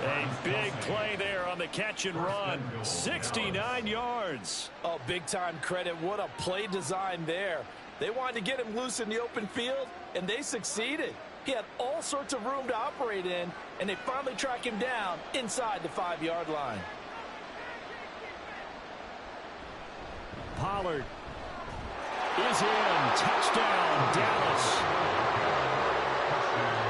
A big play there on the catch and run. 69 yards. Oh, big-time credit. What a play design there. They wanted to get him loose in the open field, and they succeeded. He had all sorts of room to operate in, and they finally track him down inside the 5-yard line. Pollard is in. Touchdown, Dallas.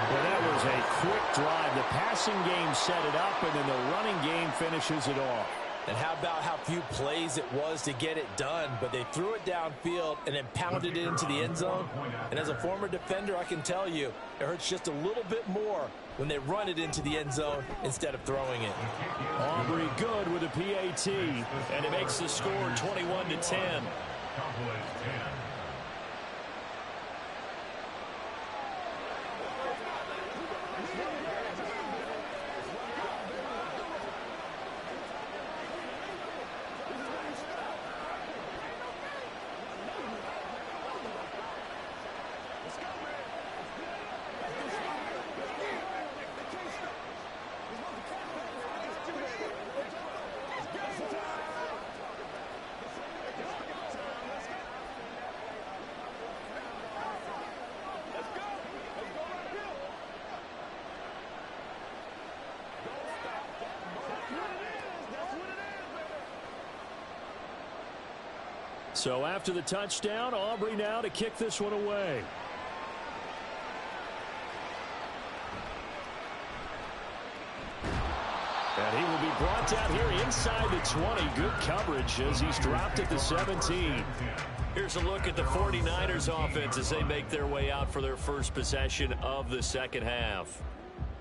Well, that was a quick drive. The passing game set it up, and then the running game finishes it off. And how about how few plays it was to get it done, but they threw it downfield and then pounded it into the end zone. And as a former defender, I can tell you, it hurts just a little bit more when they run it into the end zone instead of throwing it. Aubrey good with a PAT, and it makes the score 21-10. So after the touchdown, Aubrey now to kick this one away. And he will be brought down here inside the 20. Good coverage as he's dropped at the 17. Here's a look at the 49ers offense as they make their way out for their first possession of the second half.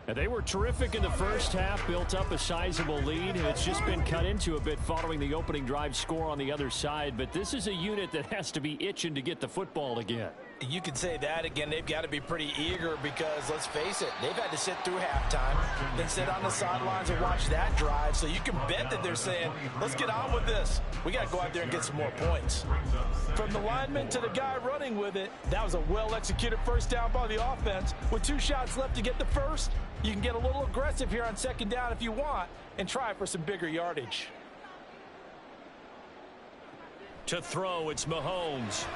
And they were terrific in the first half, built up a sizable lead. It's just been cut into a bit following the opening drive score on the other side. But this is a unit that has to be itching to get the football again. You could say that again. They've got to be pretty eager because, let's face it, they've had to sit through halftime, then sit on the sidelines and watch that drive. So you can bet that they're saying, let's get on with this. We got to go out there and get some more points. From the lineman to the guy running with it, that was a well-executed first down by the offense. With 2 shots left to get the first, you can get a little aggressive here on second down if you want and try for some bigger yardage. To throw, it's Mahomes.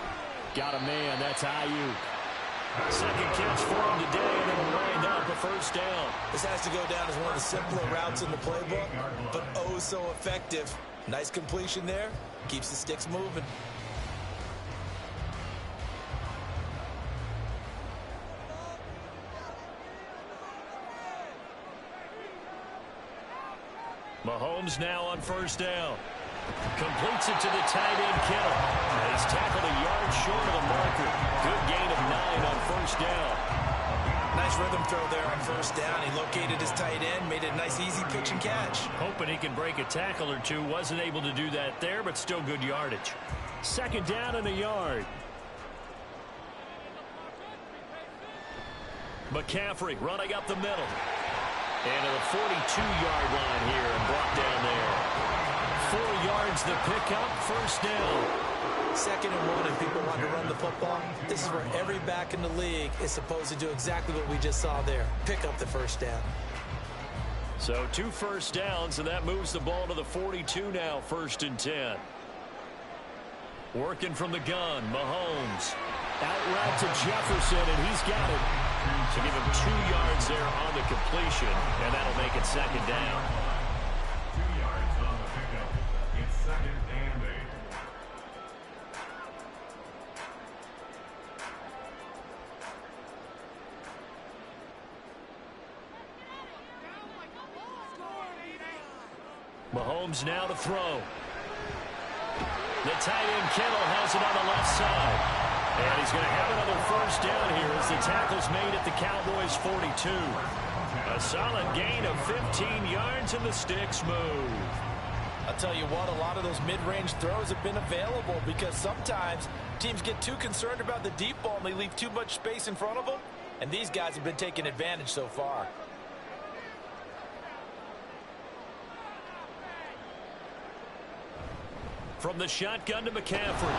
Got a man, that's Ayuk. Second catch for him today, and it'll wind up a first down. This has to go down as one of the simpler routes in the playbook, but oh so effective. Nice completion there. Keeps the sticks moving. Mahomes now on first down. Completes it to the tight end, Kittle. And he's tackled a yard short of the marker. Good gain of 9 on first down. Nice rhythm throw there on first down. He located his tight end, made it a nice easy pitch and catch. Hoping he can break a tackle or two. Wasn't able to do that there, but still good yardage. Second down and a yard. McCaffrey running up the middle. And to the 42-yard line here and brought down there. 4 yards the pickup, first down. 2nd and 1, and people want to run the football. This is where every back in the league is supposed to do exactly what we just saw there. Pick up the first down. So 2 first downs, and that moves the ball to the 42 now, 1st and 10. Working from the gun, Mahomes. Out route to Jefferson, and he's got it. So give him 2 yards there on the completion, and that'll make it second down. 2 yards on the pickup. It's second and 8. Mahomes now to throw. The tight end Kittle has it on the left side. And he's going to have another first down here as the tackle's made at the Cowboys' 42. A solid gain of 15 yards and the sticks move. I'll tell you what, a lot of those mid-range throws have been available because sometimes teams get too concerned about the deep ball and they leave too much space in front of them. And these guys have been taking advantage so far. From the shotgun to McCaffrey.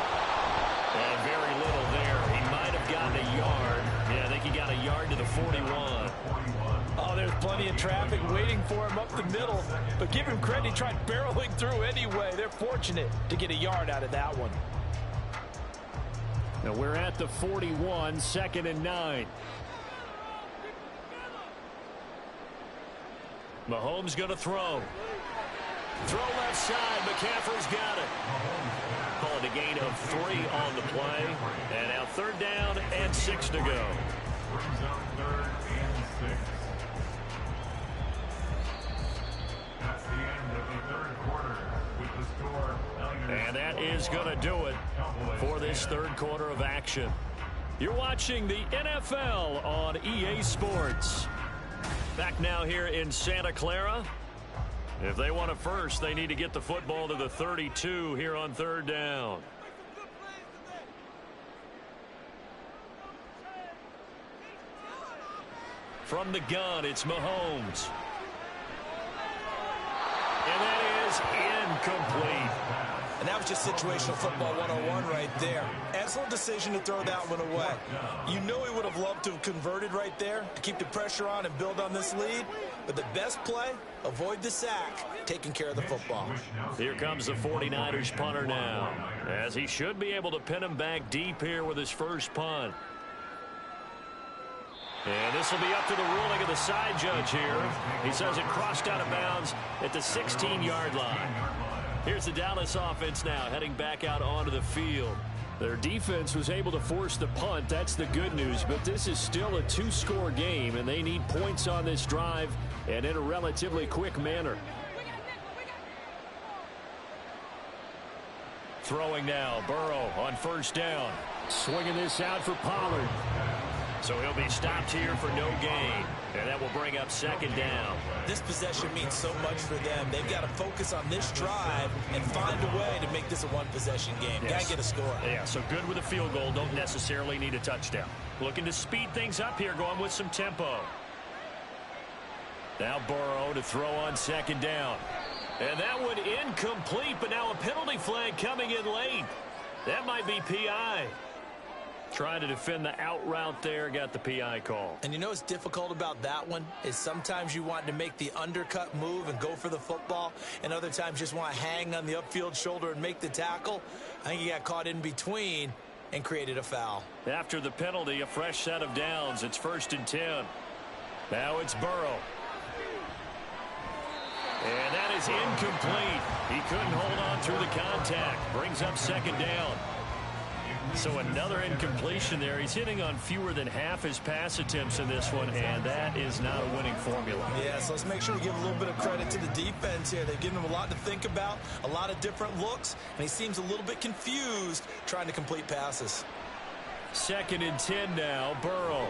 And very little there. He might have gotten a yard. Yeah, I think he got a yard to the 41. Oh, there's plenty of traffic waiting for him up the middle. But give him credit, he tried barreling through anyway. They're fortunate to get a yard out of that one. Now we're at the 41, 2nd and 9. Mahomes going to throw. Throw left side. McCaffrey's got it. Call it a gain of 3 on the play. And now 3rd down and 6 to go. Brings up 3rd and 6. That's the end of the 3rd quarter with the score. And that is going to do it for this 3rd quarter of action. You're watching the NFL on EA Sports. Back now here in Santa Clara. If they want it first, they need to get the football to the 32 here on 3rd down. From the gun, it's Mahomes. And that is incomplete. And that was just situational football 101 right there. Excellent decision to throw that one away. You know he would have loved to have converted right there to keep the pressure on and build on this lead. But the best play, avoid the sack, taking care of the football. Here comes the 49ers punter now, as he should be able to pin him back deep here with his first punt. And this will be up to the ruling of the side judge here. He says it crossed out of bounds at the 16-yard line. Here's the Dallas offense now heading back out onto the field. Their defense was able to force the punt. That's the good news. But this is still a 2-score game, and they need points on this drive and in a relatively quick manner. Throwing now, Burrow on 1st down. Swinging this out for Pollard. So he'll be stopped here for no gain. And that will bring up 2nd down. This possession means so much for them. They've got to focus on this drive and find a way to make this a one-possession game. Yes. Got to get a score. Yeah, so good with a field goal. Don't necessarily need a touchdown. Looking to speed things up here, going with some tempo. Now Burrow to throw on 2nd down. And that one incomplete, but now a penalty flag coming in late. That might be PI. Trying to defend the out route there, got the PI call. And you know what's difficult about that one is sometimes you want to make the undercut move and go for the football, and other times just want to hang on the upfield shoulder and make the tackle. I think he got caught in between and created a foul. After the penalty, a fresh set of downs. It's 1st and 10. Now it's Burrow. And that is incomplete. He couldn't hold on through the contact. Brings up 2nd down. So another incompletion there. He's hitting on fewer than half his pass attempts in this one, and that is not a winning formula. Yeah, so let's make sure we give a little bit of credit to the defense here. They've given him a lot to think about, a lot of different looks, and he seems a little bit confused trying to complete passes. 2nd and 10 now, Burrow.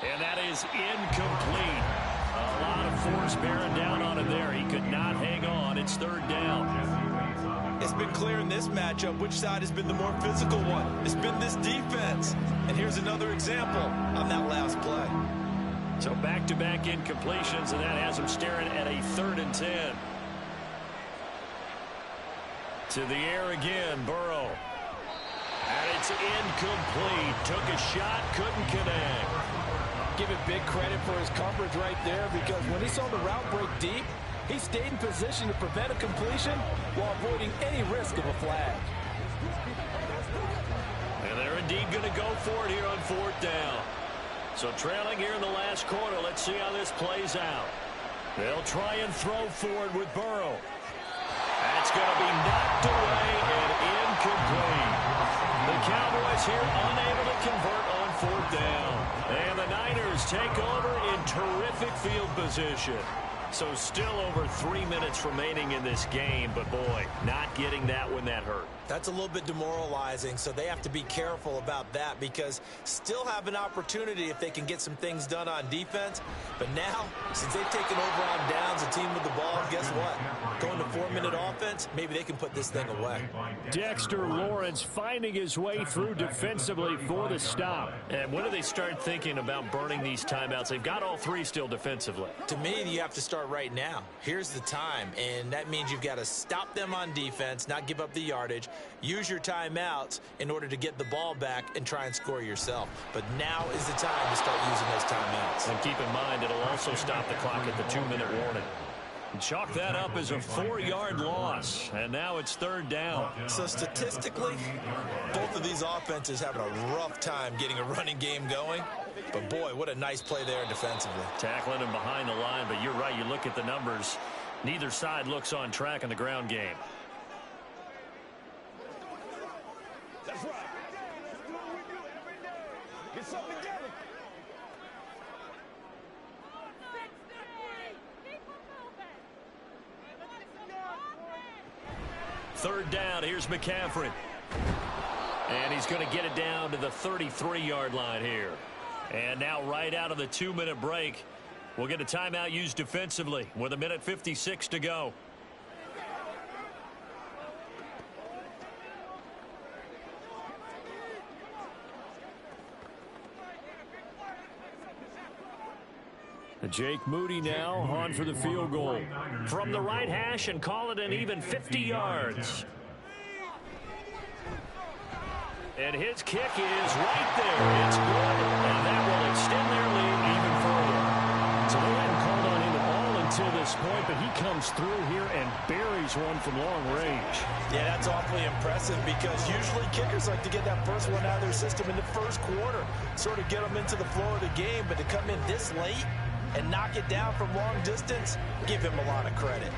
And that is incomplete. A lot of force bearing down on him there. He could not hang on. It's 3rd down. It's been clear in this matchup which side has been the more physical one. It's been this defense. And here's another example on that last play. So back-to-back incompletions, and that has him staring at a 3rd and 10. To the air again, Burrow. And it's incomplete. Took a shot, couldn't connect. Give it big credit for his coverage right there, because when he saw the route break deep, he stayed in position to prevent a completion while avoiding any risk of a flag. And they're indeed going to go for it here on 4th down. So trailing here in the last quarter. Let's see how this plays out. They'll try and throw forward with Burrow. That's going to be knocked away and incomplete. The Cowboys here unable to convert on 4th down. And the Niners take over in terrific field position. So still over 3 minutes remaining in this game, but boy, not getting that when that hurt. That's a little bit demoralizing, so they have to be careful about that because still have an opportunity if they can get some things done on defense. But now, since they've taken over on downs, the team with the ball, guess what? Going to 4-minute offense, maybe they can put this thing away. Dexter Lawrence finding his way through defensively for the stop. And when do they start thinking about burning these timeouts? They've got all 3 still defensively. To me, you have to start right now. Here's the time, and that means you've got to stop them on defense, not give up the yardage, use your timeouts in order to get the ball back and try and score yourself. But now is the time to start using those timeouts. And keep in mind, it'll also stop the clock at the 2-minute warning. Chalk that up as a 4-yard loss, and now it's 3rd down. So statistically, both of these offenses having a rough time getting a running game going. But boy, what a nice play there defensively. Tackling him behind the line, but you're right, you look at the numbers. Neither side looks on track in the ground game. That's right. Let's do what we do every day. Get something together. 3rd down, here's McCaffrey. And he's going to get it down to the 33-yard line here. And now right out of the 2-minute break, we'll get a timeout used defensively with 1:56 to go. Jake Moody now on for the field goal. From the right hash and call it an even 50 yards. And his kick is right there. It's good, and that will extend their lead even further. So they hadn't called on him at all until this point, but he comes through here and buries one from long range. Yeah, that's awfully impressive because usually kickers like to get that first one out of their system in the first quarter, sort of get them into the flow of the game, but to come in this late and knock it down from long distance, give him a lot of credit.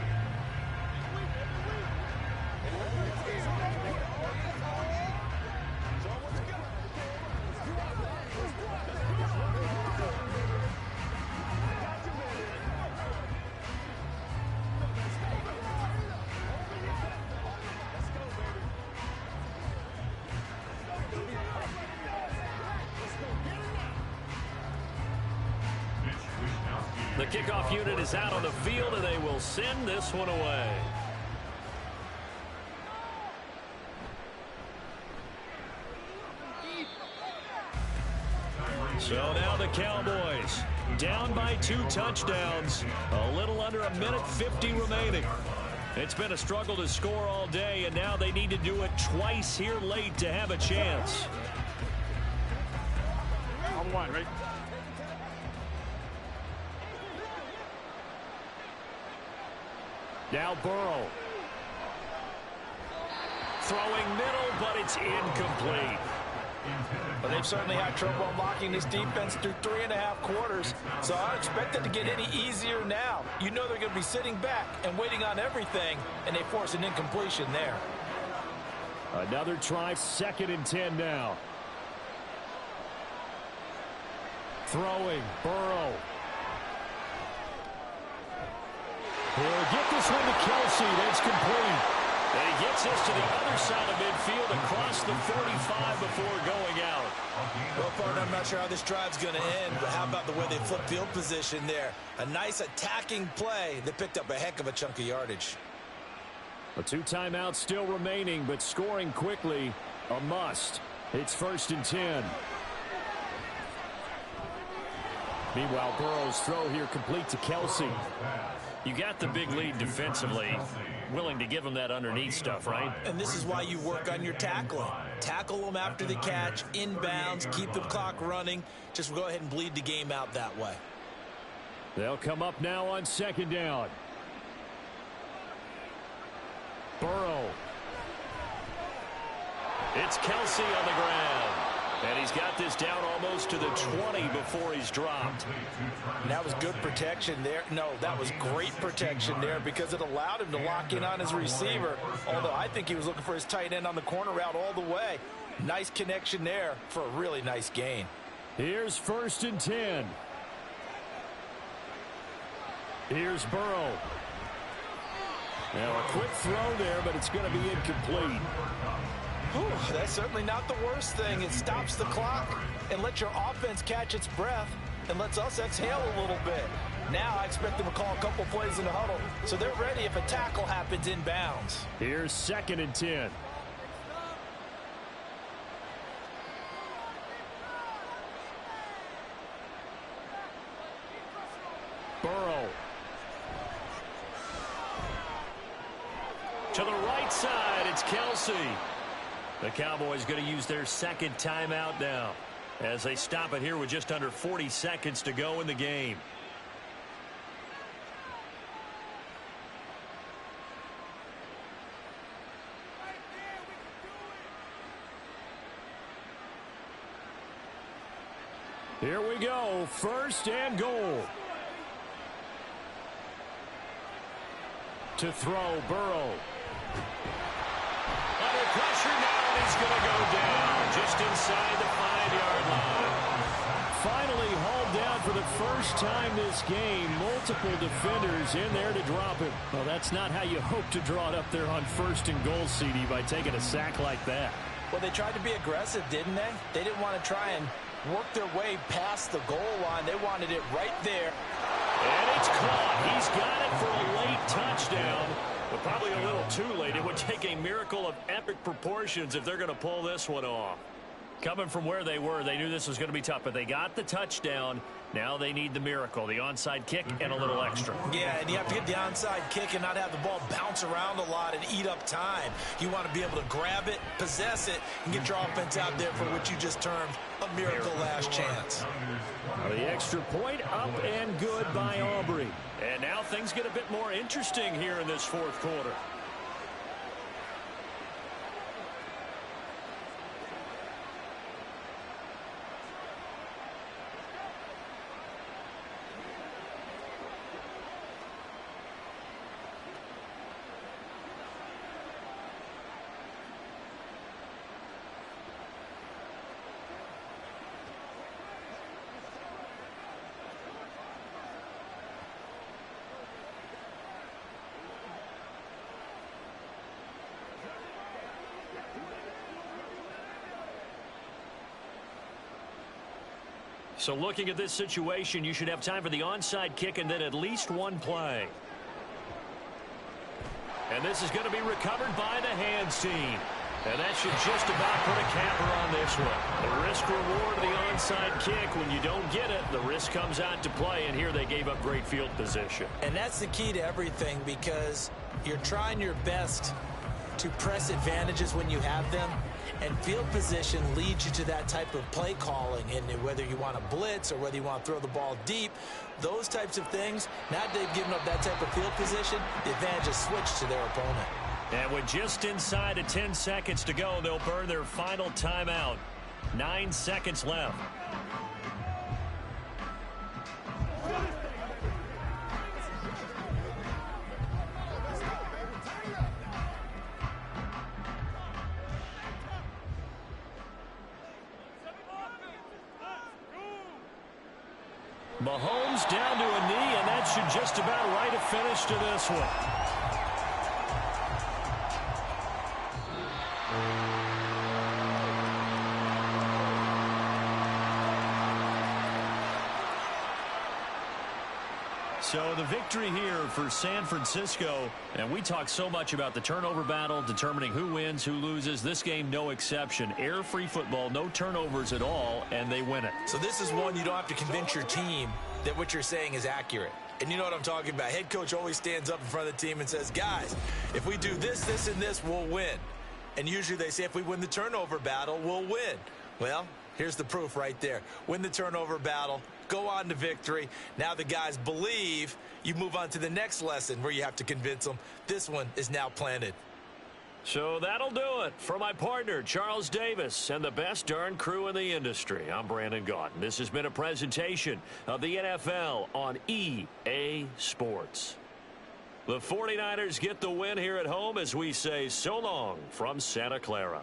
The kickoff unit is out on the field, and they will send this one away. So now the Cowboys down by 2 touchdowns. A little under 1:50 remaining. It's been a struggle to score all day, and now they need to do it twice here late to have a chance. On 1, right? Now Burrow. Throwing middle, but it's incomplete. But they've certainly had trouble unlocking this defense through 3.5 quarters, so I don't expect it to get any easier now. You know they're going to be sitting back and waiting on everything, and they force an incompletion there. Another try, 2nd and 10 now. Throwing, Burrow. He'll get this one to Kelsey. That's complete. And he gets this to the other side of midfield across the 45 before going out. Well, partner, I'm not sure how this drive's going to end, but how about the way they flip field position there? A nice attacking play that picked up a heck of a chunk of yardage. A 2 timeouts still remaining, but scoring quickly, a must. It's 1st and 10. Meanwhile, Burrow's throw here complete to Kelsey. You got the big lead defensively. Willing to give them that underneath stuff, right? And this is why you work on your tackling. Tackle them after the catch, inbounds, keep the clock running. Just go ahead and bleed the game out that way. They'll come up now on 2nd down. Burrow. It's Kelsey on the ground. And he's got this down almost to the 20 before he's dropped. And that was good protection there. No, that was great protection there because it allowed him to lock in on his receiver. Although I think he was looking for his tight end on the corner route all the way. Nice connection there for a really nice gain. Here's 1st and 10. Here's Burrow. Now a quick throw there, but it's going to be incomplete. Whew, that's certainly not the worst thing. It stops the clock and lets your offense catch its breath and lets us exhale a little bit. Now I expect them to call a couple plays in the huddle so they're ready if a tackle happens inbounds. Here's 2nd and 10. Burrow. To the right side, it's Kelsey. The Cowboys going to use their 2nd timeout now as they stop it here with just under 40 seconds to go in the game. Here we go, 1st and goal. To throw, Burrow. Under pressure now, and he's going to go down just inside the 5-yard line. Finally hauled down for the first time this game. Multiple defenders in there to drop him. Well, that's not how you hope to draw it up there on 1st and goal, CD, by taking a sack like that. Well, they tried to be aggressive, didn't they? They didn't want to try and work their way past the goal line. They wanted it right there. And it's caught. He's got it for a late touchdown. But probably a little too late. It would take a miracle of epic proportions if they're going to pull this one off. Coming from where they were, they knew this was going to be tough, but they got the touchdown. Now they need the miracle, the onside kick and a little extra. Yeah, and you have to get the onside kick and not have the ball bounce around a lot and eat up time. You want to be able to grab it, possess it, and get your offense out there for what you just termed a miracle last chance. The extra point up and good by Aubrey. And now things get a bit more interesting here in this 4th quarter. So looking at this situation, you should have time for the onside kick and then at least one play. And this is going to be recovered by the hands team. And that should just about put a capper on this one. The risk-reward of the onside kick, when you don't get it, the risk comes out to play, and here they gave up great field position. And that's the key to everything because you're trying your best to press advantages when you have them. And field position leads you to that type of play calling. And whether you want to blitz or whether you want to throw the ball deep, those types of things, now they've given up that type of field position, the advantage is switched to their opponent. And with just inside of 10 seconds to go, they'll burn their final timeout. 9 seconds left. Mahomes down to a knee, and that should just about write a finish to this one. So the victory here for San Francisco, and we talk so much about the turnover battle, determining who wins, who loses. This game, no exception. Air-free football, no turnovers at all, and they win it. So this is one you don't have to convince your team that what you're saying is accurate. And you know what I'm talking about. Head coach always stands up in front of the team and says, guys, if we do this, this, and this, we'll win. And usually they say if we win the turnover battle, we'll win. Well, here's the proof right there. Win the turnover battle, go on to victory. Now the guys believe. You move on to the next lesson where you have to convince them. This one is now planted. So that'll do it. For my partner, Charles Davis, and the best darn crew in the industry, I'm Brandon Gaudin. This has been a presentation of the NFL on EA Sports. The 49ers get the win here at home as we say so long from Santa Clara.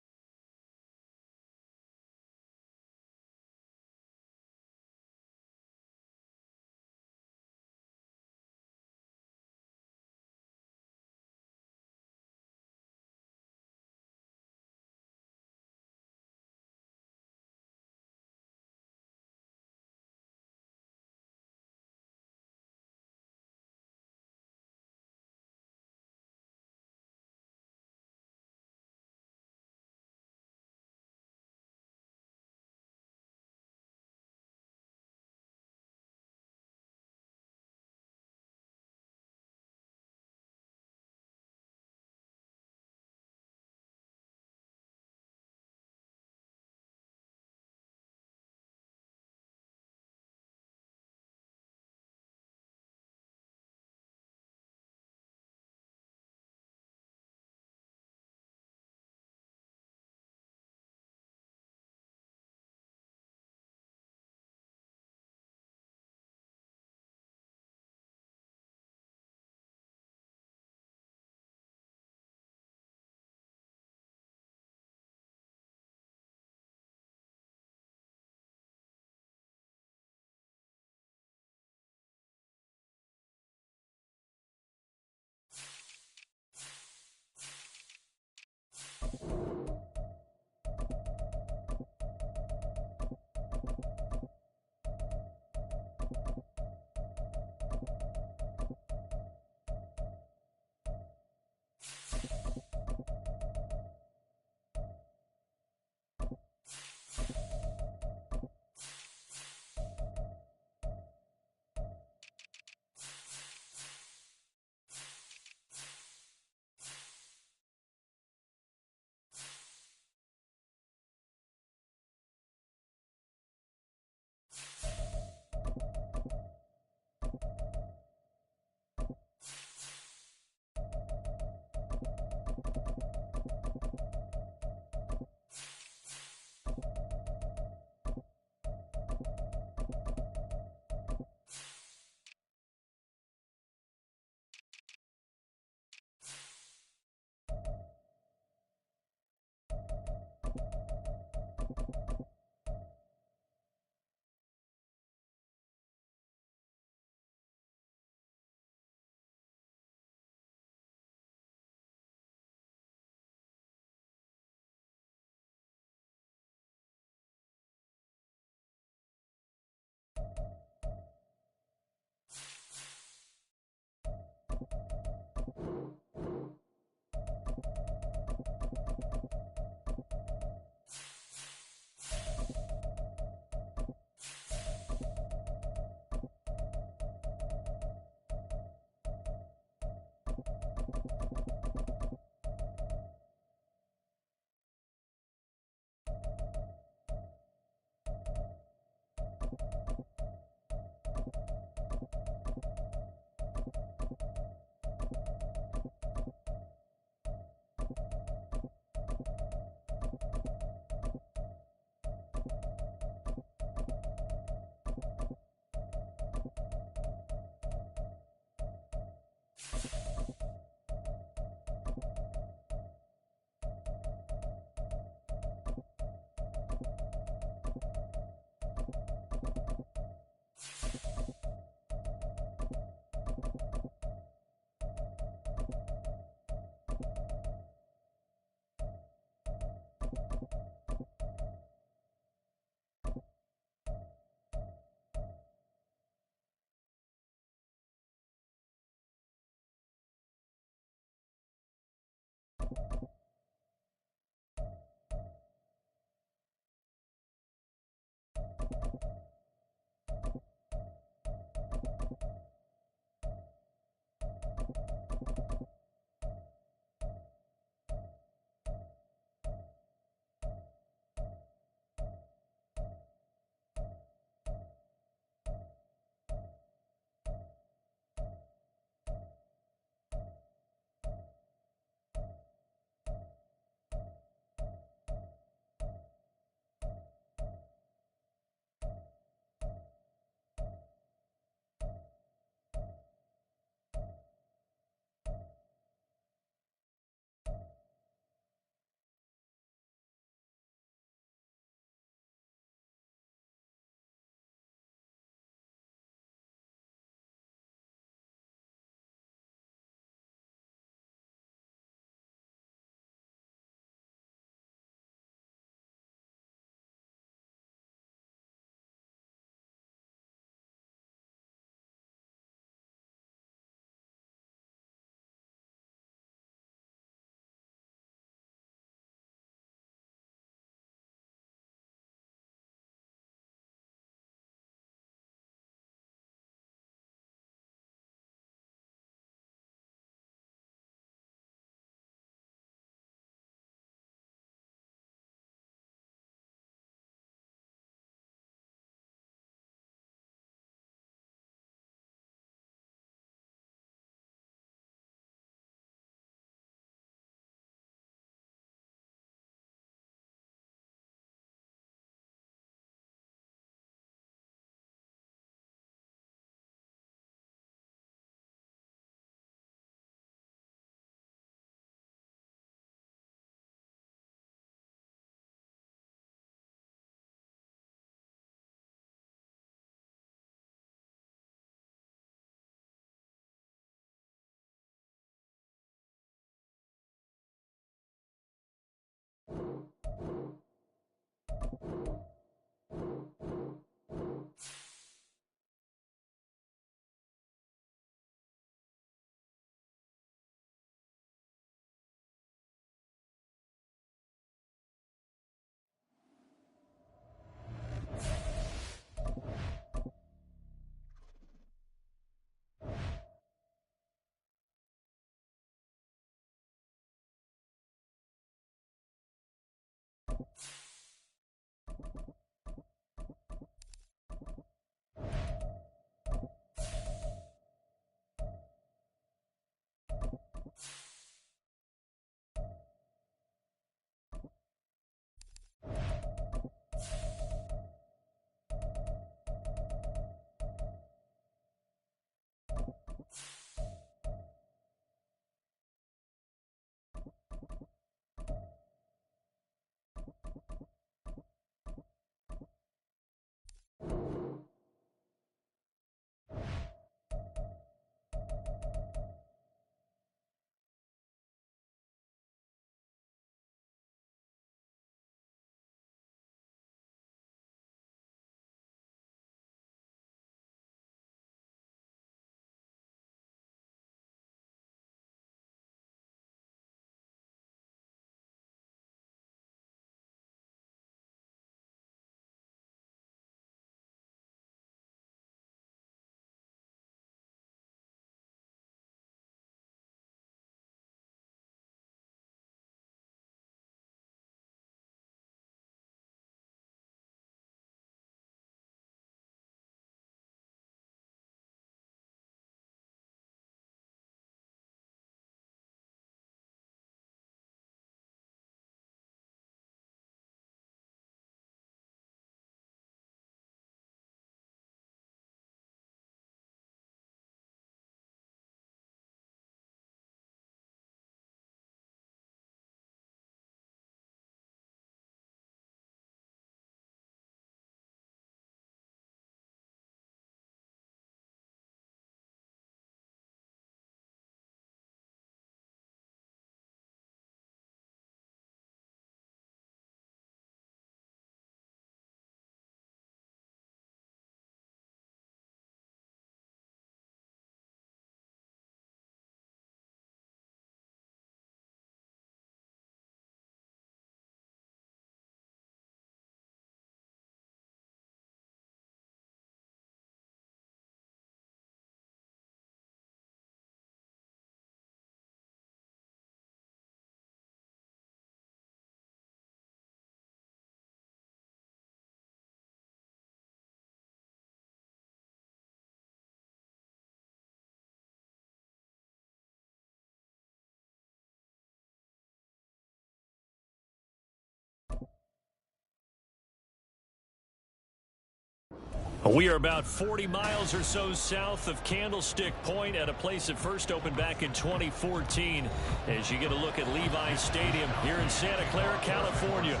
We are about 40 miles or so south of Candlestick Point at a place that first opened back in 2014 as you get a look at Levi's Stadium here in Santa Clara, California.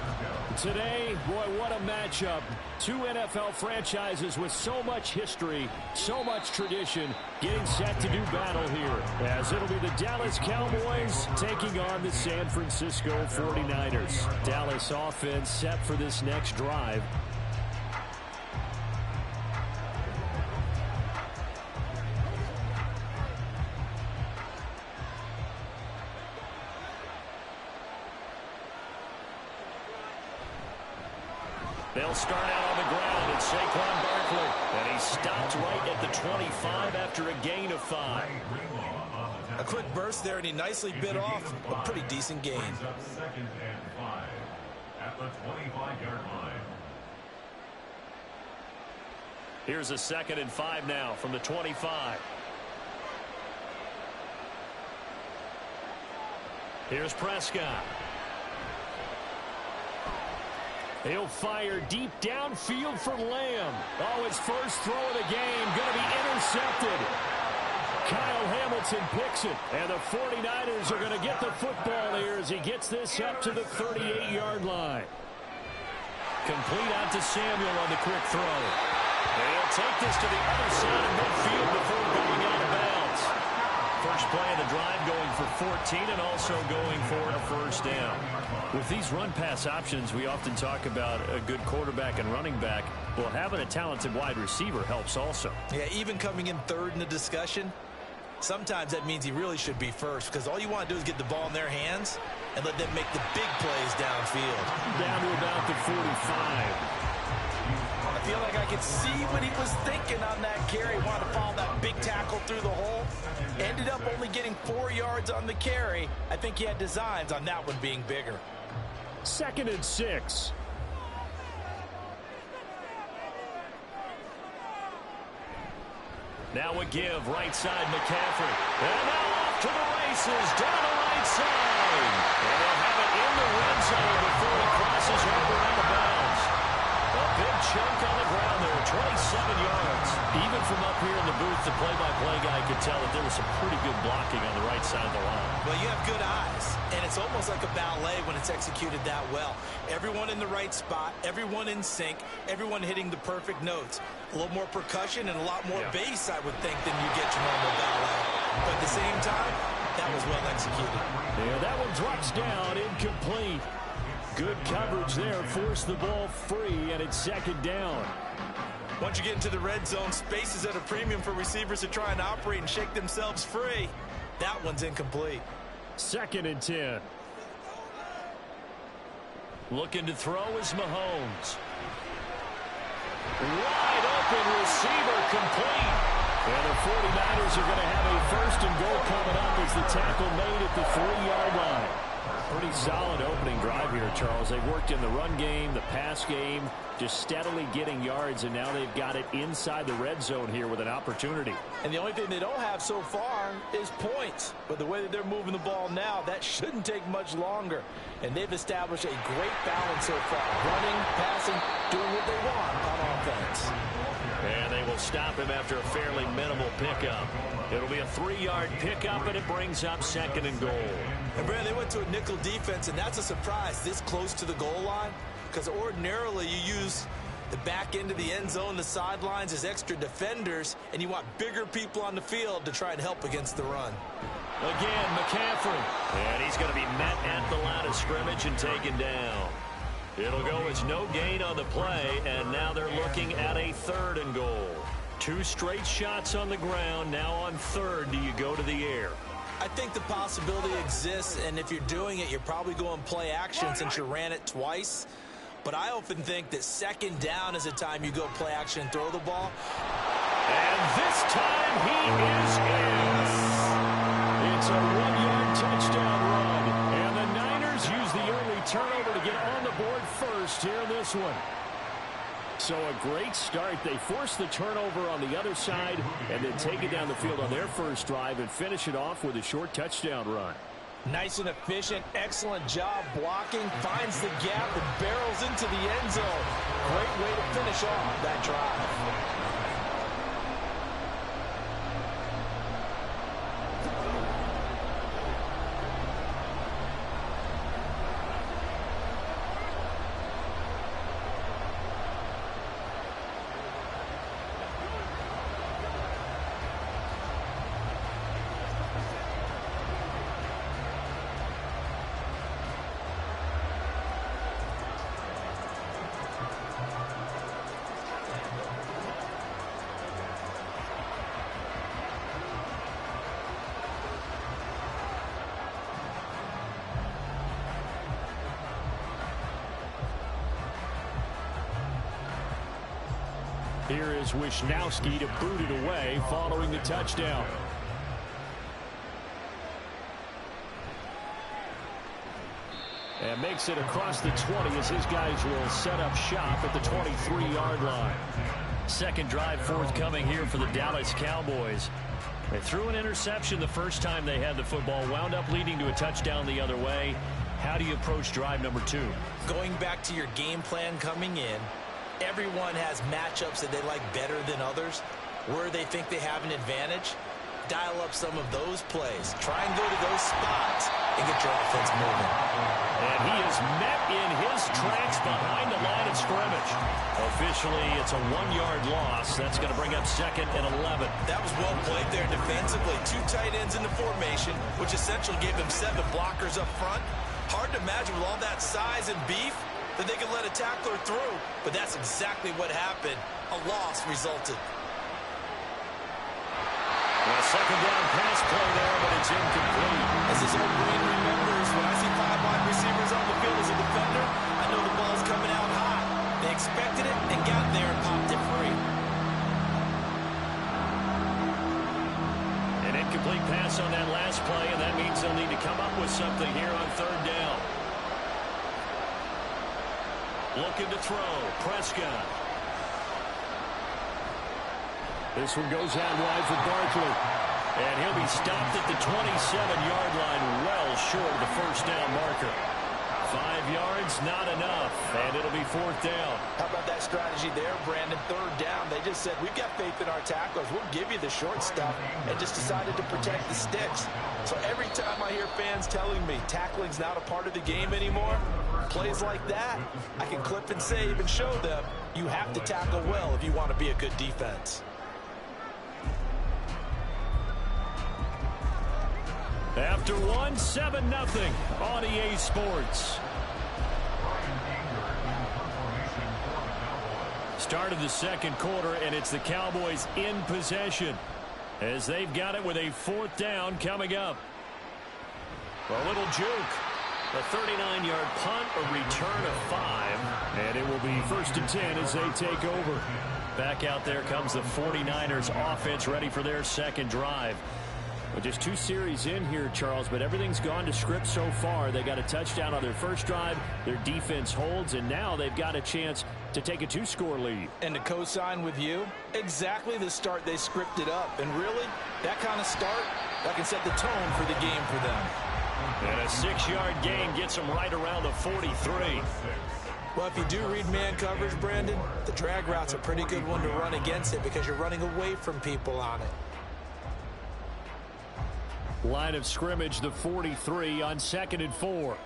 Today, boy, what a matchup. Two NFL franchises with so much history, so much tradition, getting set to do battle here, as it'll be the Dallas Cowboys taking on the San Francisco 49ers. Dallas offense set for this next drive. They'll start out on the ground. It's Saquon Barkley. And he stopped right at the 25 after a gain of 5. A quick burst there, and he nicely bit off a pretty decent gain. Second and 5 at the 25-yard line. Here's a 2nd and 5 now from the 25. Here's Prescott. He'll fire deep downfield for Lamb. Oh, his first throw of the game going to be intercepted. Kyle Hamilton picks it, and the 49ers are going to get the football here as he gets this up to the 38-yard line. Complete out to Samuel on the quick throw. And he'll take this to the other side of midfield before going out of bounds. First play of the drive going for 14 and also going for a first down. With these run-pass options, we often talk about a good quarterback and running back. Well, having a talented wide receiver helps also. Yeah, even coming in third in the discussion, sometimes that means he really should be first, because all you want to do is get the ball in their hands and let them make the big plays downfield. Down to about the 45. I feel like I could see what he was thinking on that carry. Wanted to follow that big tackle through the hole. Ended up only getting 4 yards on the carry. I think he had designs on that one being bigger. 2nd and 6. Now a give, right side McCaffrey. And now off to the races, down the right side. And they'll have it in the red zone before he crosses over out of bounds. A big chunk on the ground there, 27 yards. Even from up here in the booth, the play-by-play guy could tell that there was some pretty good blocking on the right side of the line. Well, you have good eyes, and it's almost like a ballet when it's executed that well. Everyone in the right spot, everyone in sync, everyone hitting the perfect notes. A little more percussion and a lot more bass, I would think, than you get your normal ballet. But at the same time, that was well executed. Yeah, that one drops down, incomplete. Good coverage there, forced the ball free, and it's 2nd down. Once you get into the red zone, space is at a premium for receivers to try and operate and shake themselves free. That one's incomplete. 2nd and 10. Looking to throw is Mahomes. Wide open receiver, complete. And the 49ers are going to have a 1st and goal coming up as the tackle made at the 3-yard line. Pretty solid opening drive here, Charles. They've worked in the run game, the pass game, just steadily getting yards, and now they've got it inside the red zone here with an opportunity. And the only thing they don't have so far is points. But the way that they're moving the ball now, that shouldn't take much longer. And they've established a great balance so far. Running, passing, doing what they want on offense. And they will stop him after a fairly minimal pickup. It'll be a 3-yard pickup, and it brings up 2nd and goal. And Brad, they went to a nickel defense, and that's a surprise this close to the goal line, because ordinarily you use the back end of the end zone, the sidelines as extra defenders, and you want bigger people on the field to try and help against the run. Again, McCaffrey. And he's going to be met at the line of scrimmage and taken down. It'll go as no gain on the play, and now they're looking at a 3rd and goal. 2 straight shots on the ground. Now on 3rd, do you go to the air? I think the possibility exists, and if you're doing it, you're probably going play action since you ran it twice. But I often think that 2nd down is a time you go play action and throw the ball. And this time he is in. It's a 1-yard touchdown run. And the Niners use the early turnover to get on the board first here in this one. So a great start. They force the turnover on the other side and then take it down the field on their first drive and finish it off with a short touchdown run. Nice and efficient, excellent job blocking, finds the gap and barrels into the end zone. Great way to finish off that drive. Here is Wisnowski to boot it away following the touchdown. And makes it across the 20 as his guys will set up shop at the 23-yard line. Second drive forthcoming here for the Dallas Cowboys. They threw an interception the first time they had the football, wound up leading to a touchdown the other way. How do you approach drive number 2? Going back to your game plan coming in, everyone has matchups that they like better than others. Where they think they have an advantage, dial up some of those plays. Try and go to those spots and get your offense moving. And he is met in his tracks behind the line of scrimmage. Officially, it's a 1-yard loss. That's going to bring up 2nd and 11. That was well played there defensively. 2 tight ends in the formation, which essentially gave them 7 blockers up front. Hard to imagine with all that size and beef that they could let a tackler through. But that's exactly what happened. A loss resulted. A second down pass play there, but it's incomplete. As this old Green remembers, when I see 5 wide receivers on the field as a defender, I know the ball's coming out high. They expected it and got there and popped it free. An incomplete pass on that last play, and that means they'll need to come up with something here on 3rd down. Looking to throw. Prescott. This one goes out wide for Barkley. And he'll be stopped at the 27-yard line, well short of the first down marker. 5 yards, not enough, and it'll be 4th down. How about that strategy there, Brandon? 3rd down, they just said, we've got faith in our tacklers. We'll give you the short stuff, and just decided to protect the sticks. So every time I hear fans telling me tackling's not a part of the game anymore, plays like that, I can clip and save and show them you have to tackle well if you want to be a good defense. After 7-0 on EA Sports. Start of the 2nd quarter, and it's the Cowboys in possession as they've got it with a 4th down coming up. A little juke. A 39-yard punt, a return of 5, and it will be 1st and 10 as they take over. Back out there comes the 49ers offense ready for their 2nd drive. Well, just 2 series in here, Charles, but everything's gone to script so far. They got a touchdown on their first drive. Their defense holds, and now they've got a chance to take a 2-score lead. And to co-sign with you, exactly the start they scripted up. And really, that kind of start, that can set the tone for the game for them. And a 6-yard gain gets them right around the 43. Well, if you do read man coverage, Brandon, the drag route's a pretty good one to run against it because you're running away from people on it. Line of scrimmage, the 43 on 2nd and 4.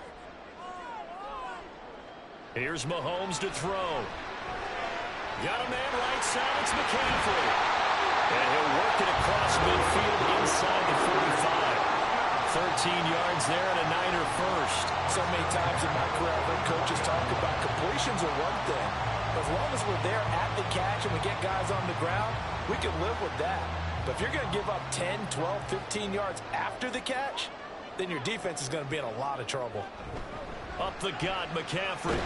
Here's Mahomes to throw. Got a man right side, it's McCaffrey. And he'll work it across midfield inside the 45. 13 yards there and a Niner first. So many times in my career, I've heard coaches talk about completions are one thing. As long as we're there at the catch and we get guys on the ground, we can live with that. But if you're going to give up 10, 12, 15 yards after the catch, then your defense is going to be in a lot of trouble. Up the gut, McCaffrey.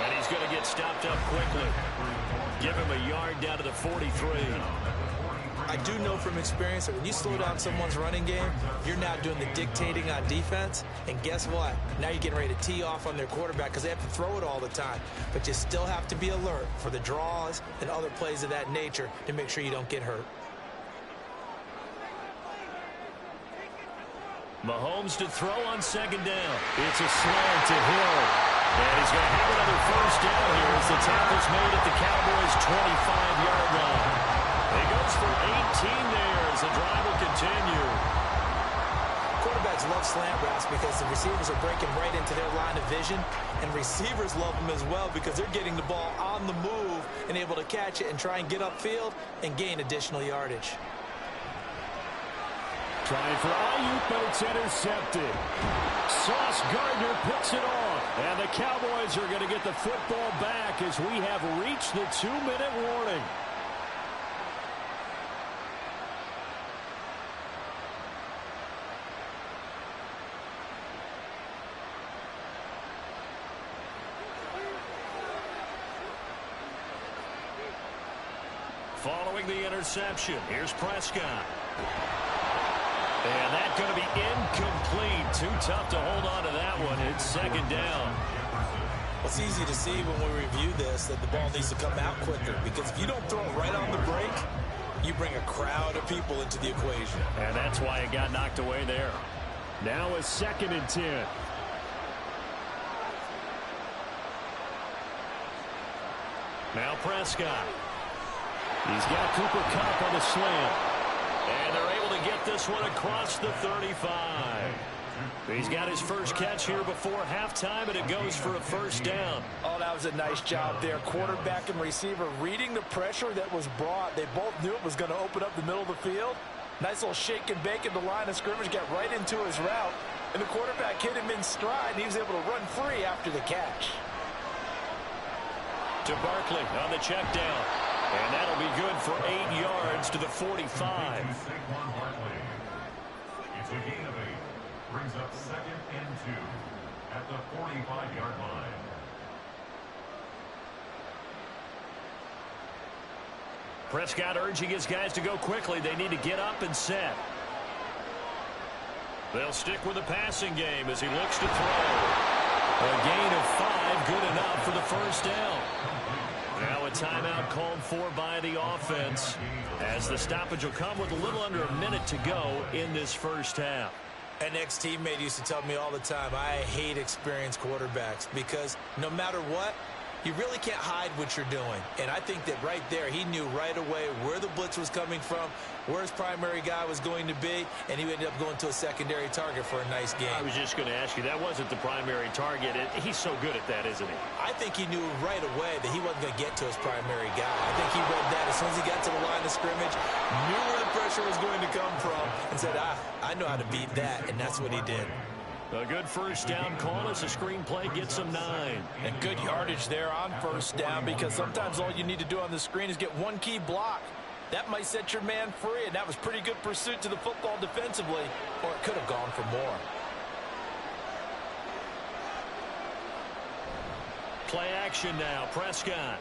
And he's going to get stopped up quickly. Give him a yard down to the 43. I do know from experience that when you slow down someone's running game, you're now doing the dictating on defense. And guess what? Now you're getting ready to tee off on their quarterback because they have to throw it all the time. But you still have to be alert for the draws and other plays of that nature to make sure you don't get hurt. Mahomes to throw on 2nd down. It's a slant to Hill. And he's going to have another first down here as the tackle's made at the Cowboys' 25-yard line. He goes for 18 there as the drive will continue. Quarterbacks love slant routes because the receivers are breaking right into their line of vision, and receivers love them as well because they're getting the ball on the move and able to catch it and try and get upfield and gain additional yardage. Trying for Ayuk, but it's intercepted. Sauce Gardner picks it off, and the Cowboys are going to get the football back as we have reached the 2-minute warning. following the interception. Here's Prescott. And that's going to be incomplete. Too tough to hold on to that one. It's second down. It's easy to see when we review this that the ball needs to come out quicker, because if you don't throw it right on the break, you bring a crowd of people into the equation. And that's why it got knocked away there. Now a 2nd and 10. Now Prescott. He's got Cooper Kupp on the slant. And they're able to get this one across the 35. He's got his first catch here before halftime, and it goes for a first down. Oh, that was a nice job there. Quarterback and receiver reading the pressure that was brought. They both knew it was going to open up the middle of the field. Nice little shake and bake in the line of scrimmage, got right into his route. And the quarterback hit him in stride, and he was able to run free after the catch. To Barkley on the check down. And that'll be good for 8 yards to the 45. Saquon Barkley. It's a gain of 8. Brings up 2nd and 2 at the 45-yard line. Prescott urging his guys to go quickly. They need to get up and set. They'll stick with the passing game as he looks to throw. A gain of 5, good enough for the first down. Now a timeout called for by the offense, as the stoppage will come with a little under a minute to go in this first half. An ex-teammate used to tell me all the time, I hate experienced quarterbacks, because no matter what, you really can't hide what you're doing. And I think that right there, he knew right away where the blitz was coming from, where his primary guy was going to be, and he ended up going to a secondary target for a nice game. I was just going to ask you, that wasn't the primary target. He's so good at that, isn't he? I think he knew right away that he wasn't going to get to his primary guy. I think he read that as soon as he got to the line of scrimmage, knew where the pressure was going to come from, and said, I know how to beat that, and that's what he did. A good first down call as the screenplay gets him 9. And good yardage there on first down, because sometimes all you need to do on the screen is get one key block. That might set your man free, and that was pretty good pursuit to the football defensively, or it could have gone for more. Play action now, Prescott.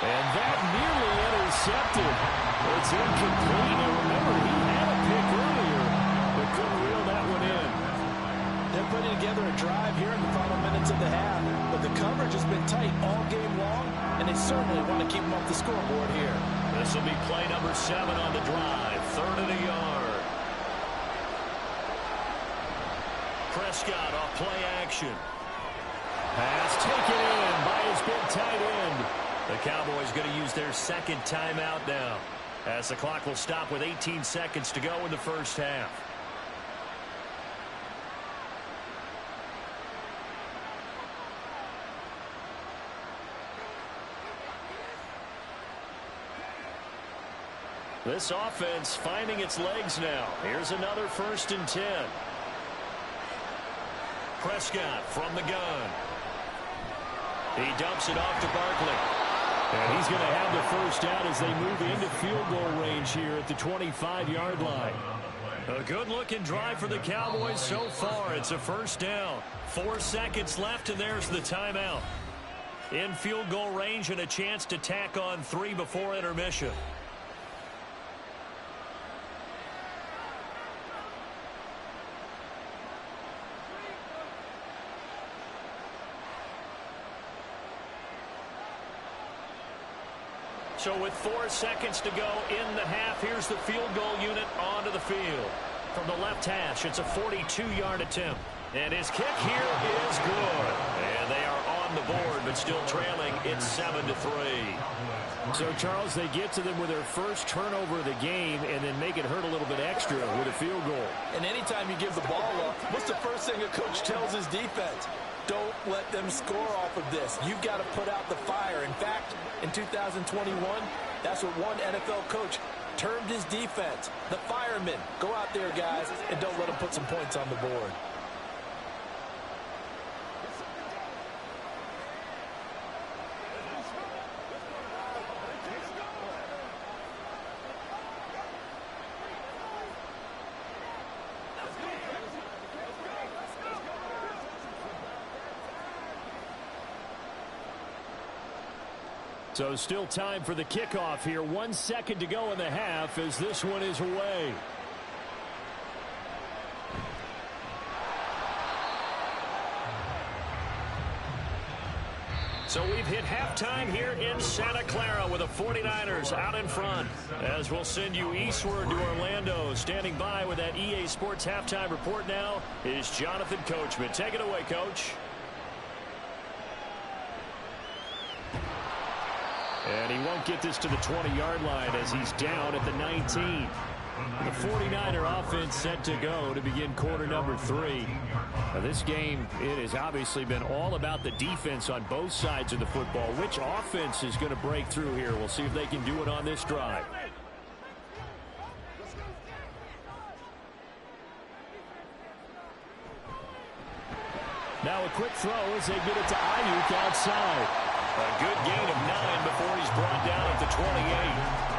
And that nearly intercepted. It's incomplete. And remember, he had a pick earlier, but couldn't reel that one in. They're putting together a drive here in the final minutes of the half, but the coverage has been tight all game long, and they certainly want to keep them off the scoreboard here. This will be play number 7 on the drive. 3rd and a yard. Prescott off play action. Pass taken in by his big tight end. The Cowboys going to use their 2nd timeout now, as the clock will stop with 18 seconds to go in the first half. This offense finding its legs now. Here's another 1st and 10. Prescott from the gun. He dumps it off to Barkley. And he's going to have the first down as they move into field goal range here at the 25-yard line. A good-looking drive for the Cowboys so far. It's a first down. 4 seconds left, and there's the timeout. In field goal range and a chance to tack on 3 before intermission. So with 4 seconds to go in the half, here's the field goal unit onto the field. From the left hash, it's a 42-yard attempt. And his kick here is good. And they are on the board, but still trailing. It's 7-3. So, Charles, they get to them with their first turnover of the game and then make it hurt a little bit extra with a field goal. And anytime you give the ball up, what's the first thing a coach tells his defense? Don't let them score off of this. You've got to put out the fire. In fact, in 2021, that's what one NFL coach termed his defense. The firemen. Go out there, guys, and don't let them put some points on the board. So still time for the kickoff here. 1 second to go in the half as this one is away. So we've hit halftime here in Santa Clara with the 49ers out in front. As we'll send you eastward to Orlando. Standing by with that EA Sports halftime report now is Jonathan Coachman. Take it away, Coach. And he won't get this to the 20-yard line as he's down at the 19. The 49er offense set to go to begin quarter number 3. Now this game, it has obviously been all about the defense on both sides of the football. Which offense is going to break through here? We'll see if they can do it on this drive. Now a quick throw as they get it to Ayuk outside. A good gain of 9 before he's brought down at the 28.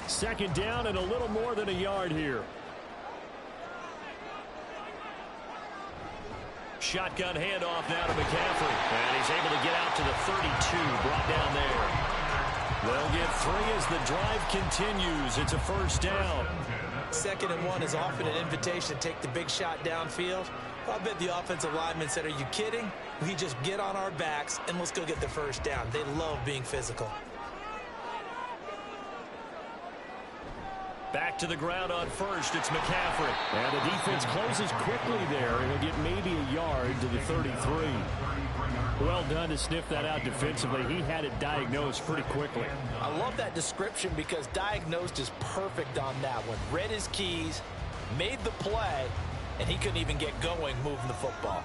Second down and a little more than a yard here. Shotgun handoff now to McCaffrey. And he's able to get out to the 32, brought down there. They'll get 3 as the drive continues. It's a first down. 2nd and 1 is often an invitation to take the big shot downfield. I bet the offensive linemen said, are you kidding? We just get on our backs and let's go get the first down. They love being physical. Back to the ground on first. It's McCaffrey. And the defense closes quickly there. He'll get maybe a yard to the 33. Well done to sniff that out defensively. He had it diagnosed pretty quickly. I love that description because diagnosed is perfect on that one. Read his keys, made the play, and he couldn't even get going moving the football.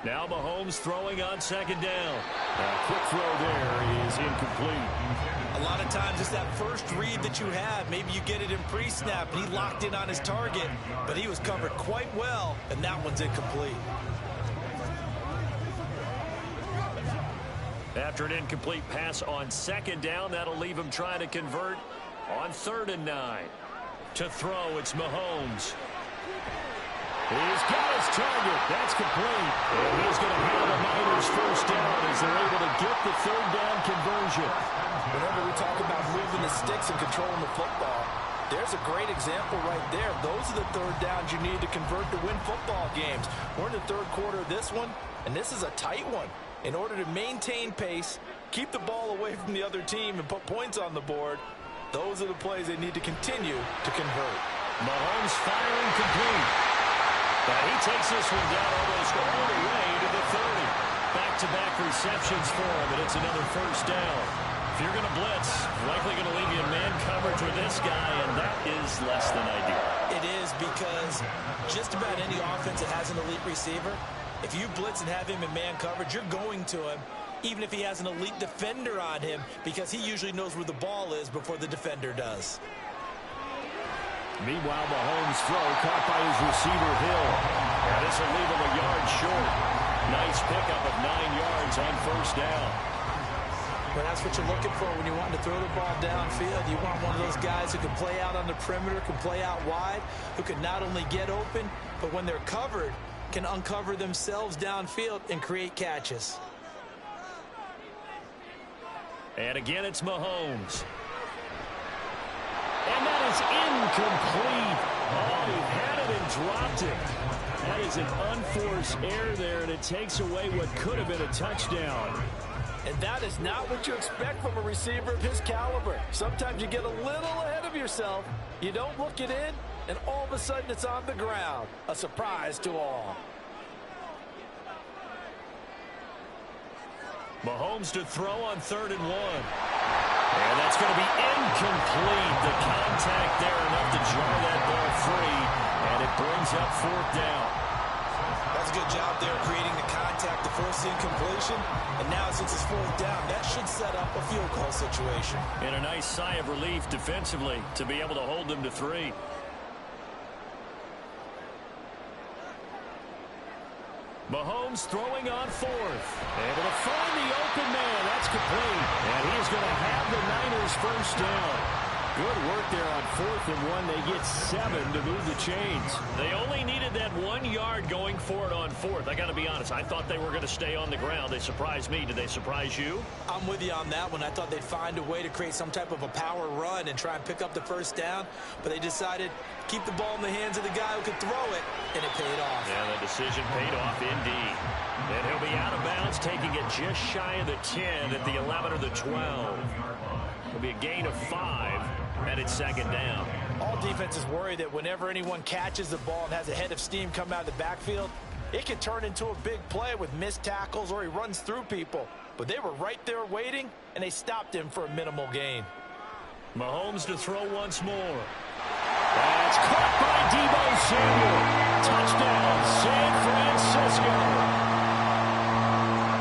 Now Mahomes throwing on second down. A quick throw there is incomplete. A lot of times it's that first read that you have. Maybe you get it in pre-snap, and he locked in on his target, but he was covered quite well, and that one's incomplete. After an incomplete pass on second down, that'll leave him trying to convert on 3rd and 9. To throw, it's Mahomes. He's got his target. That's complete. And he's going to have the Niners first down as they're able to get the 3rd down conversion. Whenever we talk about moving the sticks and controlling the football, there's a great example right there. Those are the 3rd downs you need to convert to win football games. We're in the 3rd quarter of this one, and this is a tight one. In order to maintain pace, keep the ball away from the other team, and put points on the board, those are the plays they need to continue to convert. Mahomes firing complete. He takes this one down almost all the way to the 30. Back-to-back receptions for him, and it's another first down. If you're going to blitz, likely going to leave you in man coverage with this guy, and that is less than ideal. It is because just about any offense that has an elite receiver, if you blitz and have him in man coverage, you're going to him, even if he has an elite defender on him, because he usually knows where the ball is before the defender does. Meanwhile, Mahomes' throw caught by his receiver, Hill. And this will leave him a yard short. Nice pickup of 9 yards on first down. But that's what you're looking for when you want to throw the ball downfield. You want one of those guys who can play out on the perimeter, can play out wide, who can not only get open, but when they're covered, can uncover themselves downfield and create catches. And again, it's Mahomes. And that is incomplete. Oh, he had it and dropped it. That is an unforced error there, and it takes away what could have been a touchdown. And that is not what you expect from a receiver of his caliber. Sometimes you get a little ahead of yourself. You don't look it in, and all of a sudden it's on the ground. A surprise to all. Mahomes to throw on 3rd and 1. And that's going to be incomplete. The contact there enough to jar that ball free, and it brings up 4th down. That's a good job there creating the contact to force the incompletion. And now since it's 4th down, that should set up a field goal situation. And a nice sigh of relief defensively to be able to hold them to 3. Mahomes throwing on fourth. Able to find the open man. That's complete. And he's going to have the Niners first down. Good work there on 4th and 1. They get 7 to move the chains. They only needed that 1 yard going for it on 4th. I got to be honest. I thought they were going to stay on the ground. They surprised me. Did they surprise you? I'm with you on that one. I thought they'd find a way to create some type of a power run and try and pick up the first down, but they decided keep the ball in the hands of the guy who could throw it, and it paid off. Yeah, the decision paid off indeed. And he'll be out of bounds, taking it just shy of the 10 at the 11 or the 12. It'll be a gain of 5, and it's second down. All defenses worry that whenever anyone catches the ball and has a head of steam come out of the backfield, it can turn into a big play with missed tackles or he runs through people. But they were right there waiting, and they stopped him for a minimal gain. Mahomes to throw once more. That's caught by Deebo Samuel. Touchdown, San Francisco.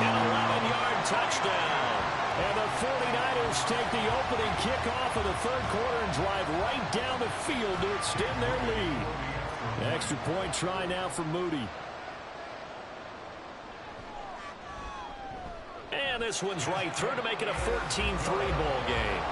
An 11-yard touchdown. And the 49ers take the opening kickoff of the third quarter and drive right down the field to extend their lead. Extra point try now for Moody. And this one's right through to make it a 14-3 ball game.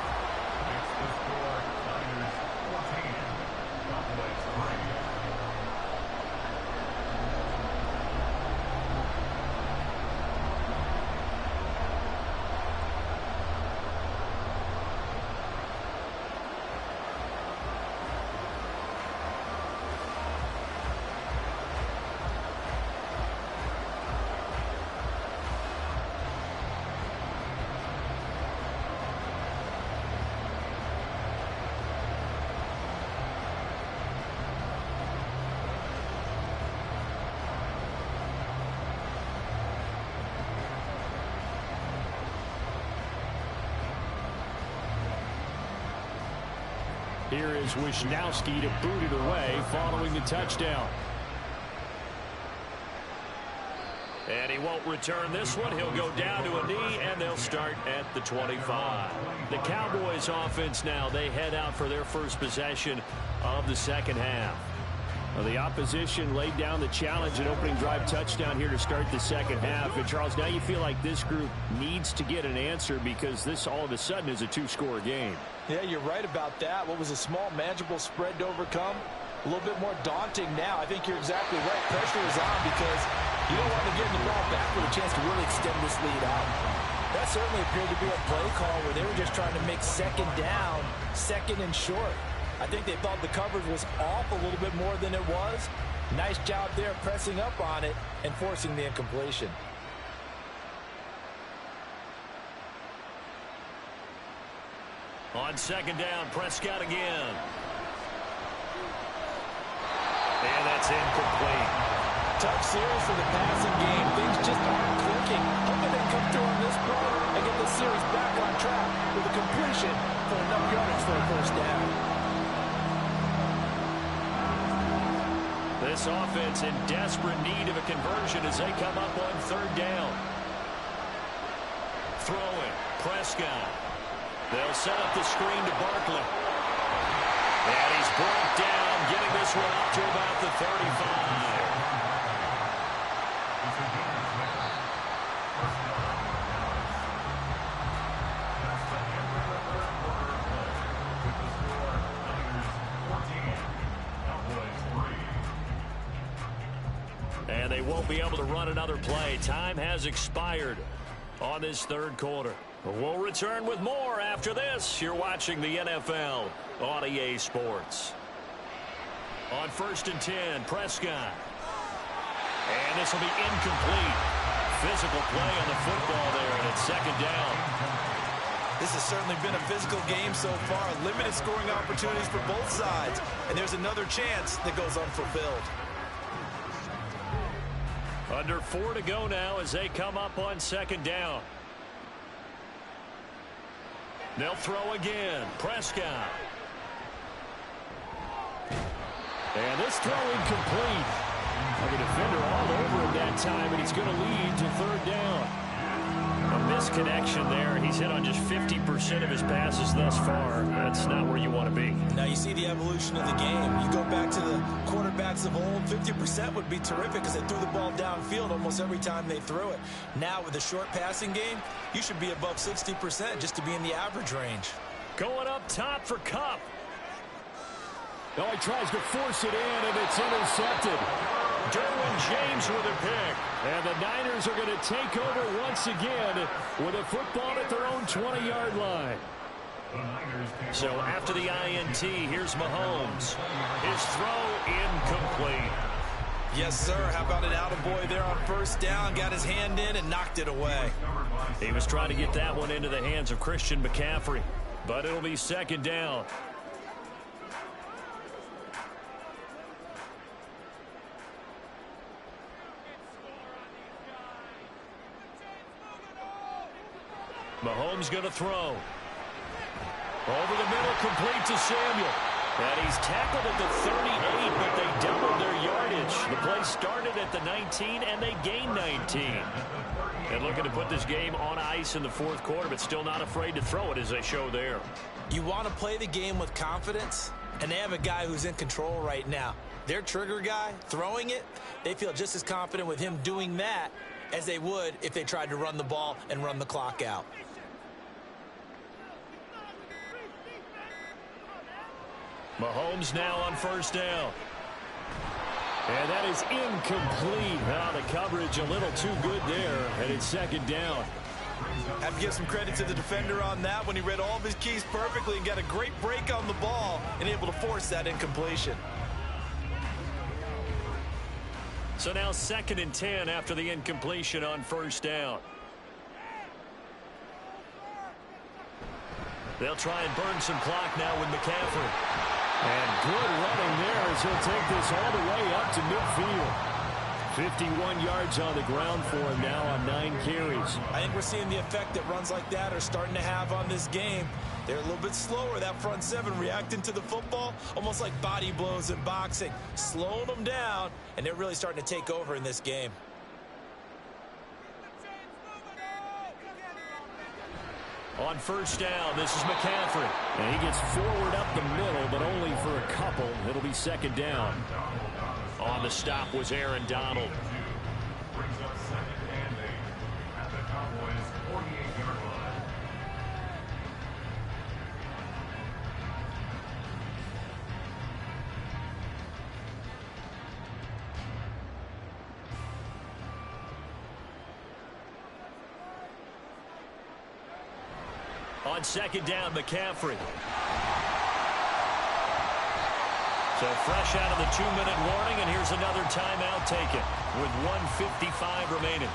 Here is Wisnowski to boot it away following the touchdown. And he won't return this one. He'll go down to a knee, and they'll start at the 25. The Cowboys offense now, they head out for their first possession of the second half. Well, the opposition laid down the challenge and opening drive touchdown here to start the second half. And, Charles, now you feel like this group needs to get an answer because this all of a sudden is a two-score game. Yeah, you're right about that. What was a small, manageable spread to overcome? A little bit more daunting now. I think you're exactly right. Pressure is on because you don't want to get the ball back with a chance to really extend this lead out. That certainly appeared to be a play call where they were just trying to make second down, second and short. I think they thought the coverage was off a little bit more than it was. Nice job there pressing up on it and forcing the incompletion. On second down, Prescott again. And that's incomplete. Tough series for the passing game. Things just aren't clicking. Hoping they come through on this play and get the series back on track with a completion for enough yardage for a first down. This offense in desperate need of a conversion as they come up on third down. Throwing, Prescott. They'll set up the screen to Barkley. And he's brought down, getting this one up to about the 35. And they won't be able to run another play. Time has expired on this third quarter. We'll return with more after this. You're watching the NFL on EA Sports. On 1st and 10, Prescott. And this will be incomplete. Physical play on the football there, and it's second down. This has certainly been a physical game so far. Limited scoring opportunities for both sides. And there's another chance that goes unfulfilled. Under 4 to go now as they come up on second down. They'll throw again. Prescott. And this throw incomplete. The defender all over him that time, and it's going to lead to third down. A misconnection there. He's hit on just 50% of his passes thus far. That's not where you want to be. Now you see the evolution of the game. You go back to the quarterbacks of old, 50% would be terrific because they threw the ball downfield almost every time they threw it. Now with the short passing game, you should be above 60% just to be in the average range. Going up top for Kupp. Oh, he tries to force it in, and it's intercepted. Derwin James with a pick. And the Niners are going to take over once again with a football at their own 20-yard line. So after the INT, here's Mahomes. His throw incomplete. Yes, sir. How about an attaboy there on first down? Got his hand in and knocked it away. He was trying to get that one into the hands of Christian McCaffrey, but it'll be second down. Mahomes going to throw. Over the middle, complete to Samuel. And he's tackled at the 38, but they doubled their yardage. The play started at the 19, and they gained 19. And looking to put this game on ice in the fourth quarter, but still not afraid to throw it as they show there. You want to play the game with confidence, and they have a guy who's in control right now. Their trigger guy, throwing it, they feel just as confident with him doing that as they would if they tried to run the ball and run the clock out. Mahomes now on first down. And that is incomplete. Now the coverage a little too good there, and it's second down. Have to give some credit to the defender on that when he read all of his keys perfectly and got a great break on the ball and able to force that incompletion. So now 2nd and 10 after the incompletion on first down. They'll try and burn some clock now with McCaffrey. And good running there as he'll take this all the way up to midfield. 51 yards on the ground for him now on 9 carries. I think we're seeing the effect that runs like that are starting to have on this game. They're a little bit slower, that front seven, reacting to the football, almost like body blows in boxing, slowing them down, and they're really starting to take over in this game. On first down, this is McCaffrey. And he gets forward up the middle, but only for a couple. It'll be second down. On the stop was Aaron Donald. Brings up 2nd and 8 at the Cowboys' 48-yard line. On second down, McCaffrey. So fresh out of the 2-minute warning, and here's another timeout taken with 1:55 remaining.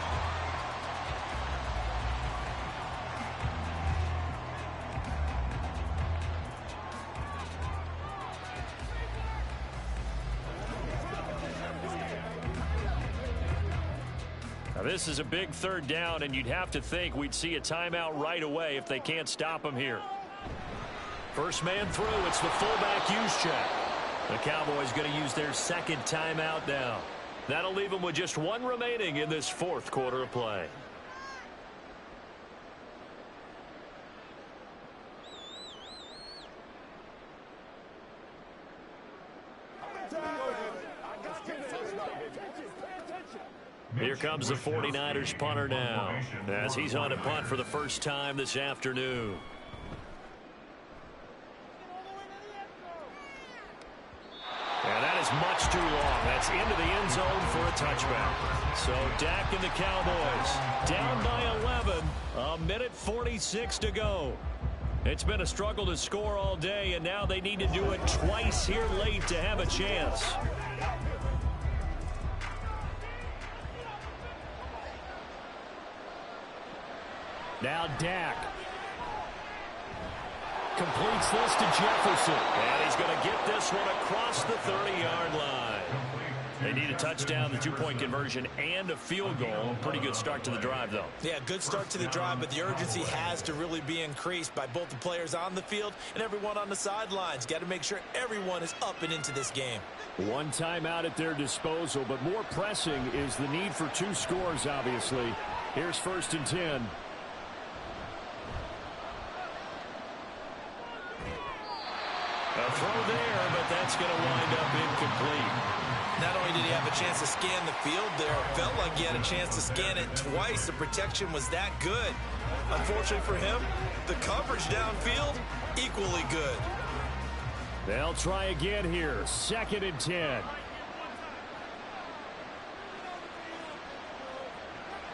This is a big third down, and you'd have to think we'd see a timeout right away if they can't stop him here. First man through, it's the fullback Juszczyk. The Cowboys going to use their 2nd timeout now. That'll leave them with just 1 remaining in this fourth quarter of play. Here comes the 49ers punter now, as he's on a punt for the first time this afternoon. And that is much too long. That's into the end zone for a touchback. So Dak and the Cowboys down by 11, 1:46 to go. It's been a struggle to score all day, and now they need to do it twice here late to have a chance. Now Dak completes this to Jefferson. And he's going to get this one across the 30-yard line. They need a touchdown, the 2-point conversion, and a field goal. Pretty good start to the drive, though. Yeah, good start to the drive, but the urgency has to really be increased by both the players on the field and everyone on the sidelines. Got to make sure everyone is up and into this game. 1 timeout at their disposal, but more pressing is the need for 2 scores, obviously. Here's 1st and 10. throw there, but that's going to wind up incomplete. Not only did he have a chance to scan the field there, it felt like he had a chance to scan it twice. The protection was that good. Unfortunately for him, the coverage downfield, equally good. They'll try again here. 2nd and 10.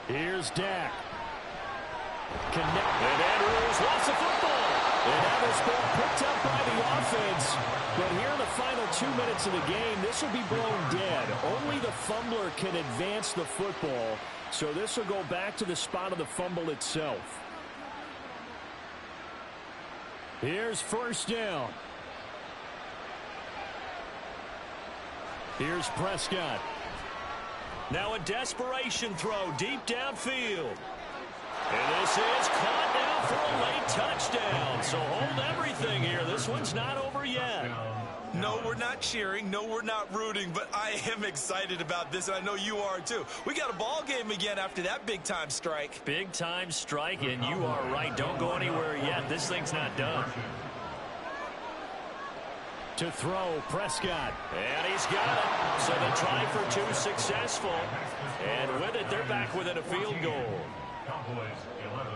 Here's Dak. And Andrews lost the football. And that was ball picked up by the offense. But here in the final 2 minutes of the game, this will be blown dead. Only the fumbler can advance the football. So this will go back to the spot of the fumble itself. Here's 1st down. Here's Prescott. Now a desperation throw deep downfield. And this is caught now for a late touchdown. So hold everything here. This one's not over yet. No, we're not cheering. No, we're not rooting. But I am excited about this, and I know you are too. We got a ball game again after that big-time strike. Big-time strike, and you are right. Don't go anywhere yet. This thing's not done. To throw, Prescott. And he's got it. So the try for 2 successful. And with it, they're back within a field goal. Cowboys 11.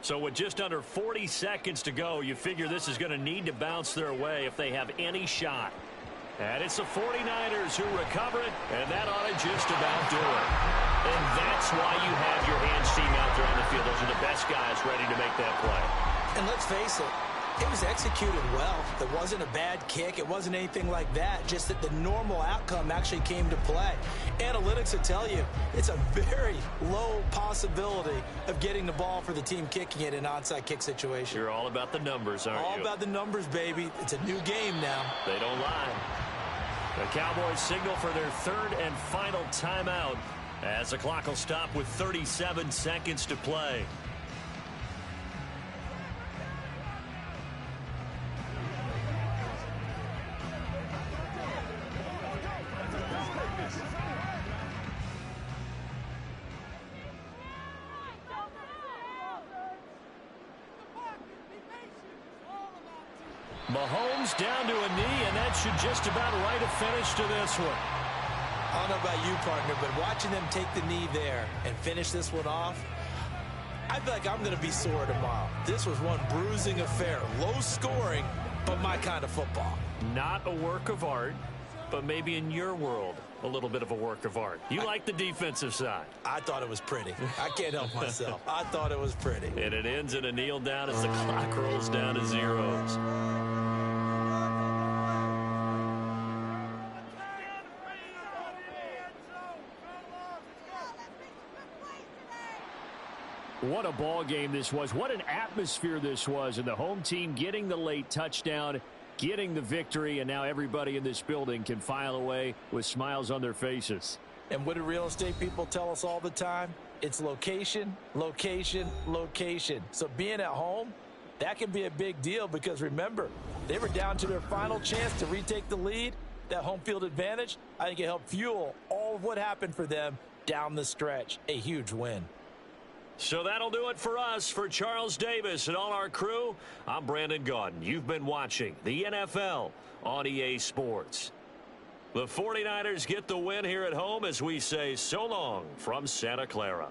So with just under 40 seconds to go, you figure this is going to need to bounce their way if they have any shot. And it's the 49ers who recover it, and that ought to just about do it. And that's why you have your hands team out there on the field. Those are the best guys ready to make that play. And let's face it, it was executed well. It wasn't a bad kick. It wasn't anything like that. Just that the normal outcome actually came to play. Analytics will tell you it's a very low possibility of getting the ball for the team kicking it in an onside kick situation. You're all about the numbers, aren't you? All about the numbers, baby. It's a new game now. They don't lie. The Cowboys signal for their 3rd and final timeout as the clock will stop with 37 seconds to play. Mahomes down to a knee, and that should just about write a finish to this one. I don't know about you, partner, but watching them take the knee there and finish this one off, I feel like I'm going to be sore tomorrow. This was one bruising affair. Low scoring, but my kind of football. Not a work of art, but maybe in your world, a little bit of a work of art. You like the defensive side. I thought it was pretty. I can't help myself. I thought it was pretty. And it ends in a kneel down as the clock rolls down to zeros. What a ball game this was. What an atmosphere this was. And the home team getting the late touchdown, getting the victory, and now everybody in this building can file away with smiles on their faces. And what do real estate people tell us all the time? It's location, location, location. So being at home, that can be a big deal because remember, they were down to their final chance to retake the lead. That home field advantage, I think it helped fuel all of what happened for them down the stretch. A huge win. So that'll do it for us. For Charles Davis and all our crew, I'm Brandon Gaudin. You've been watching the NFL on EA Sports. The 49ers get the win here at home as we say so long from Santa Clara.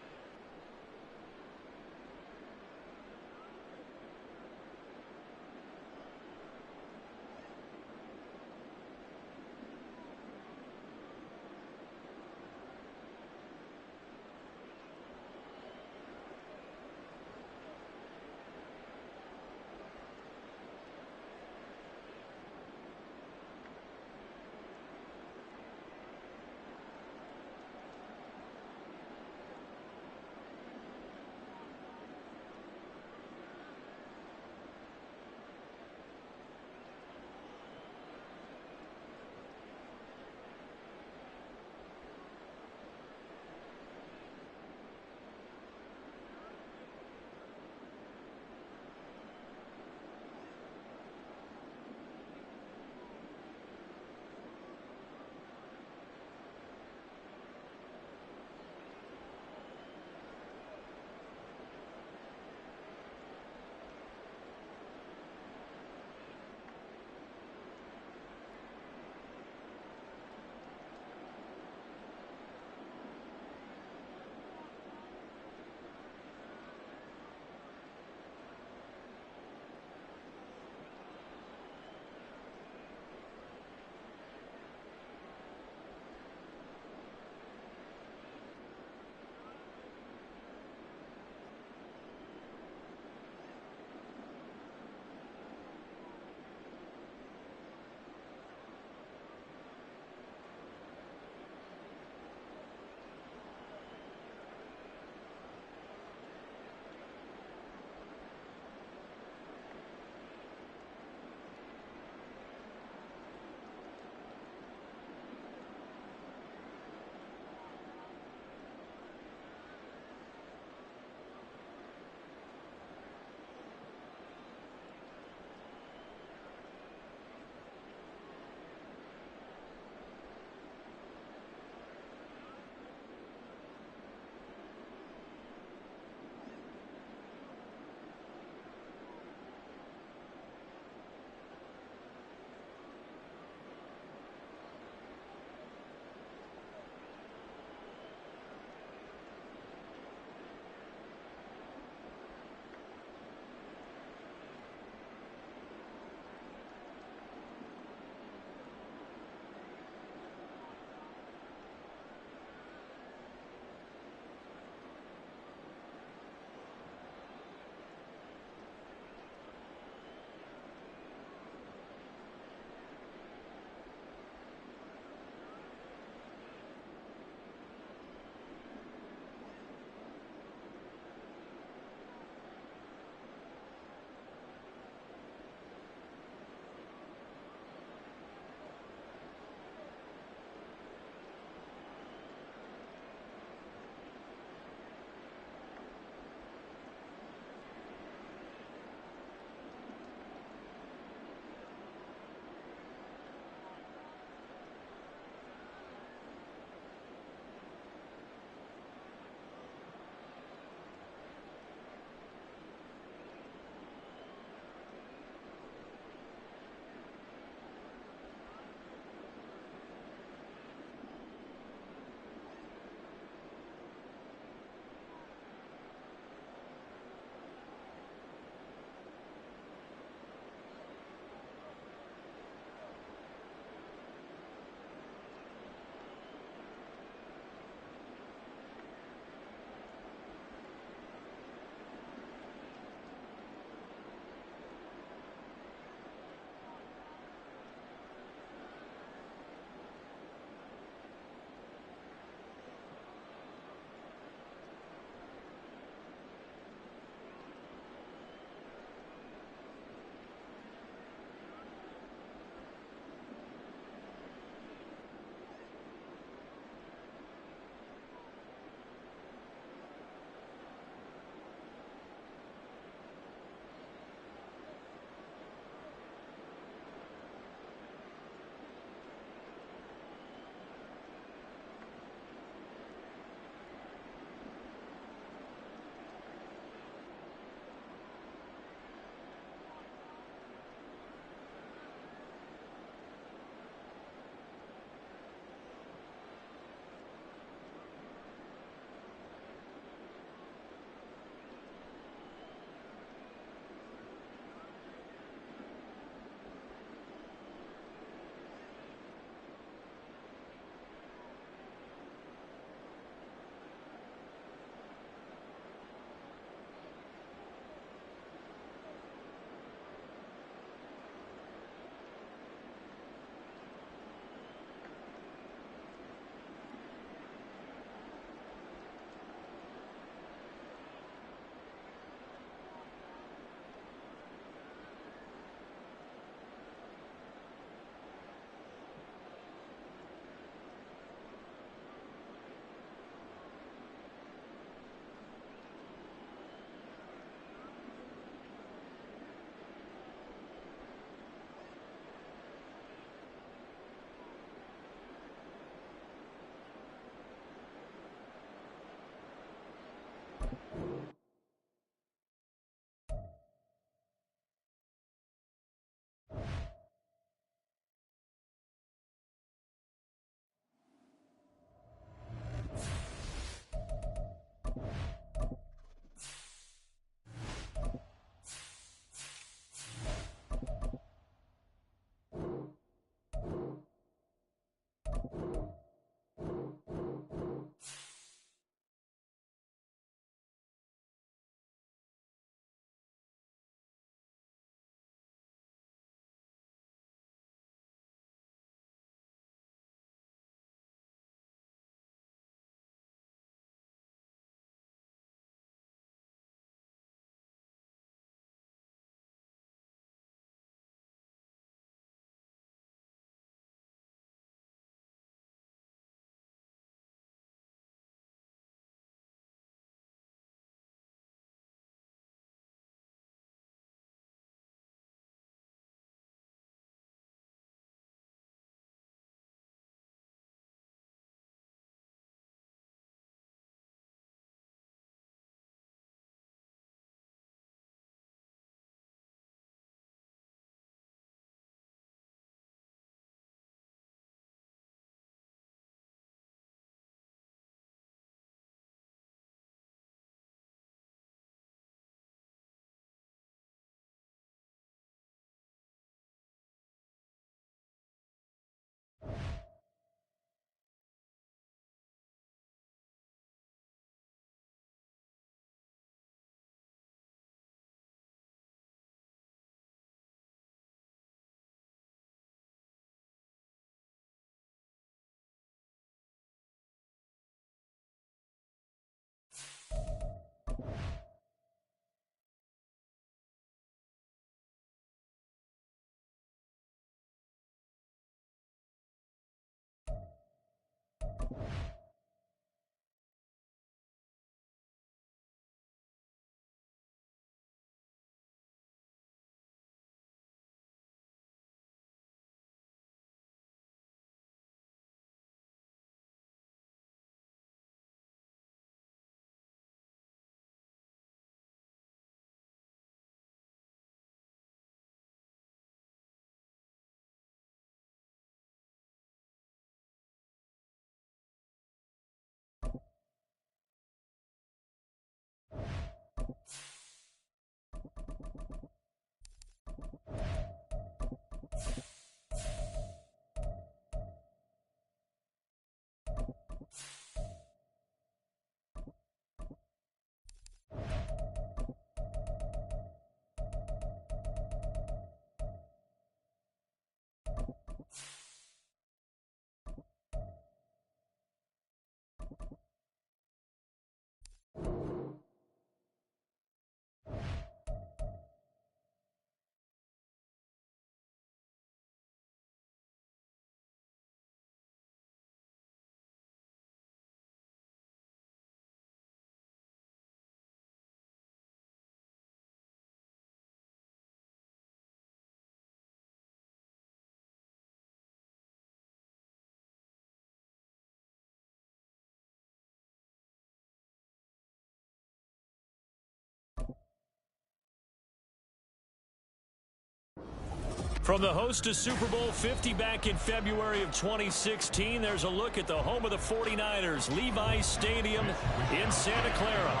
From the host to Super Bowl 50 back in February of 2016, there's a look at the home of the 49ers, Levi's Stadium in Santa Clara.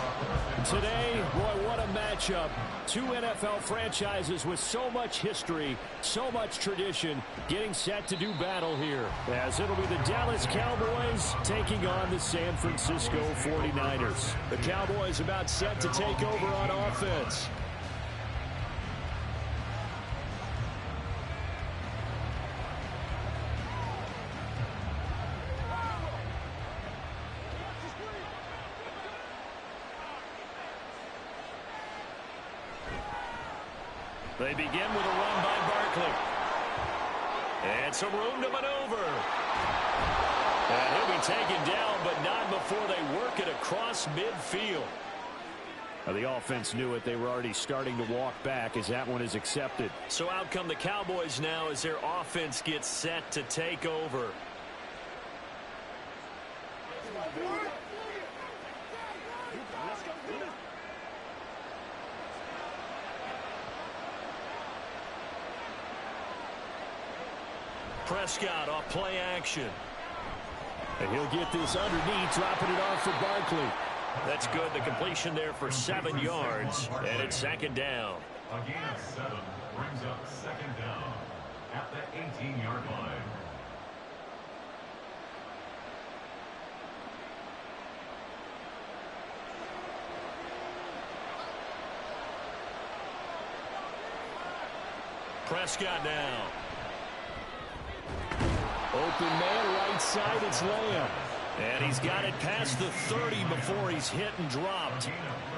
Today, boy, what a matchup. Two NFL franchises with so much history, so much tradition, getting set to do battle here. As it'll be the Dallas Cowboys taking on the San Francisco 49ers. The Cowboys about set to take over on offense. They begin with a run by Barkley. And some room to maneuver. And he'll be taken down, but not before they work it across midfield. The offense knew it. They were already starting to walk back as that one is accepted. So out come the Cowboys now as their offense gets set to take over. Prescott off play action. And he'll get this underneath, dropping it off for Barkley. That's good. The completion there for 7 yards. And it's second down. A gain of 7 brings up second down at the 18-yard line. Prescott now. Open man, right side, it's Lamb. And he's got it past the 30 before he's hit and dropped.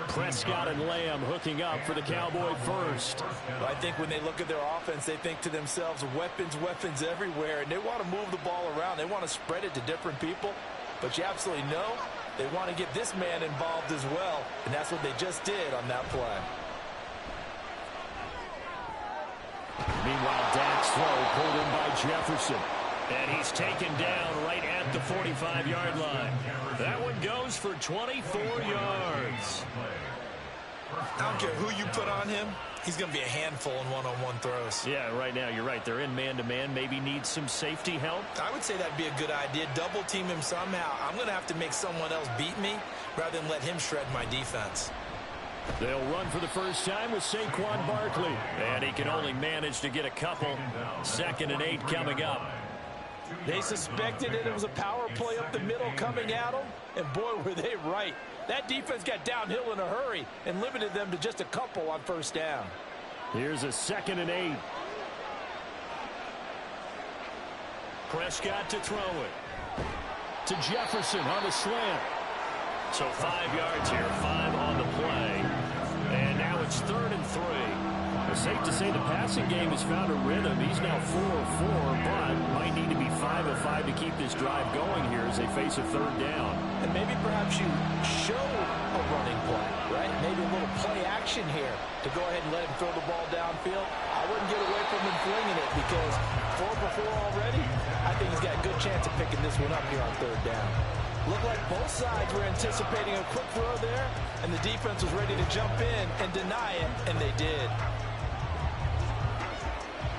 Prescott and Lamb hooking up for the Cowboy first. Well, I think when they look at their offense, they think to themselves, weapons, weapons everywhere. And they want to move the ball around. They want to spread it to different people. But you absolutely know they want to get this man involved as well. And that's what they just did on that play. Meanwhile, Dak's throw pulled in by Jefferson. And he's taken down right at the 45-yard line. That one goes for 24 yards. I don't care who you put on him. He's going to be a handful in one-on-one throws. Yeah, right now, you're right. They're in man-to-man. Maybe need some safety help. I would say that'd be a good idea. Double team him somehow. I'm going to have to make someone else beat me rather than let him shred my defense. They'll run for the first time with Saquon Barkley. And he can only manage to get a couple. 2nd and 8 coming up. They suspected it was a power play up the middle coming at them, and boy, were they right. That defense got downhill in a hurry and limited them to just a couple on first down. Here's a 2nd and 8. Prescott to throw it. To Jefferson on the slant. So 5 yards here, 5 on the play. And now it's 3rd and 3. It's safe to say the passing game has found a rhythm. He's now 4 of 4, but might need to be 5 of 5 to keep this drive going here as they face a 3rd down. And maybe perhaps you show a running play, right? Maybe a little play action here to go ahead and let him throw the ball downfield. I wouldn't get away from him flinging it because 4 for 4 already. I think he's got a good chance of picking this one up here on 3rd down. Looked like both sides were anticipating a quick throw there, and the defense was ready to jump in and deny it, and they did.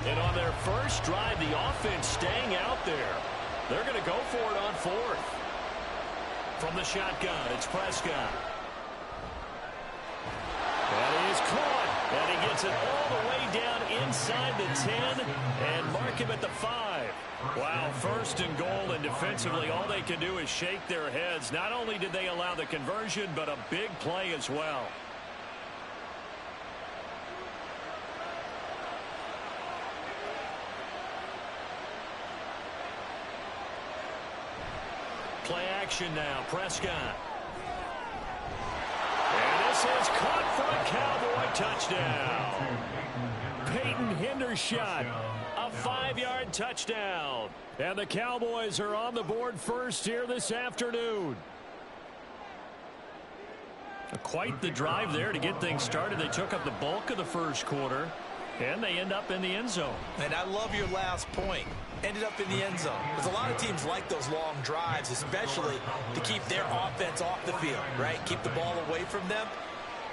And on their first drive, the offense staying out there. They're going to go for it on 4th. From the shotgun, it's Prescott. And he gets it all the way down inside the 10 and mark him at the 5. Wow, first and goal, and defensively all they can do is shake their heads. Not only did they allow the conversion, but a big play as well. Play action now, Prescott. And this is caught for a Cowboy touchdown. Peyton Hendershot, a 5-yard touchdown. And the Cowboys are on the board first here this afternoon. Quite the drive there to get things started. They took up the bulk of the first quarter, and they end up in the end zone. And I love your last point. Ended up in the end zone. Because a lot of teams like those long drives, especially to keep their offense off the field, right? Keep the ball away from them.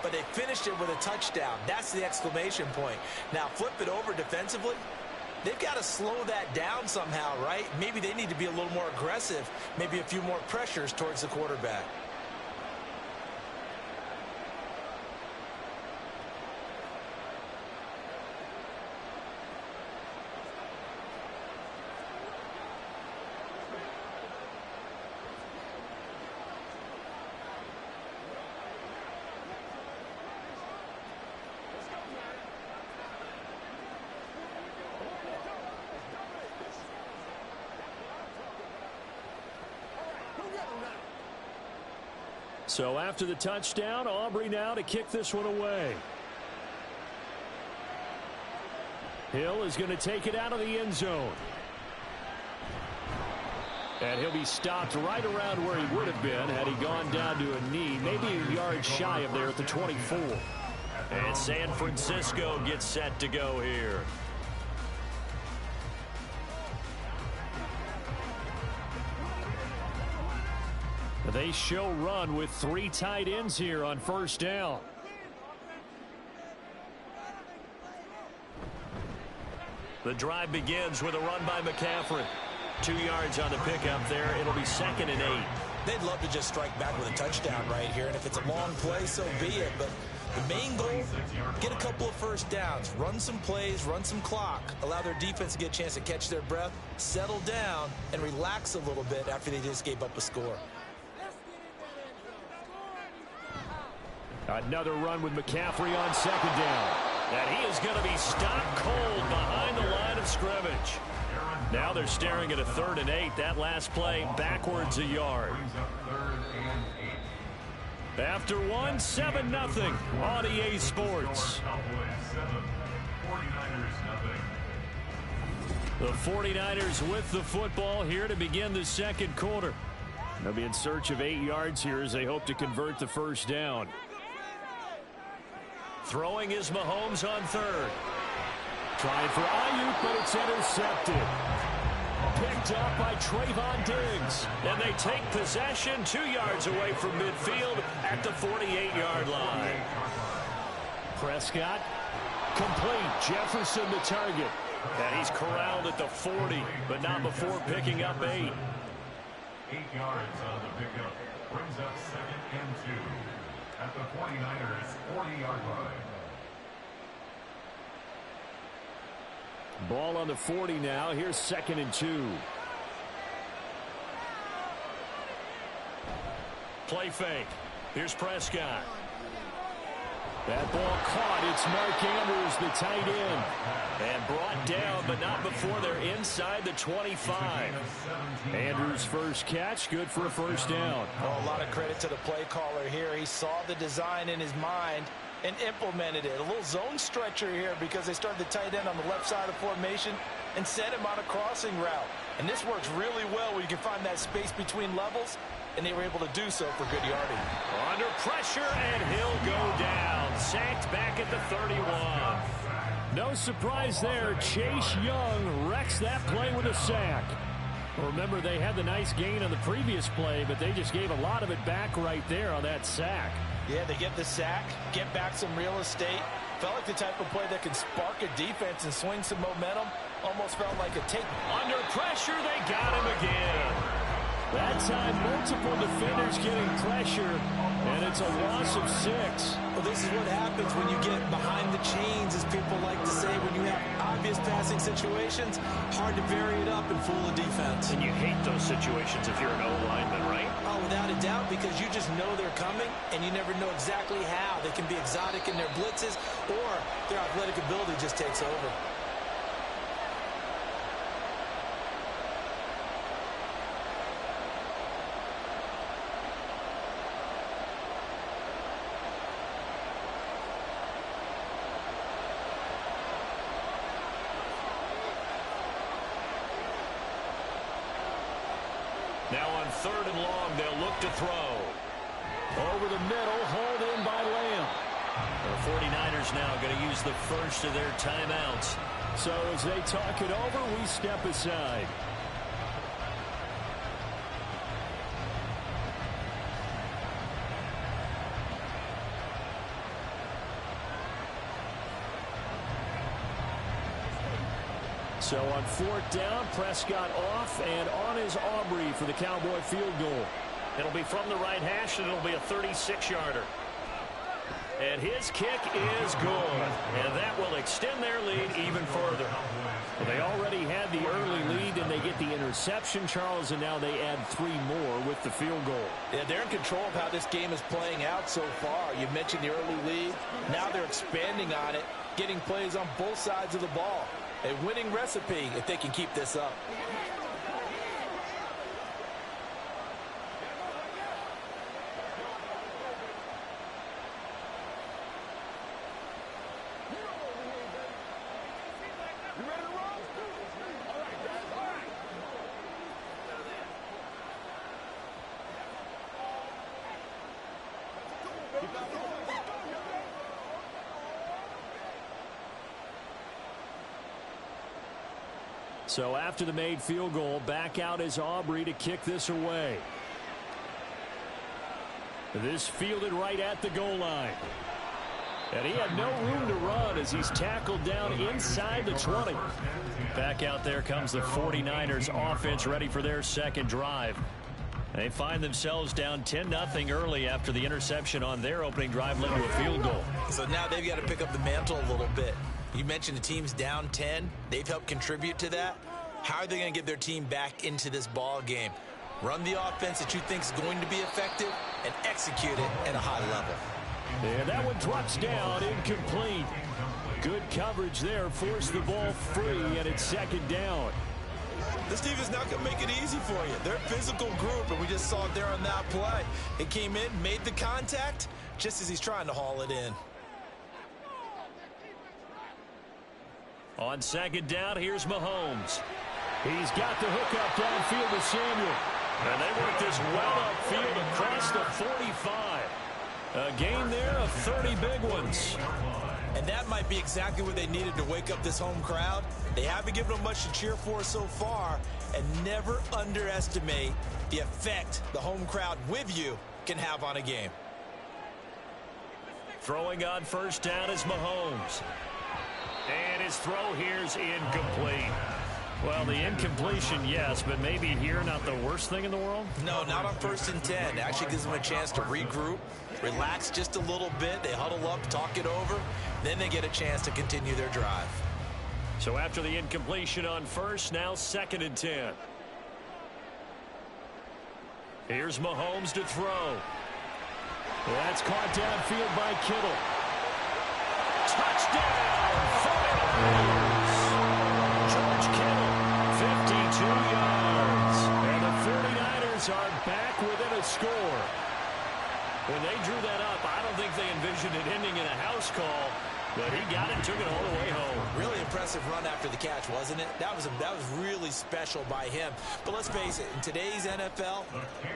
But they finished it with a touchdown. That's the exclamation point. Now, flip it over defensively. They've got to slow that down somehow, right? Maybe they need to be a little more aggressive. Maybe a few more pressures towards the quarterback. So after the touchdown, Aubrey now to kick this one away. Hill is going to take it out of the end zone. And he'll be stopped right around where he would have been had he gone down to a knee, maybe a yard shy of there at the 24. And San Francisco gets set to go here. They show run with 3 tight ends here on first down. The drive begins with a run by McCaffrey. 2 yards on the pickup there. It'll be 2nd and 8. They'd love to just strike back with a touchdown right here. And if it's a long play, so be it. But the main goal, get a couple of first downs. Run some plays, run some clock. Allow their defense to get a chance to catch their breath, settle down, and relax a little bit after they just gave up a score. Another run with McCaffrey on 2nd down. And he is going to be stopped cold behind the line of scrimmage. Now they're staring at a 3rd and 8. That last play backwards a yard. After one, 7-0 on EA Sports. The 49ers with the football here to begin the second quarter. They'll be in search of 8 yards here as they hope to convert the first down. Throwing is Mahomes on 3rd. Trying for Ayuk, but it's intercepted. Picked up by Trayvon Diggs. And they take possession 2 yards away from midfield at the 48-yard line. Prescott, complete. Jefferson the target. And he's corralled at the 40, but not before picking up 8. 8 yards on the pickup. Brings up 2nd and 2. At the 49ers 40-yard line. Ball on the 40 now. Here's 2nd and 2. Play fake. Here's Prescott. That ball caught. It's Mark Andrews, the tight end. And brought down, but not before they're inside the 25. Andrews' first catch, good for a first down. Oh, a lot of credit to the play caller here. He saw the design in his mind and implemented it. A little zone stretcher here because they started the tight end on the left side of the formation and sent him on a crossing route. And this works really well when you can find that space between levels, and they were able to do so for good yardage. Under pressure, and he'll go down. Sacked back at the 31. No surprise there. Chase Young wrecks that play with a sack. Remember, they had the nice gain on the previous play, but they just gave a lot of it back right there on that sack. Yeah, they get the sack, get back some real estate. Felt like the type of play that can spark a defense and swing some momentum. Almost felt like a take. Under pressure, they got him again. That time, multiple defenders getting pressure, and it's a loss of 6. Well, this is what happens when you get behind the chains, as people like to say. When you have obvious passing situations, hard to vary it up and fool the defense. And you hate those situations if you're an O-lineman, right? Oh, without a doubt, because you just know they're coming, and you never know exactly how. They can be exotic in their blitzes, or their athletic ability just takes over. Now on 3rd and long, they'll look to throw. Over the middle, hauled in by Lamb. The 49ers now going to use the first of their timeouts. So as they talk it over, we step aside. So on 4th down, Prescott off, and on is Aubrey for the Cowboy field goal. It'll be from the right hash, and it'll be a 36-yarder. And his kick is good, and that will extend their lead even further. Well, they already had the early lead, and they get the interception, Charles, and now they add 3 more with the field goal. Yeah, they're in control of how this game is playing out so far. You mentioned the early lead. Now they're expanding on it, getting plays on both sides of the ball. A winning recipe if they can keep this up. So after the made field goal, back out is Aubrey to kick this away. This fielded right at the goal line. And he had no room to run as he's tackled down inside the 20. Back out there comes the 49ers offense ready for their second drive. They find themselves down 10-0 early after the interception on their opening drive led to a field goal. So now they've got to pick up the mantle a little bit. You mentioned the team's down 10. They've helped contribute to that. How are they going to get their team back into this ball game? Run the offense that you think is going to be effective and execute it at a high level. And that one drops down, incomplete. Good coverage there, forced the ball free, and it's 2nd down. This defense not going to make it easy for you. They're a physical group, and we just saw it there on that play. It came in, made the contact, just as he's trying to haul it in. On 2nd down, here's Mahomes. He's got the hook up downfield to Samuel. And they work this well upfield across the 45. A gain there of 30 big ones. And that might be exactly what they needed to wake up this home crowd. They haven't given them much to cheer for so far, and never underestimate the effect the home crowd with you can have on a game. Throwing on 1st down is Mahomes. And his throw here's incomplete. Well, the incompletion, yes, but maybe here not the worst thing in the world? No, not on 1st and 10. It actually gives them a chance to regroup, relax just a little bit. They huddle up, talk it over. Then they get a chance to continue their drive. So after the incompletion on 1st, now 2nd and 10. Here's Mahomes to throw. That's caught downfield by Kittle. Touchdown! 49ers! George Kittle, 52 yards. And the 49ers are back within a score. When they drew that up, I don't think they envisioned it ending in a house call, but he got it, took it all the way home. Really impressive run after the catch, wasn't it? That was really special by him. But let's face it, in today's NFL,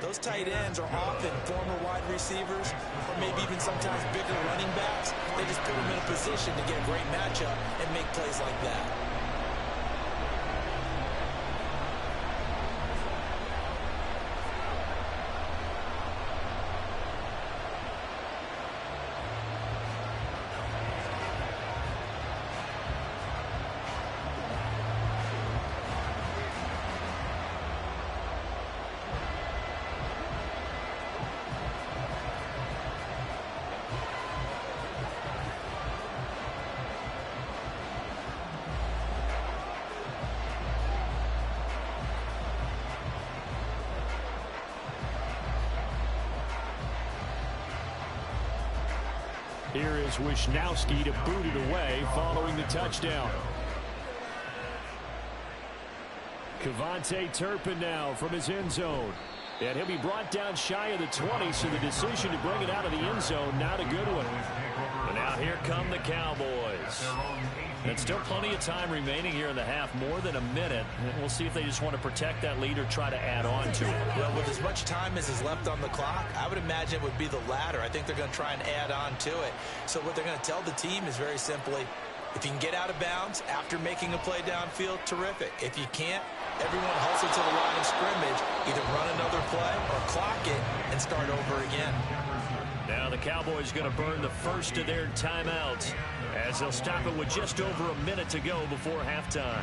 those tight ends are often former wide receivers or maybe even sometimes bigger running backs. They just put them in a position to get a great matchup and make plays like that. Here is Wisnowski to boot it away following the touchdown. Kevontae Turpin now from his end zone. And he'll be brought down shy of the 20, so the decision to bring it out of the end zone, not a good one. And now here come the Cowboys. And still plenty of time remaining here in the half, more than a minute. And we'll see if they just want to protect that lead or try to add on to it. Well, with as much time as is left on the clock, I would imagine it would be the latter. I think they're going to try and add on to it. So what they're going to tell the team is very simply, if you can get out of bounds after making a play downfield, terrific. If you can't, everyone hustle to the line of scrimmage, either run another play or clock it and start over again. Now the Cowboys going to burn the first of their timeouts as they'll stop it with just over a minute to go before halftime.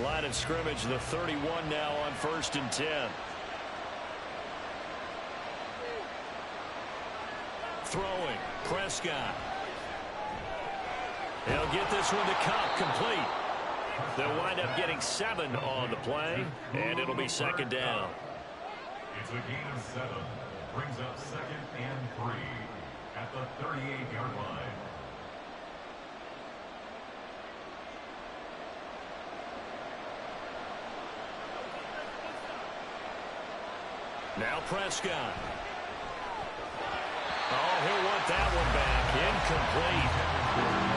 Line of scrimmage, the 31 now on 1st and 10. Throwing, Prescott. He'll get this one to Kupp, complete. They'll wind up getting 7 on the play, and it'll be 2nd down. It's a gain of 7. Brings up 2nd and 3 at the 38-yard line. Now Prescott. Oh, he'll want that one back. Incomplete.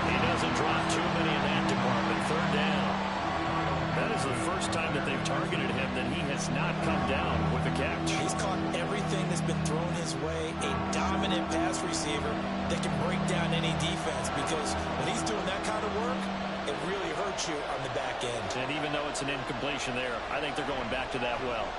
He doesn't drop too many in that department. 3rd down. That is the first time that they've targeted him that he has not come down with a catch. He's caught everything that's been thrown his way. A dominant pass receiver that can break down any defense, because when he's doing that kind of work, it really hurts you on the back end. And even though it's an incompletion there, I think they're going back to that well.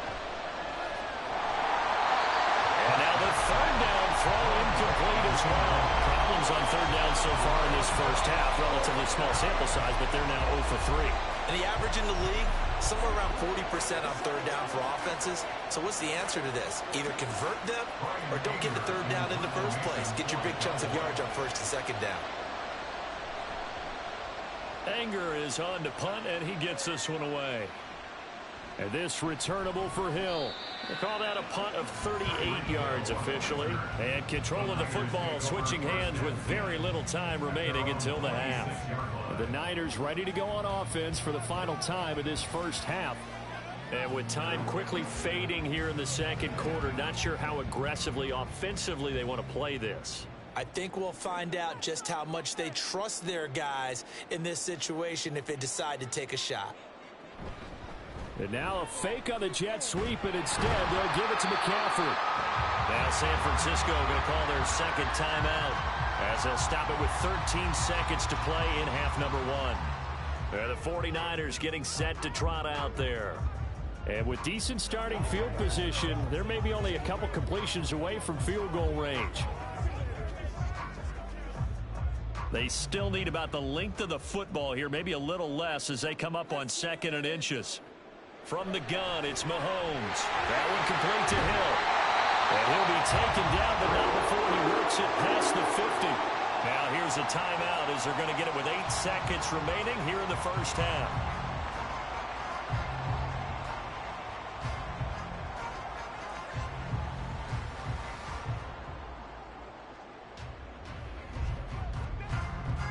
And now the 3rd down throw incomplete as well. Problems on 3rd down so far in this first half. Relatively small sample size, but they're now 0 for 3. And the average in the league, somewhere around 40% on 3rd down for offenses. So what's the answer to this? Either convert them or don't get the 3rd down in the first place. Get your big chunks of yards on 1st and 2nd down. Anger is on to punt, and he gets this one away. And this returnable for Hill. They call that a punt of 38 yards officially. And control of the football switching hands with very little time remaining until the half. The Niners ready to go on offense for the final time of this first half. And with time quickly fading here in the 2nd quarter, not sure how aggressively, offensively they want to play this. I think we'll find out just how much they trust their guys in this situation if they decide to take a shot. And now a fake on the jet sweep, and instead they'll give it to McCaffrey. Now San Francisco going to call their 2nd timeout as they'll stop it with 13 seconds to play in half number 1. The 49ers getting set to trot out there. And with decent starting field position, there may be only a couple completions away from field goal range. They still need about the length of the football here, maybe a little less as they come up on 2nd and inches. From the gun, it's Mahomes. That one complete to Hill. And he'll be taken down, but not before he works it past the 50. Now here's a timeout as they're going to get it with 8 seconds remaining here in the first half.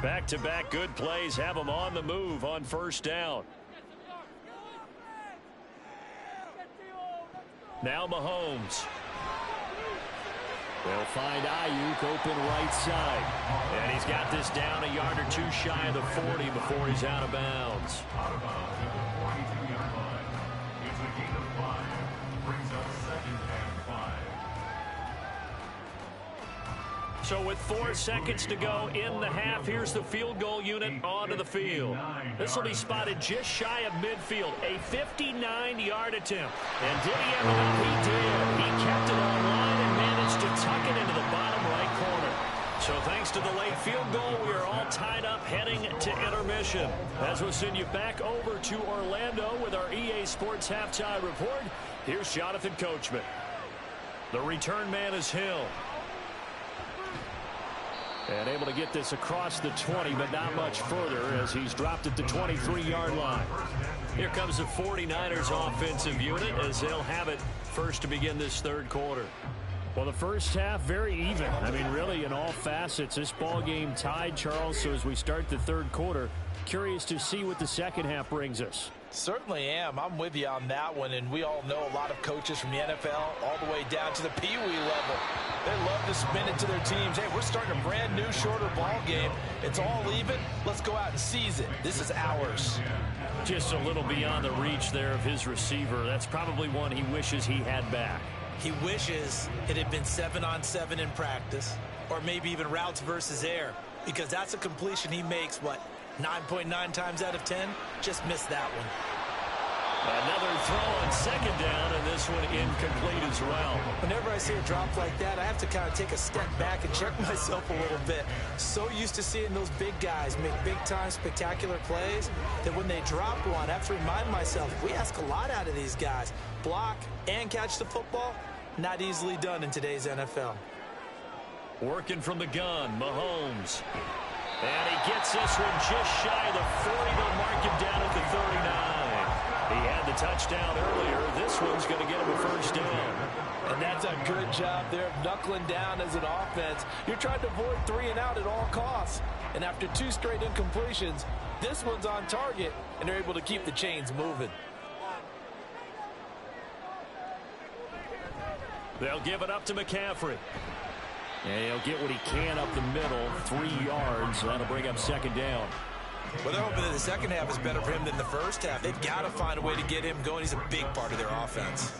Back-to-back good plays have them on the move on 1st down. Now Mahomes. They'll find Ayuk open right side. And he's got this down a yard or 2 shy of the 40 before he's out of bounds. Out of bounds at the 42-yard line. It's a gain of 5. Brings up 2nd and 5. So with 4 seconds to go in the half, here's the field goal unit onto the field. This will be spotted just shy of midfield. A 59-yard attempt. And did he ever know he did? He kept it online and managed to tuck it into the bottom right corner. So thanks to the late field goal, we are all tied up heading to intermission. As we'll send you back over to Orlando with our EA Sports Halftime Report, here's Jonathan Coachman. The return man is Hill. And able to get this across the 20, but not much further as he's dropped at the 23-yard line. Here comes the 49ers offensive unit as they'll have it first to begin this third quarter. Well, the first half, very even. I mean, really, in all facets, this ball game tied, Charles. So as we start the third quarter, curious to see what the second half brings us. Certainly am. I'm with you on that one, and we all know a lot of coaches from the NFL all the way down to the Pee Wee level. They love to spin it to their teams. Hey, we're starting a brand new, shorter ball game. It's all even. Let's go out and seize it. This is ours. Just a little beyond the reach there of his receiver. That's probably one he wishes he had back. He wishes it had been 7-on-7 in practice, or maybe even routes versus air, because that's a completion he makes, 9.9 times out of 10? Just missed that one. Another throw on second down, and this one incomplete as well. Whenever I see a drop like that, I have to kind of take a step back and check myself a little bit. So used to seeing those big guys make big-time spectacular plays that when they drop one, I have to remind myself, we ask a lot out of these guys. Block and catch the football, not easily done in today's NFL. Working from the gun, Mahomes. And he gets this one just shy of the 40. They'll mark him down at the 39. He had the touchdown earlier. This one's going to get him a first down. And that's a good job there of knuckling down as an offense. You're trying to avoid 3 and out at all costs. And after 2 straight incompletions, this one's on target, and they're able to keep the chains moving. They'll give it up to McCaffrey. And he'll get what he can up the middle, 3 yards. That'll bring up second down. Well, they're hoping that the second half is better for him than the first half. They've got to find a way to get him going. He's a big part of their offense.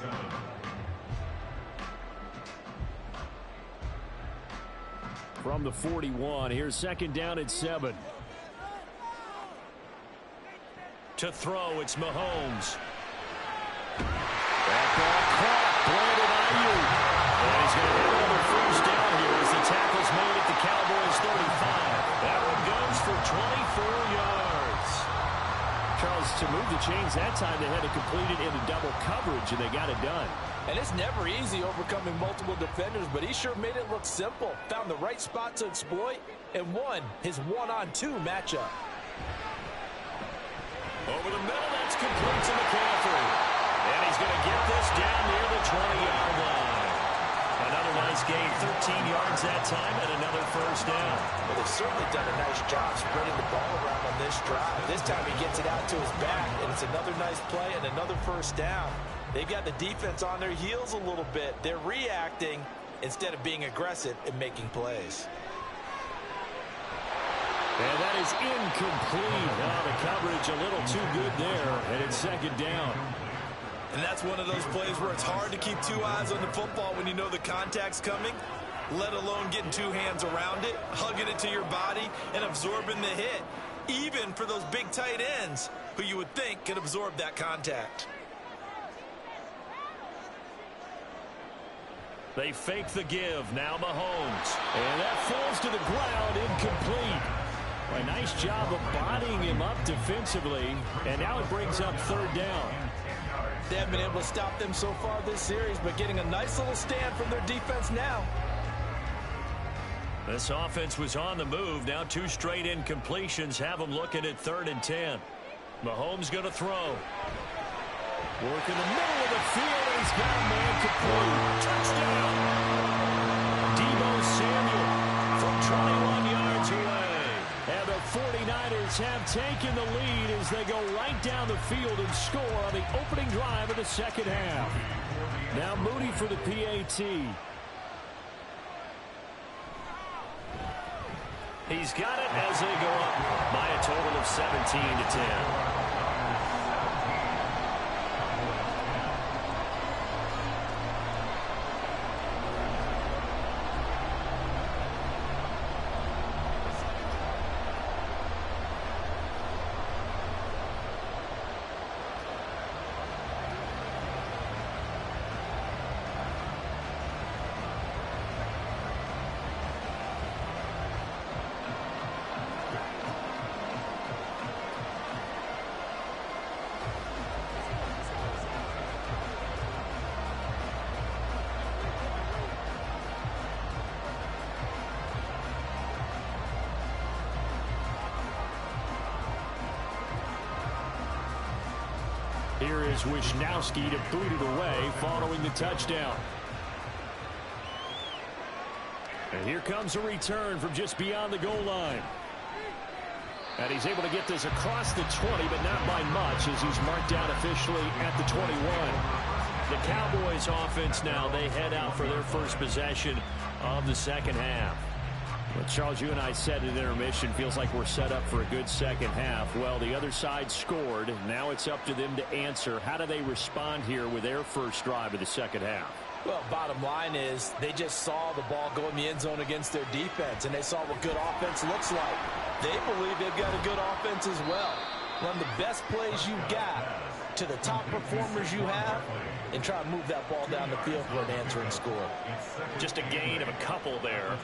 From the 41, here's second down at 7. To throw, it's Mahomes. That ball caught. Brandon Ayuk. And he's going to have another first down here as the tackle's made at the Cowboys' 35. That one goes for 24 yards. Charles, to move the chains that time, they had to complete it into double coverage, and they got it done. And it's never easy overcoming multiple defenders, but he sure made it look simple. Found the right spot to exploit and won his 1-on-2 matchup. Over the middle, that's complete to McCaffrey. And he's going to get this down near the 20-yard line. Another nice gain, 13 yards that time, and another first down. Well, they've certainly done a nice job spreading the ball around on this drive. This time he gets it out to his back, and it's another nice play and another first down. They've got the defense on their heels a little bit. They're reacting instead of being aggressive and making plays. And that is incomplete. Oh, the coverage a little too good there, and it's second down. And that's one of those plays where it's hard to keep 2 eyes on the football when you know the contact's coming, let alone getting 2 hands around it, hugging it to your body, and absorbing the hit, even for those big tight ends who you would think could absorb that contact. They fake the give. Now Mahomes. And that falls to the ground, incomplete. A nice job of bodying him up defensively, and now it brings up third down. They haven't been able to stop them so far this series, but getting a nice little stand from their defense now. This offense was on the move. Now 2 straight incompletions have them looking at 3rd and 10. Mahomes going to throw. Work in the middle of the field, and he's got a man complete. Touchdown! Deebo Samuel from 21 yards away. And the 49ers have taken the lead as they go right down the field and score on the opening drive of the second half. Now Mooney for the PAT. He's got it as they go up by a total of 17-10. Here is Wisnowski to boot it away following the touchdown. And here comes a return from just beyond the goal line. And he's able to get this across the 20, but not by much as he's marked down officially at the 21. The Cowboys offense now, they head out for their first possession of the second half. Well, Charles, you and I said at intermission, feels like we're set up for a good second half. Well, the other side scored. Now it's up to them to answer. How do they respond here with their first drive of the second half? Well, bottom line is they just saw the ball go in the end zone against their defense, and they saw what good offense looks like. They believe they've got a good offense as well. Run the best plays you got to the top performers you have and try to move that ball down the field for an answering score. Just a gain of a couple there,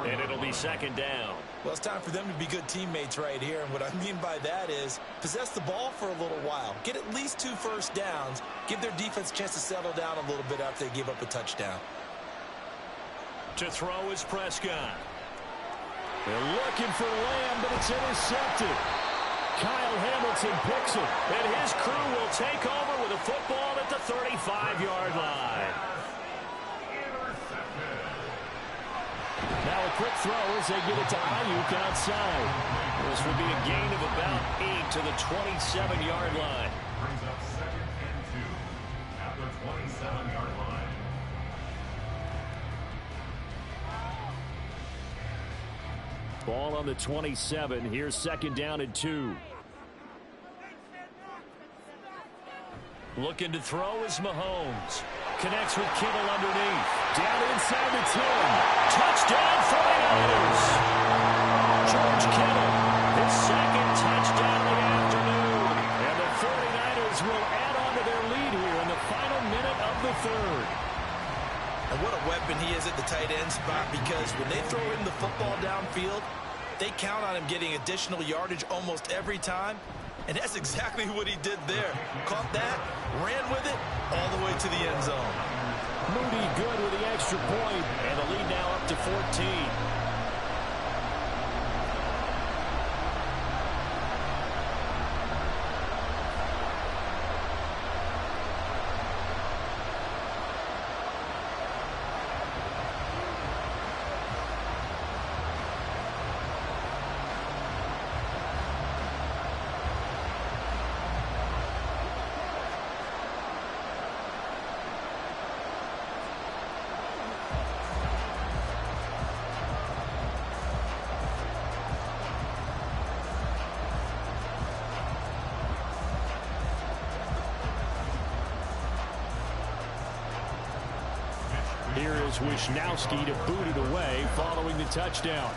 and it'll be second down. Well, it's time for them to be good teammates right here, and what I mean by that is possess the ball for a little while. Get at least 2 first downs. Give their defense a chance to settle down a little bit after they give up a touchdown. To throw is Prescott. They're looking for Lamb, but it's intercepted. Kyle Hamilton picks it, and his crew will take over with a football at the 35-yard line. Now a quick throw as they get it to Ayuk outside. This will be a gain of about 8 to the 27-yard line. Brings up second and 2 at the 27-yard line. Ball on the 27. Here's second down and 2. Looking to throw is Mahomes. Connects with Kittle underneath. Down inside the 10. Touchdown 49ers. George Kittle, his second touchdown of the afternoon. And the 49ers will add on to their lead here in the final minute of the third. And what a weapon he is at the tight end spot, because when they throw him the football downfield, they count on him getting additional yardage almost every time. And that's exactly what he did there. Caught that, ran with it, all the way to the end zone. Moody good with the extra point, and the lead now up to 14. Here is Wisnowski to boot it away following the touchdown.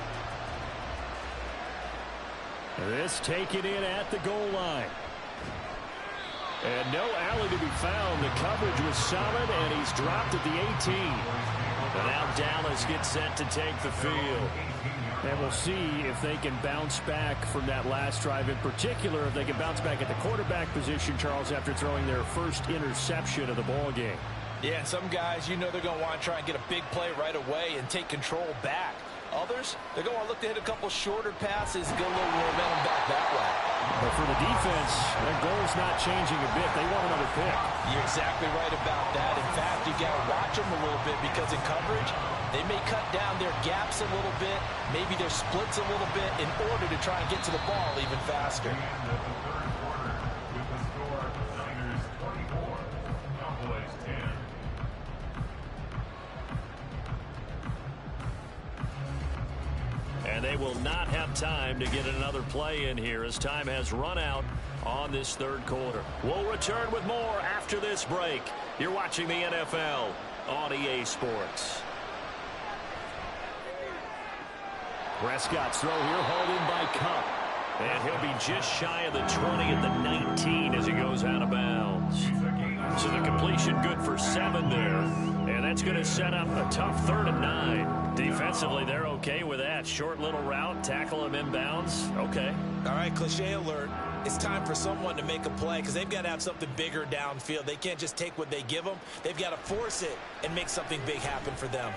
This taken in at the goal line. And no alley to be found. The coverage was solid, and he's dropped at the 18. But now Dallas gets set to take the field. And we'll see if they can bounce back from that last drive. In particular, if they can bounce back at the quarterback position, Charles, after throwing their first interception of the ball game. Yeah, some guys, you know they're going to want to try and get a big play right away and take control back. Others, they're going to look to hit a couple shorter passes, get a little momentum back that way. But for the defense, their goal's not changing a bit. They want another pick. You're exactly right about that. In fact, you got to watch them a little bit, because in coverage, they may cut down their gaps a little bit, maybe their splits a little bit, in order to try and get to the ball even faster. And they will not have time to get another play in here as time has run out on this third quarter. We'll return with more after this break. You're watching the NFL on EA Sports. Prescott's throw here hauled in by Kupp. And he'll be just shy of the 20 at the 19 as he goes out of bounds. So the completion good for 7 there. And that's going to set up a tough 3rd and 9. Defensively, they're okay with that. Short little route, tackle him inbounds. Okay. All right, cliche alert. It's time for someone to make a play, because they've got to have something bigger downfield. They can't just take what they give them. They've got to force it and make something big happen for them.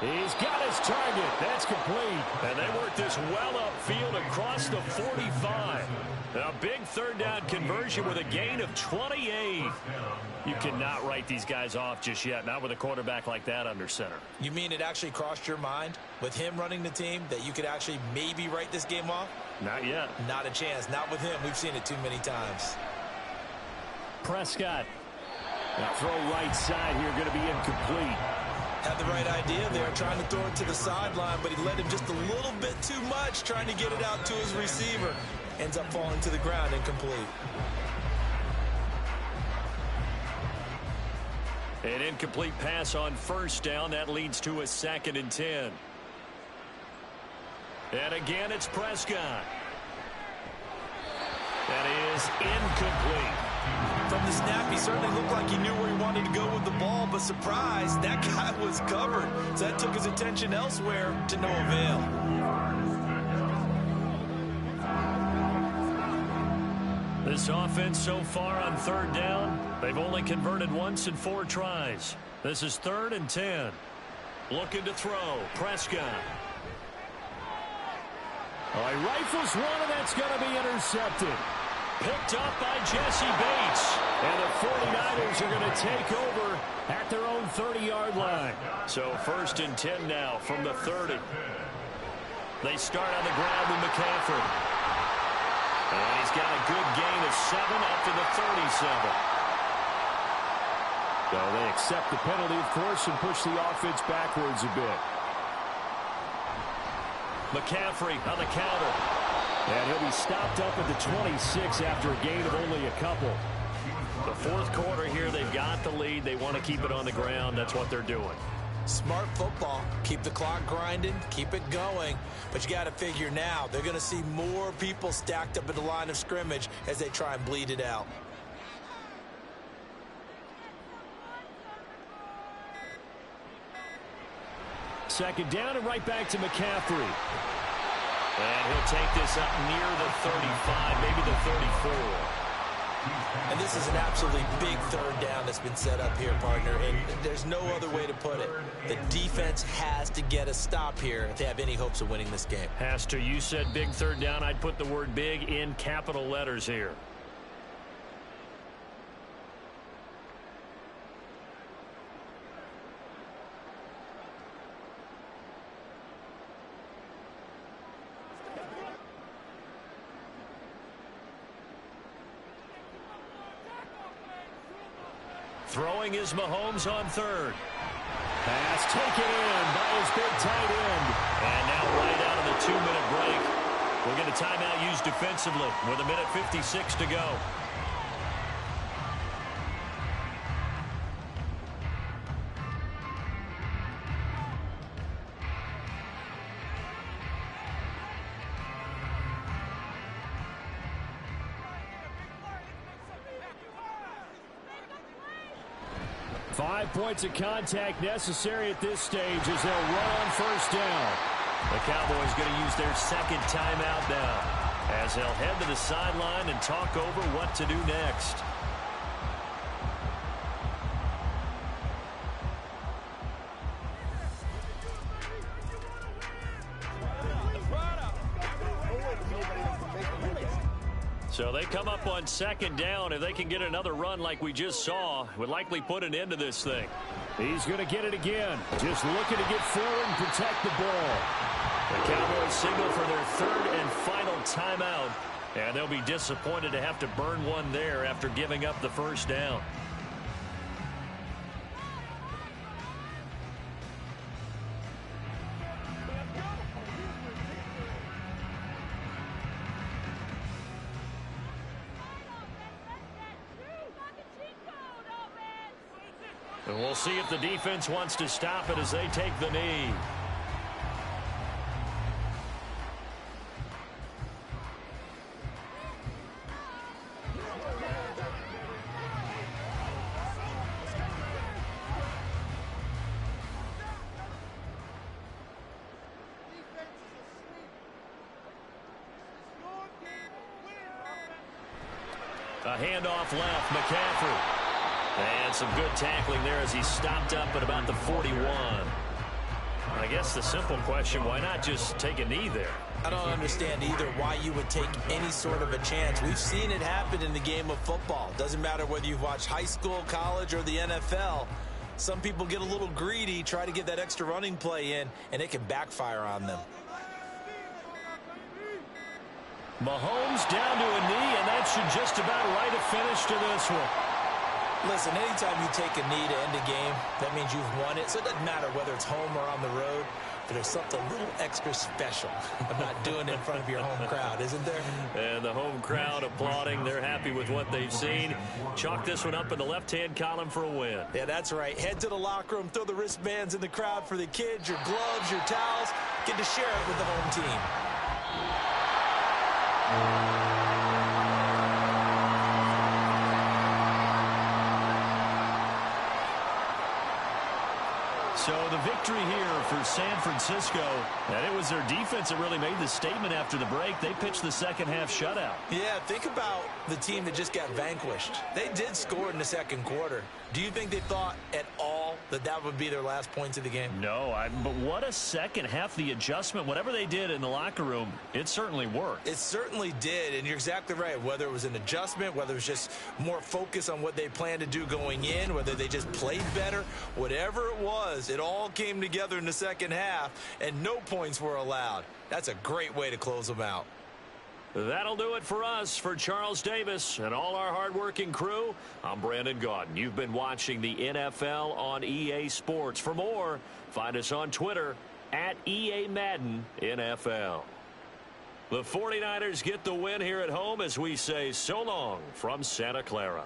He's got his target. That's complete. And they work this well field across the 45. A big third down conversion with a gain of 28. You cannot write these guys off just yet, not with a quarterback like that under center. You mean it actually crossed your mind with him running the team that you could actually maybe write this game off? Not yet. Not a chance. Not with him. We've seen it too many times. Prescott. Now throw right side here, going to be incomplete. Had the right idea there, trying to throw it to the sideline, but he led him just a little bit too much, trying to get it out to his receiver. Ends up falling to the ground, incomplete. An incomplete pass on first down. That leads to a 2nd and 10. And again, it's Prescott. That is incomplete. From the snap, he certainly looked like he knew where he wanted to go with the ball, but surprise, that guy was covered. So that took his attention elsewhere to no avail. This offense so far on third down, they've only converted once in 4 tries. This is 3rd and 10. Looking to throw. Prescott. Oh, he rifles one, and that's going to be intercepted. Picked up by Jesse Bates. And the 49ers are going to take over at their own 30-yard line. So 1st and 10 now from the 30. They start on the ground with McCaffrey. And he's got a good gain of 7 up to the 37. So they accept the penalty, of course, and push the offense backwards a bit. McCaffrey on the counter. And he'll be stopped up at the 26 after a gain of only a couple. The 4th quarter here, they've got the lead. They want to keep it on the ground. That's what they're doing. Smart football. Keep the clock grinding. Keep it going. But you got to figure now, they're going to see more people stacked up at the line of scrimmage as they try and bleed it out. Second down and right back to McCaffrey. And he'll take this up near the 35, maybe the 34. And this is an absolutely big third down that's been set up here, partner, and there's no other way to put it. The defense has to get a stop here if they have any hopes of winning this game. Has to. You said big third down. I'd put the word big in capital letters here. Throwing is Mahomes on third. Pass taken in by his big tight end. And now right out of the 2-minute break. We'll get a timeout used defensively with 1:56 to go. Five points of contact necessary at this stage as they'll run on first down. The Cowboys going to use their 2nd timeout now as they'll head to the sideline and talk over what to do next. So they come up on 2nd down. If they can get another run like we just saw, would likely put an end to this thing. He's going to get it again. Just looking to get forward and protect the ball. The Cowboys signal for their 3rd and final timeout. And they'll be disappointed to have to burn one there after giving up the first down. And we'll see if the defense wants to stop it as they take the knee. A handoff left, McCaffrey. And some good tackling there as he stopped up at about the 41. I guess the simple question, why not just take a knee there? I don't understand either why you would take any sort of a chance. We've seen it happen in the game of football. Doesn't matter whether you've watched high school, college, or the NFL. Some people get a little greedy, try to get that extra running play in, and it can backfire on them. Mahomes down to a knee, and that should just about write a finish to this one. Listen, anytime you take a knee to end a game, that means you've won it. So it doesn't matter whether it's home or on the road, but there's something a little extra special about doing it in front of your home crowd, isn't there? And the home crowd applauding. They're happy with what they've seen. Chalk this one up in the left-hand column for a win. Yeah, that's right. Head to the locker room, throw the wristbands in the crowd for the kids, your gloves, your towels. Get to share it with the home team. So the victory here for San Francisco, and it was their defense that really made the statement after the break. They pitched the second half shutout. Yeah, think about the team that just got vanquished. They did score in the second quarter. Do you think they thought at all that that would be their last points of the game? No, but what a second half. The adjustment, whatever they did in the locker room, it certainly worked. It certainly did, and you're exactly right. Whether it was an adjustment, whether it was just more focus on what they planned to do going in, whether they just played better, whatever it was, it all came together in the second half, and no points were allowed. That's a great way to close them out. That'll do it for us. For Charles Davis and all our hardworking crew, I'm Brandon Gaudin. You've been watching the NFL on EA Sports. For more, find us on Twitter at EA Madden NFL. The 49ers get the win here at home as we say so long from Santa Clara.